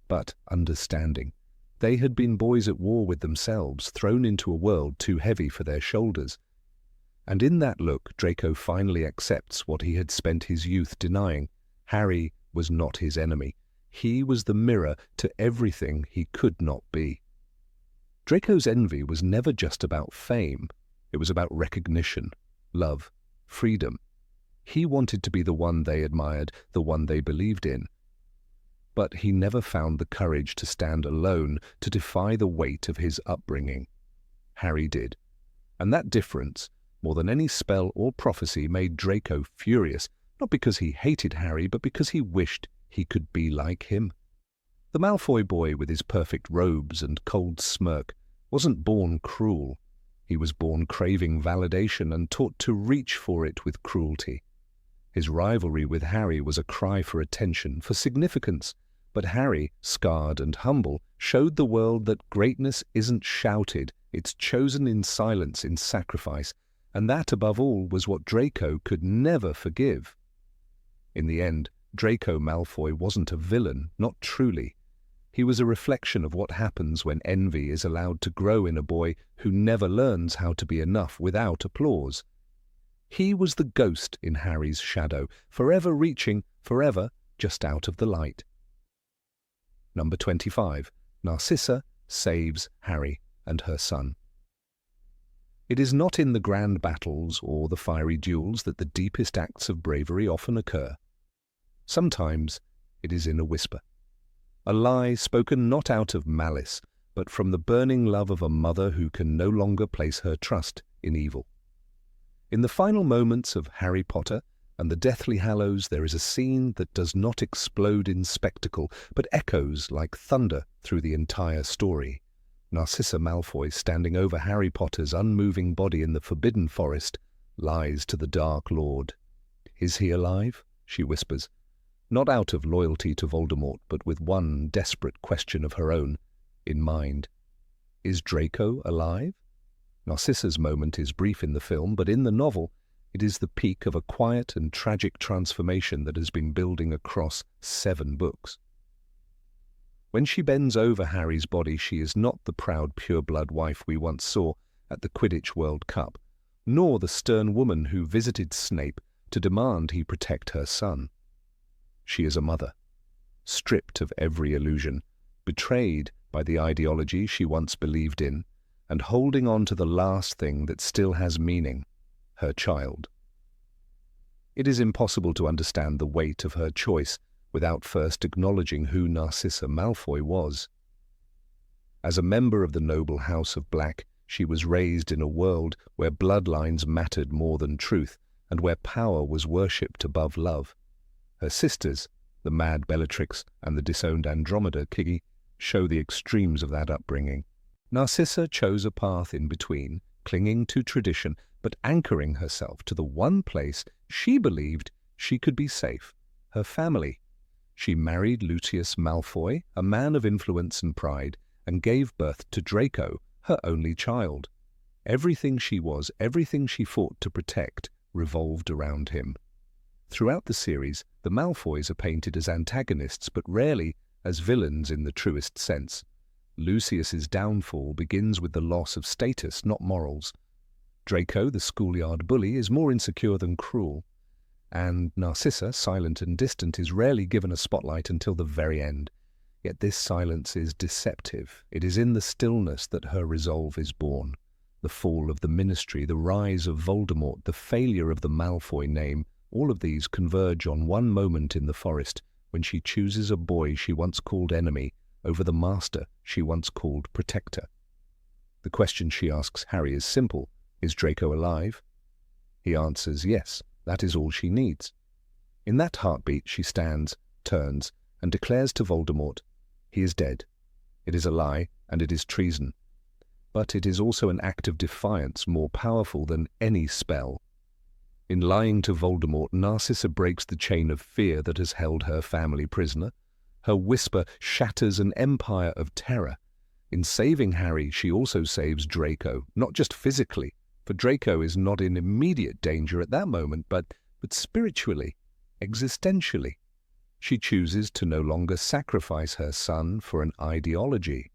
Speaker 1: but understanding. They had been boys at war with themselves, thrown into a world too heavy for their shoulders. And in that look, Draco finally accepts what he had spent his youth denying. Harry was not his enemy. He was the mirror to everything he could not be. Draco's envy was never just about fame. It was about recognition, love, freedom. He wanted to be the one they admired, the one they believed in. But he never found the courage to stand alone, to defy the weight of his upbringing. Harry did. And that difference, more than any spell or prophecy, made Draco furious, not because he hated Harry, but because he wished he could be like him. The Malfoy boy with his perfect robes and cold smirk wasn't born cruel. He was born craving validation and taught to reach for it with cruelty. His rivalry with Harry was a cry for attention, for significance, but Harry, scarred and humble, showed the world that greatness isn't shouted, it's chosen in silence, in sacrifice, and that, above all, was what Draco could never forgive. In the end, Draco Malfoy wasn't a villain, not truly. He was a reflection of what happens when envy is allowed to grow in a boy who never learns how to be enough without applause. He was the ghost in Harry's shadow, forever reaching, forever just out of the light. Number 25. Narcissa saves Harry and her son. It is not in the grand battles or the fiery duels that the deepest acts of bravery often occur. Sometimes it is in a whisper. A lie spoken not out of malice, but from the burning love of a mother who can no longer place her trust in evil. In the final moments of Harry Potter and the Deathly Hallows, there is a scene that does not explode in spectacle, but echoes like thunder through the entire story. Narcissa Malfoy, standing over Harry Potter's unmoving body in the Forbidden Forest, lies to the Dark Lord. "Is he alive?" she whispers, not out of loyalty to Voldemort, but with one desperate question of her own in mind. Is Draco alive? Narcissa's moment is brief in the film, but in the novel, it is the peak of a quiet and tragic transformation that has been building across 7 books. When she bends over Harry's body, she is not the proud pure-blood wife we once saw at the Quidditch World Cup, nor the stern woman who visited Snape to demand he protect her son. She is a mother, stripped of every illusion, betrayed by the ideology she once believed in, and holding on to the last thing that still has meaning, her child. It is impossible to understand the weight of her choice without first acknowledging who Narcissa Malfoy was. As a member of the noble House of Black, she was raised in a world where bloodlines mattered more than truth and where power was worshipped above love. Her sisters, the mad Bellatrix and the disowned Andromeda Kiggy, show the extremes of that upbringing. Narcissa chose a path in between, clinging to tradition but anchoring herself to the one place she believed she could be safe, her family. She married Lucius Malfoy, a man of influence and pride, and gave birth to Draco, her only child. Everything she was, everything she fought to protect, revolved around him. Throughout the series, the Malfoys are painted as antagonists, but rarely as villains in the truest sense. Lucius's downfall begins with the loss of status, not morals. Draco, the schoolyard bully, is more insecure than cruel. And Narcissa, silent and distant, is rarely given a spotlight until the very end. Yet this silence is deceptive. It is in the stillness that her resolve is born. The fall of the Ministry, the rise of Voldemort, the failure of the Malfoy name, all of these converge on one moment in the forest when she chooses a boy she once called enemy over the master she once called protector. The question she asks Harry is simple. Is Draco alive? He answers yes, that is all she needs. In that heartbeat she stands, turns, and declares to Voldemort, he is dead. It is a lie, and it is treason. But it is also an act of defiance more powerful than any spell. In lying to Voldemort, Narcissa breaks the chain of fear that has held her family prisoner. Her whisper shatters an empire of terror. In saving Harry, she also saves Draco, not just physically, for Draco is not in immediate danger at that moment, but spiritually, existentially. She chooses to no longer sacrifice her son for an ideology.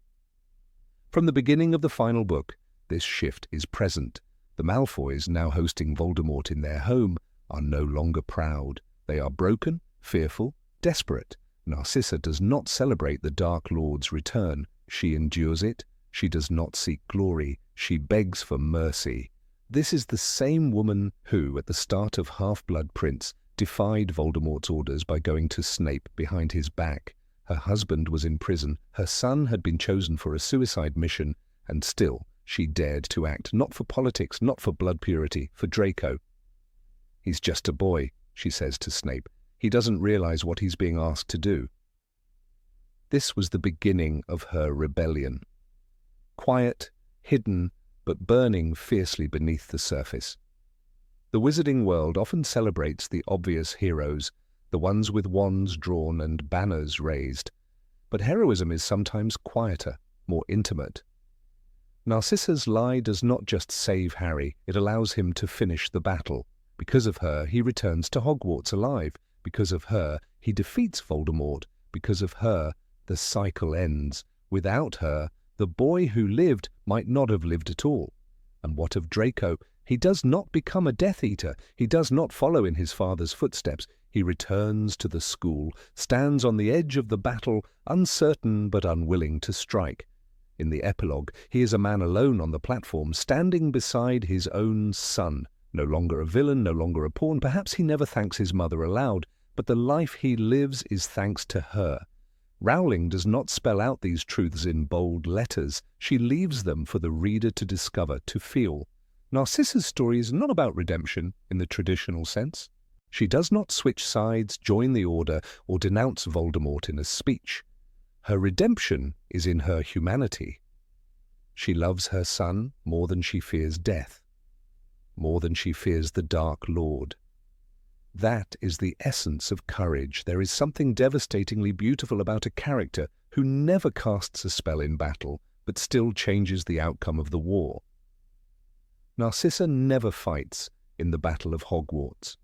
Speaker 1: From the beginning of the final book, this shift is present. The Malfoys, now hosting Voldemort in their home, are no longer proud. They are broken, fearful, desperate. Narcissa does not celebrate the Dark Lord's return. She endures it. She does not seek glory. She begs for mercy. This is the same woman who, at the start of Half-Blood Prince, defied Voldemort's orders by going to Snape behind his back. Her husband was in prison. Her son had been chosen for a suicide mission, and still she dared to act, not for politics, not for blood purity, for Draco. He's just a boy, she says to Snape. He doesn't realize what he's being asked to do. This was the beginning of her rebellion. Quiet, hidden, but burning fiercely beneath the surface. The wizarding world often celebrates the obvious heroes, the ones with wands drawn and banners raised. But heroism is sometimes quieter, more intimate. Narcissa's lie does not just save Harry, it allows him to finish the battle. Because of her, he returns to Hogwarts alive. Because of her, he defeats Voldemort. Because of her, the cycle ends. Without her, the boy who lived might not have lived at all. And what of Draco? He does not become a Death Eater. He does not follow in his father's footsteps. He returns to the school, stands on the edge of the battle, uncertain but unwilling to strike. In the epilogue, he is a man alone on the platform, standing beside his own son. No longer a villain, no longer a pawn. Perhaps he never thanks his mother aloud, but the life he lives is thanks to her. Rowling does not spell out these truths in bold letters. She leaves them for the reader to discover, to feel. Narcissa's story is not about redemption in the traditional sense. She does not switch sides, join the Order, or denounce Voldemort in a speech. Her redemption is in her humanity. She loves her son more than she fears death, more than she fears the Dark Lord. That is the essence of courage. There is something devastatingly beautiful about a character who never casts a spell in battle, but still changes the outcome of the war. Narcissa never fights in the Battle of Hogwarts.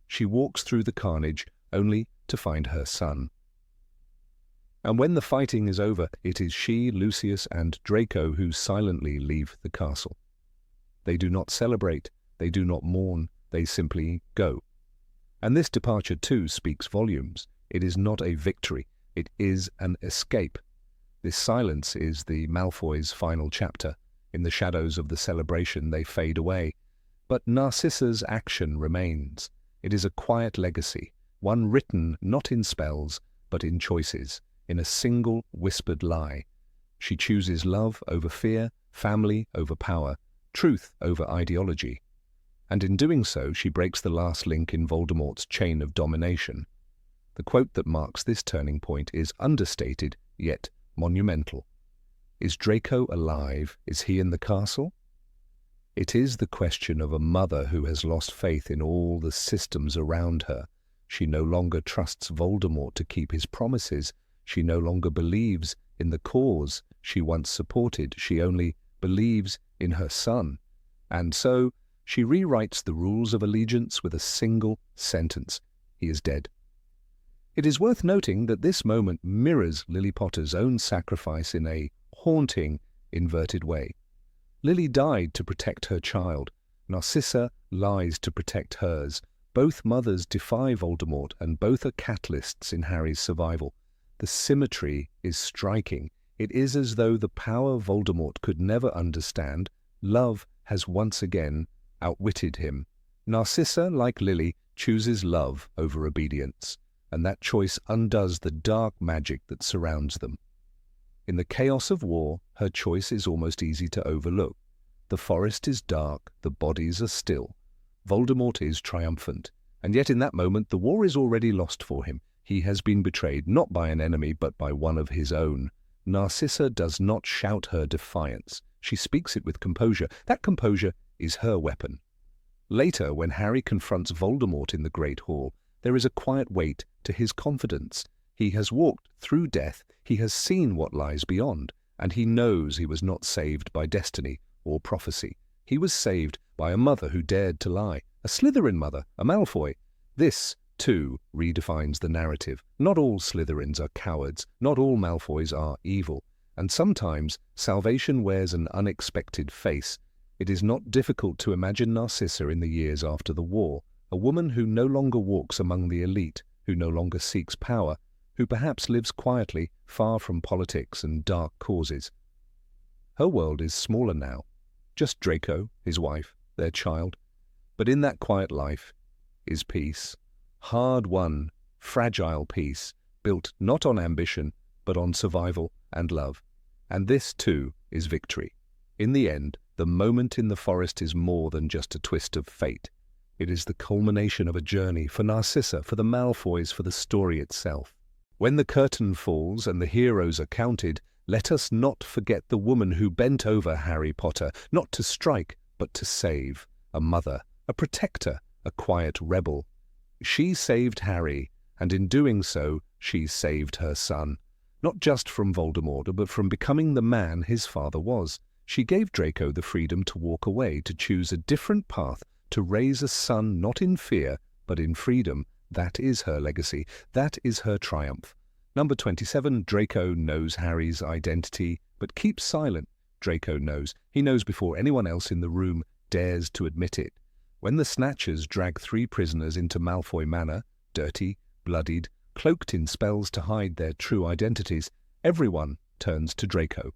Speaker 1: She walks through the carnage only to find her son. And when the fighting is over, it is she, Lucius, and Draco who silently leave the castle. They do not celebrate, they do not mourn, they simply go. And this departure too speaks volumes. It is not a victory, it is an escape. This silence is the Malfoys' final chapter. In the shadows of the celebration they fade away. But Narcissa's action remains. It is a quiet legacy, one written not in spells, but in choices, in a single whispered lie. She chooses love over fear, family over power, truth over ideology. And in doing so, she breaks the last link in Voldemort's chain of domination. The quote that marks this turning point is understated, yet monumental. Is Draco alive? Is he in the castle? It is the question of a mother who has lost faith in all the systems around her. She no longer trusts Voldemort to keep his promises. She no longer believes in the cause she once supported. She only believes in her son. And so she rewrites the rules of allegiance with a single sentence. He is dead. It is worth noting that this moment mirrors Lily Potter's own sacrifice in a haunting, inverted way. Lily died to protect her child. Narcissa lies to protect hers. Both mothers defy Voldemort, and both are catalysts in Harry's survival. The symmetry is striking. It is as though the power Voldemort could never understand, love has once again outwitted him. Narcissa, like Lily, chooses love over obedience, and that choice undoes the dark magic that surrounds them. In the chaos of war, her choice is almost easy to overlook. The forest is dark, the bodies are still. Voldemort is triumphant, and yet in that moment the war is already lost for him. He has been betrayed not by an enemy but by one of his own. Narcissa does not shout her defiance. She speaks it with composure. That composure is her weapon. Later, when Harry confronts Voldemort in the Great Hall, there is a quiet weight to his confidence. He has walked through death, he has seen what lies beyond, and he knows he was not saved by destiny or prophecy. He was saved by a mother who dared to lie, a Slytherin mother, a Malfoy. This, too, redefines the narrative. Not all Slytherins are cowards, not all Malfoys are evil, and sometimes salvation wears an unexpected face. It is not difficult to imagine Narcissa in the years after the war, a woman who no longer walks among the elite, who no longer seeks power, who perhaps lives quietly, far from politics and dark causes. Her world is smaller now, just Draco, his wife, their child. But in that quiet life is peace. Hard-won, fragile peace, built not on ambition, but on survival and love. And this, too, is victory. In the end, the moment in the forest is more than just a twist of fate. It is the culmination of a journey for Narcissa, for the Malfoys, for the story itself. When the curtain falls and the heroes are counted, let us not forget the woman who bent over Harry Potter, not to strike, but to save. A mother, a protector, a quiet rebel. She saved Harry, and in doing so, she saved her son. Not just from Voldemort, but from becoming the man his father was. She gave Draco the freedom to walk away, to choose a different path, to raise a son not in fear, but in freedom. That is her legacy. That is her triumph. Number 27, Draco knows Harry's identity, but keeps silent. Draco knows. He knows before anyone else in the room dares to admit it. When the Snatchers drag 3 prisoners into Malfoy Manor, dirty, bloodied, cloaked in spells to hide their true identities, everyone turns to Draco.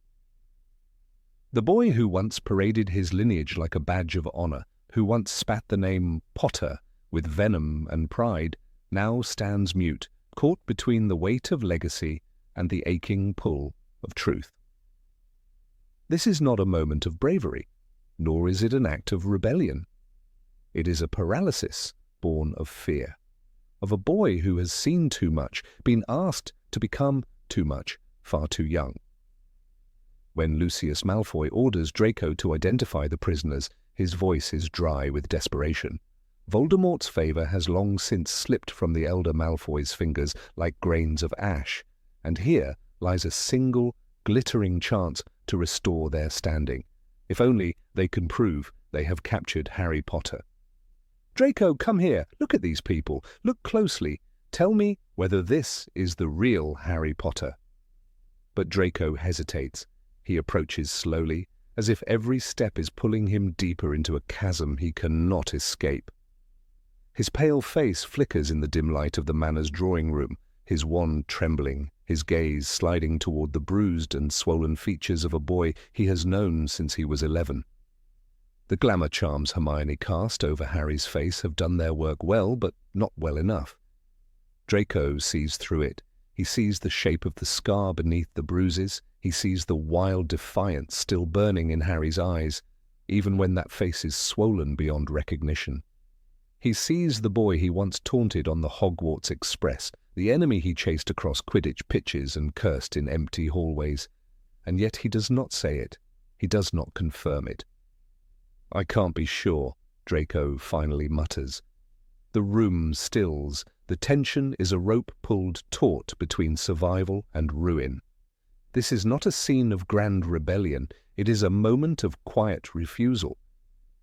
Speaker 1: The boy who once paraded his lineage like a badge of honor, who once spat the name Potter with venom and pride, now stands mute, caught between the weight of legacy and the aching pull of truth. This is not a moment of bravery, nor is it an act of rebellion. It is a paralysis born of fear, of a boy who has seen too much, been asked to become too much, far too young. When Lucius Malfoy orders Draco to identify the prisoners, his voice is dry with desperation. Voldemort's favor has long since slipped from the elder Malfoy's fingers like grains of ash, and here lies a single, glittering chance to restore their standing. If only they can prove they have captured Harry Potter. Draco, come here. Look at these people. Look closely. Tell me whether this is the real Harry Potter. But Draco hesitates. He approaches slowly, as if every step is pulling him deeper into a chasm he cannot escape. His pale face flickers in the dim light of the manor's drawing room, his wand trembling, his gaze sliding toward the bruised and swollen features of a boy he has known since he was 11. The glamour charms Hermione cast over Harry's face have done their work well, but not well enough. Draco sees through it. He sees the shape of the scar beneath the bruises. He sees the wild defiance still burning in Harry's eyes, even when that face is swollen beyond recognition. He sees the boy he once taunted on the Hogwarts Express, the enemy he chased across Quidditch pitches and cursed in empty hallways. And yet he does not say it. He does not confirm it. "I can't be sure," Draco finally mutters. The room stills. The tension is a rope pulled taut between survival and ruin. This is not a scene of grand rebellion. It is a moment of quiet refusal.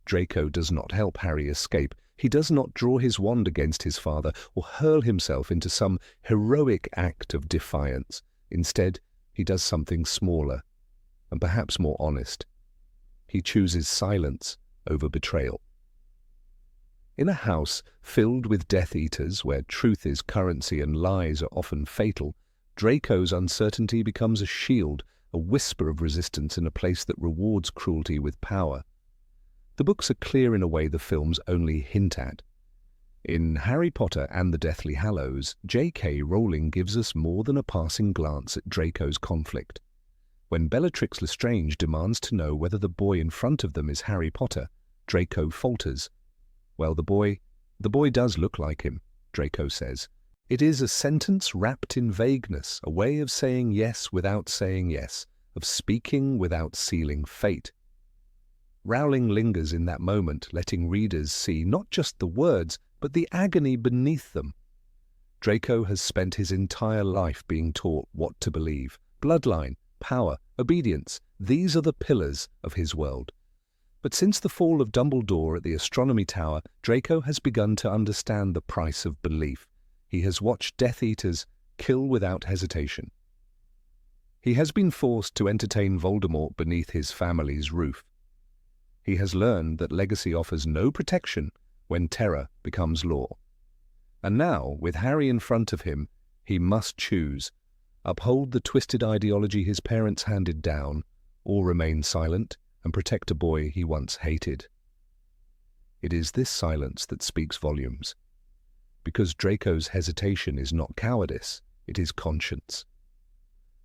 Speaker 1: Draco does not help Harry escape. He does not draw his wand against his father or hurl himself into some heroic act of defiance. Instead, he does something smaller and perhaps more honest. He chooses silence over betrayal. In a house filled with Death Eaters, where truth is currency and lies are often fatal, Draco's uncertainty becomes a shield, a whisper of resistance in a place that rewards cruelty with power. The books are clear in a way the films only hint at. In Harry Potter and the Deathly Hallows, J.K. Rowling gives us more than a passing glance at Draco's conflict. When Bellatrix Lestrange demands to know whether the boy in front of them is Harry Potter, Draco falters. "Well, the boy does look like him," Draco says. It is a sentence wrapped in vagueness, a way of saying yes without saying yes, of speaking without sealing fate. Rowling lingers in that moment, letting readers see not just the words, but the agony beneath them. Draco has spent his entire life being taught what to believe. Bloodline, power, obedience, these are the pillars of his world. But since the fall of Dumbledore at the Astronomy Tower, Draco has begun to understand the price of belief. He has watched Death Eaters kill without hesitation. He has been forced to entertain Voldemort beneath his family's roof. He has learned that legacy offers no protection when terror becomes law. And now, with Harry in front of him, he must choose: uphold the twisted ideology his parents handed down, or remain silent and protect a boy he once hated. It is this silence that speaks volumes. Because Draco's hesitation is not cowardice, it is conscience.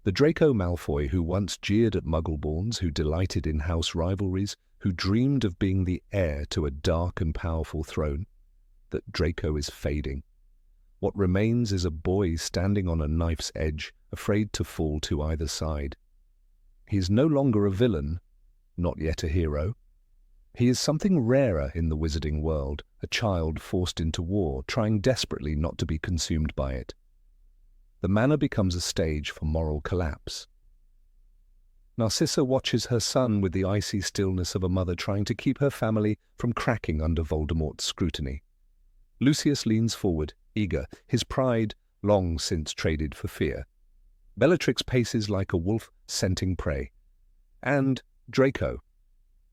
Speaker 1: The Draco Malfoy who once jeered at Muggleborns, who delighted in house rivalries, who dreamed of being the heir to a dark and powerful throne, that Draco is fading. What remains is a boy standing on a knife's edge, afraid to fall to either side. He is no longer a villain, not yet a hero. He is something rarer in the wizarding world, a child forced into war, trying desperately not to be consumed by it. The manor becomes a stage for moral collapse. Narcissa watches her son with the icy stillness of a mother trying to keep her family from cracking under Voldemort's scrutiny. Lucius leans forward, eager, his pride long since traded for fear. Bellatrix paces like a wolf scenting prey. And Draco.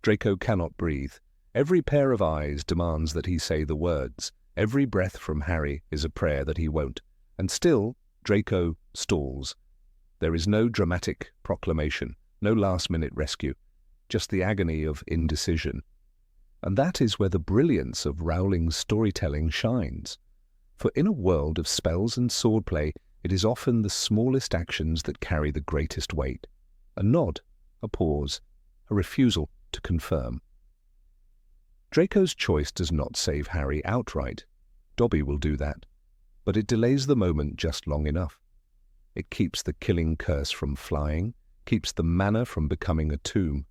Speaker 1: Draco cannot breathe. Every pair of eyes demands that he say the words. Every breath from Harry is a prayer that he won't. And still, Draco stalls. There is no dramatic proclamation, no last-minute rescue, just the agony of indecision. And that is where the brilliance of Rowling's storytelling shines. For in a world of spells and swordplay, it is often the smallest actions that carry the greatest weight. A nod, a pause, a refusal to confirm. Draco's choice does not save Harry outright. Dobby will do that. But it delays the moment just long enough. It keeps the killing curse from flying, keeps the manor from becoming a tomb.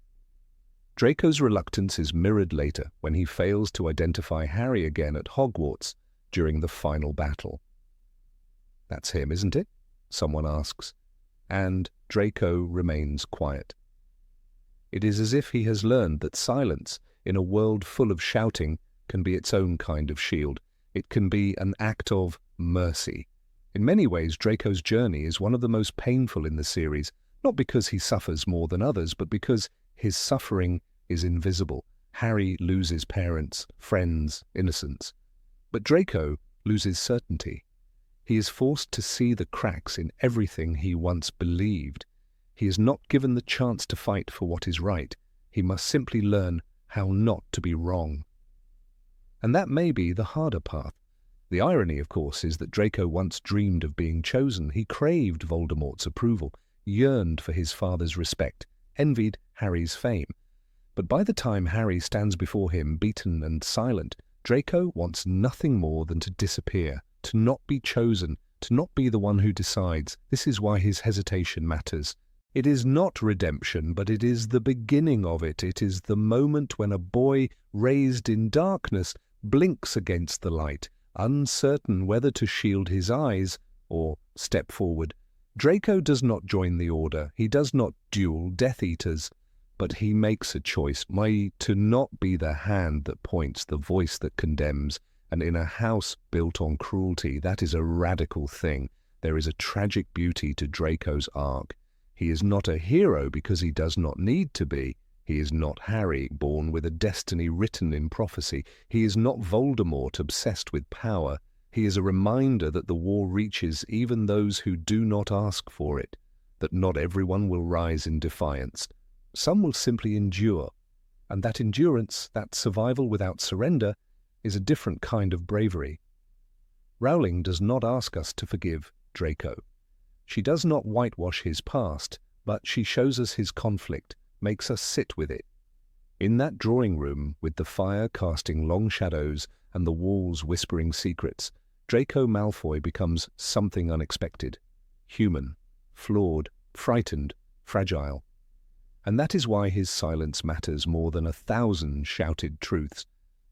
Speaker 1: Draco's reluctance is mirrored later when he fails to identify Harry again at Hogwarts during the final battle. "That's him, isn't it?" someone asks, and Draco remains quiet. It is as if he has learned that silence, in a world full of shouting, can be its own kind of shield. It can be an act of mercy. In many ways, Draco's journey is one of the most painful in the series, Not because he suffers more than others, but because his suffering is invisible. Harry loses parents, friends, innocence. But Draco loses certainty. He is forced to see the cracks in everything he once believed. He is not given the chance to fight for what is right. He must simply learn how not to be wrong. And that may be the harder path. The irony, of course, is that Draco once dreamed of being chosen. He craved Voldemort's approval, yearned for his father's respect, envied Harry's fame. But by the time Harry stands before him, beaten and silent, Draco wants nothing more than to disappear, to not be chosen, to not be the one who decides. This is why his hesitation matters. It is not redemption, but it is the beginning of it. It is the moment when a boy raised in darkness blinks against the light, uncertain whether to shield his eyes or step forward. Draco does not join the Order. He does not duel Death Eaters. But he makes a choice, to not be the hand that points, the voice that condemns. And in a house built on cruelty, that is a radical thing. There is a tragic beauty to Draco's arc. He is not a hero because he does not need to be. He is not Harry, born with a destiny written in prophecy. He is not Voldemort, obsessed with power. He is a reminder that the war reaches even those who do not ask for it, that not everyone will rise in defiance. Some will simply endure, and that endurance, that survival without surrender, is a different kind of bravery. Rowling does not ask us to forgive Draco. She does not whitewash his past, but she shows us his conflict, makes us sit with it. In that drawing room, with the fire casting long shadows and the walls whispering secrets, Draco Malfoy becomes something unexpected, human, flawed, frightened, fragile. And that is why his silence matters more than 1,000 shouted truths.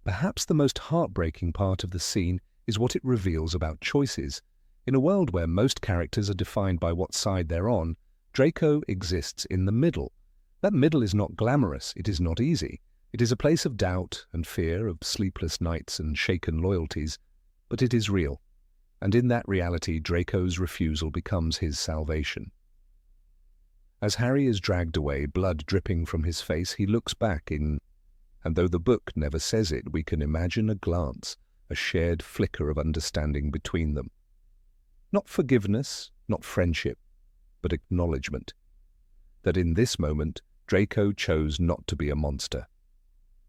Speaker 1: Perhaps the most heartbreaking part of the scene is what it reveals about choices. In a world where most characters are defined by what side they're on, Draco exists in the middle. That middle is not glamorous, it is not easy. It is a place of doubt and fear, of sleepless nights and shaken loyalties, but it is real. And in that reality, Draco's refusal becomes his salvation. As Harry is dragged away, blood dripping from his face, he looks back and though the book never says it, we can imagine a glance, a shared flicker of understanding between them. Not forgiveness, not friendship, but acknowledgement. That in this moment, Draco chose not to be a monster.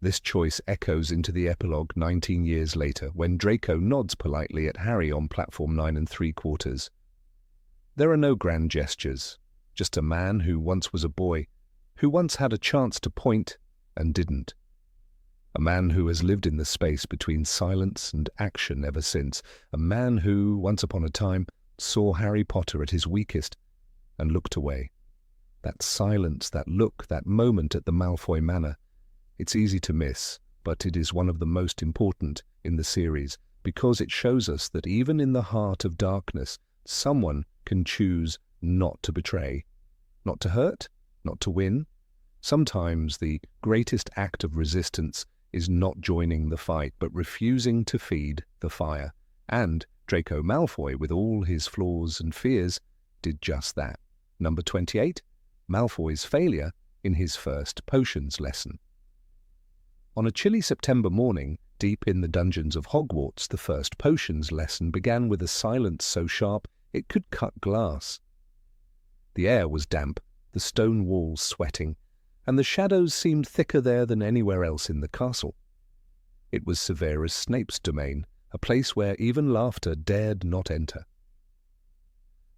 Speaker 1: This choice echoes into the epilogue 19 years later, when Draco nods politely at Harry on platform 9 3/4. There are no grand gestures, just a man who once was a boy, who once had a chance to point and didn't. A man who has lived in the space between silence and action ever since. A man who, once upon a time, saw Harry Potter at his weakest and looked away. That silence, that look, that moment at the Malfoy Manor, it's easy to miss, but it is one of the most important in the series, because it shows us that even in the heart of darkness, someone can choose not to betray, not to hurt, not to win. Sometimes the greatest act of resistance is not joining the fight, but refusing to feed the fire. And Draco Malfoy, with all his flaws and fears, did just that. Number 28, Malfoy's failure in his first potions lesson. On a chilly September morning, deep in the dungeons of Hogwarts, the first potions lesson began with a silence so sharp it could cut glass. The air was damp, the stone walls sweating, and the shadows seemed thicker there than anywhere else in the castle. It was Severus Snape's domain, a place where even laughter dared not enter.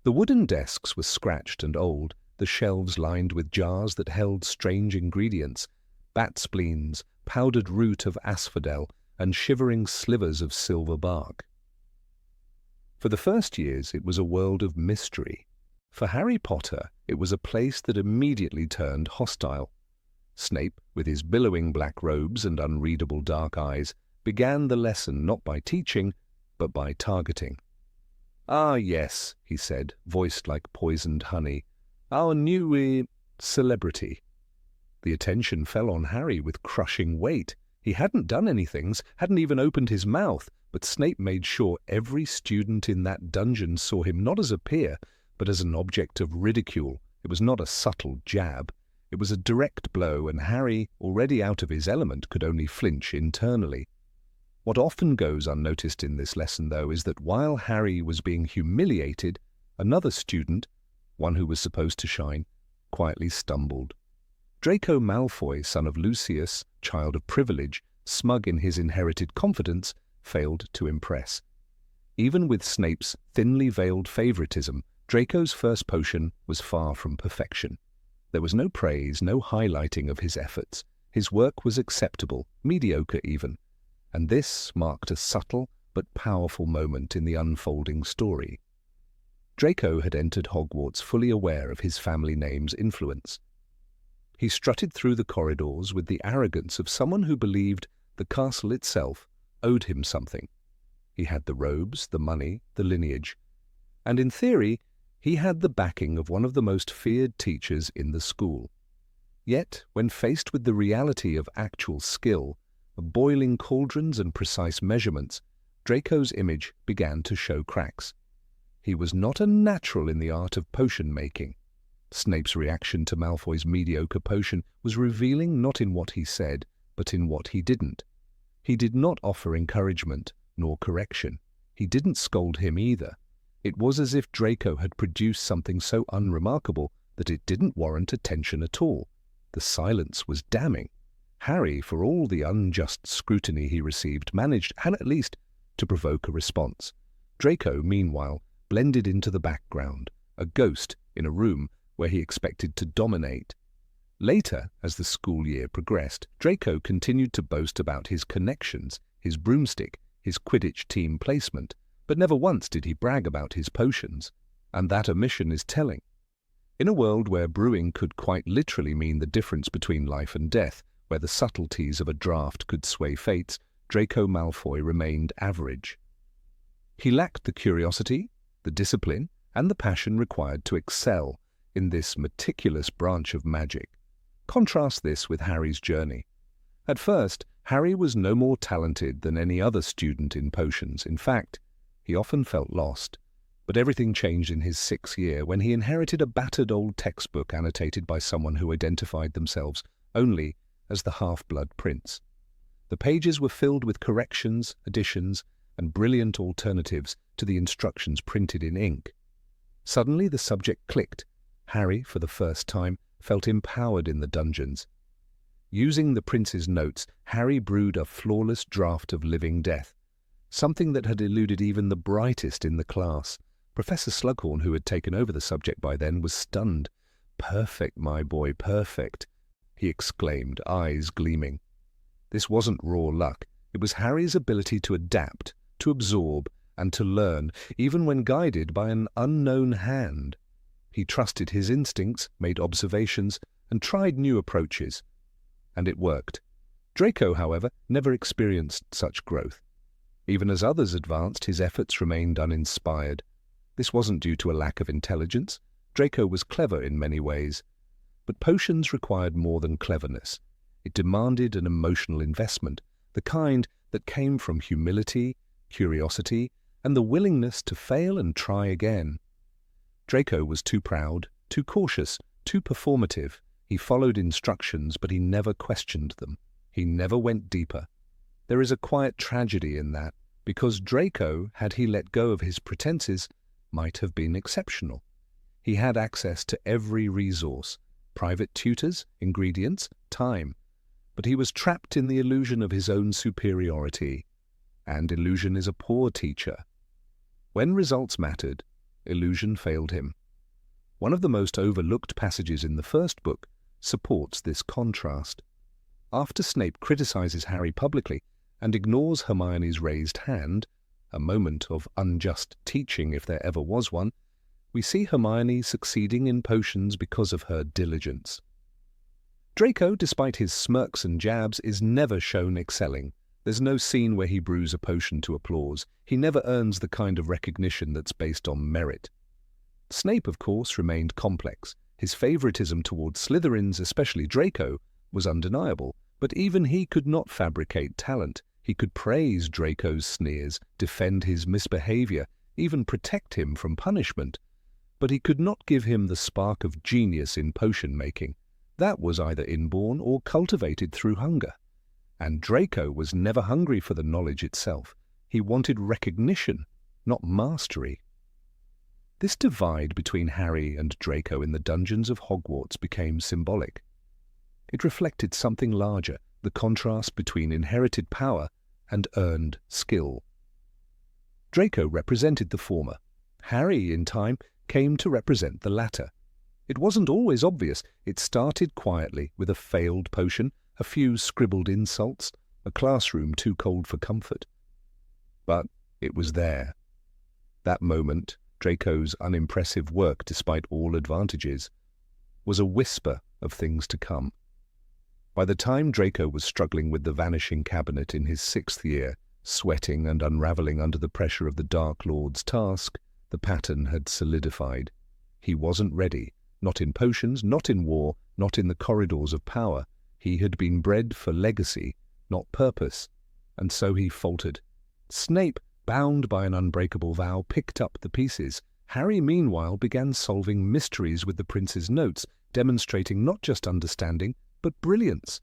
Speaker 1: The wooden desks were scratched and old, the shelves lined with jars that held strange ingredients, bat spleens, powdered root of asphodel, and shivering slivers of silver bark. For the first years, it was a world of mystery. For Harry Potter, it was a place that immediately turned hostile. Snape, with his billowing black robes and unreadable dark eyes, began the lesson not by teaching, but by targeting. "Ah, yes," he said, voiced like poisoned honey, "our new celebrity." The attention fell on Harry with crushing weight. He hadn't done anything, hadn't even opened his mouth, but Snape made sure every student in that dungeon saw him not as a peer, but as an object of ridicule, It was not a subtle jab. It was a direct blow, and Harry, already out of his element, could only flinch internally. What often goes unnoticed in this lesson, though, is that while Harry was being humiliated, another student, one who was supposed to shine, quietly stumbled. Draco Malfoy, son of Lucius, child of privilege, smug in his inherited confidence, failed to impress. Even with Snape's thinly veiled favoritism, Draco's first potion was far from perfection. There was no praise, no highlighting of his efforts. His work was acceptable, mediocre even, and this marked a subtle but powerful moment in the unfolding story. Draco had entered Hogwarts fully aware of his family name's influence. He strutted through the corridors with the arrogance of someone who believed the castle itself owed him something. He had the robes, the money, the lineage, and in theory, he had the backing of one of the most feared teachers in the school. Yet, when faced with the reality of actual skill, of boiling cauldrons and precise measurements, Draco's image began to show cracks. He was not a natural in the art of potion making. Snape's reaction to Malfoy's mediocre potion was revealing not in what he said, but in what he didn't. He did not offer encouragement nor correction. He didn't scold him either. It was as if Draco had produced something so unremarkable that it didn't warrant attention at all. The silence was damning. Harry, for all the unjust scrutiny he received, managed, at least, to provoke a response. Draco, meanwhile, blended into the background, a ghost in a room where he expected to dominate. Later, as the school year progressed, Draco continued to boast about his connections, his broomstick, his Quidditch team placement, but never once did he brag about his potions, and that omission is telling. In a world where brewing could quite literally mean the difference between life and death, where the subtleties of a draught could sway fates, Draco Malfoy remained average. He lacked the curiosity, the discipline, and the passion required to excel in this meticulous branch of magic. Contrast this with Harry's journey. At first, Harry was no more talented than any other student in potions. In fact, he often felt lost. But everything changed in his 6th year when he inherited a battered old textbook annotated by someone who identified themselves only as the Half-Blood Prince. The pages were filled with corrections, additions, and brilliant alternatives to the instructions printed in ink. Suddenly the subject clicked. Harry, for the first time, felt empowered in the dungeons. Using the prince's notes, Harry brewed a flawless draught of living death, something that had eluded even the brightest in the class. Professor Slughorn, who had taken over the subject by then, was stunned. "Perfect, my boy, perfect," he exclaimed, eyes gleaming. This wasn't raw luck. It was Harry's ability to adapt, to absorb, and to learn, even when guided by an unknown hand. He trusted his instincts, made observations, and tried new approaches. And it worked. Draco, however, never experienced such growth. Even as others advanced, his efforts remained uninspired. This wasn't due to a lack of intelligence. Draco was clever in many ways. But potions required more than cleverness. It demanded an emotional investment, the kind that came from humility, curiosity, and the willingness to fail and try again. Draco was too proud, too cautious, too performative. He followed instructions, but he never questioned them. He never went deeper. There is a quiet tragedy in that, because Draco, had he let go of his pretenses, might have been exceptional. He had access to every resource, private tutors, ingredients, time, but he was trapped in the illusion of his own superiority, and illusion is a poor teacher. When results mattered, illusion failed him. One of the most overlooked passages in the first book supports this contrast. After Snape criticizes Harry publicly and ignores Hermione's raised hand, a moment of unjust teaching if there ever was one, we see Hermione succeeding in potions because of her diligence. Draco, despite his smirks and jabs, is never shown excelling. There's no scene where he brews a potion to applause. He never earns the kind of recognition that's based on merit. Snape, of course, remained complex. His favoritism towards Slytherins, especially Draco, was undeniable, but even he could not fabricate talent. He could praise Draco's sneers, defend his misbehavior, even protect him from punishment. but he could not give him the spark of genius in potion-making. That was either inborn or cultivated through hunger. And Draco was never hungry for the knowledge itself. He wanted recognition, not mastery. This divide between Harry and Draco in the dungeons of Hogwarts became symbolic. It reflected something larger, the contrast between inherited power and earned skill. Draco represented the former. Harry, in time, came to represent the latter. It wasn't always obvious. It started quietly, with a failed potion, a few scribbled insults, a classroom too cold for comfort. But it was there. That moment, Draco's unimpressive work despite all advantages, was a whisper of things to come. By the time Draco was struggling with the vanishing cabinet in his 6th year, sweating and unravelling under the pressure of the Dark Lord's task, the pattern had solidified. He wasn't ready, not in potions, not in war, not in the corridors of power. He had been bred for legacy, not purpose, and so he faltered. Snape, bound by an unbreakable vow, picked up the pieces. Harry, meanwhile, began solving mysteries with the prince's notes, demonstrating not just understanding, but brilliance.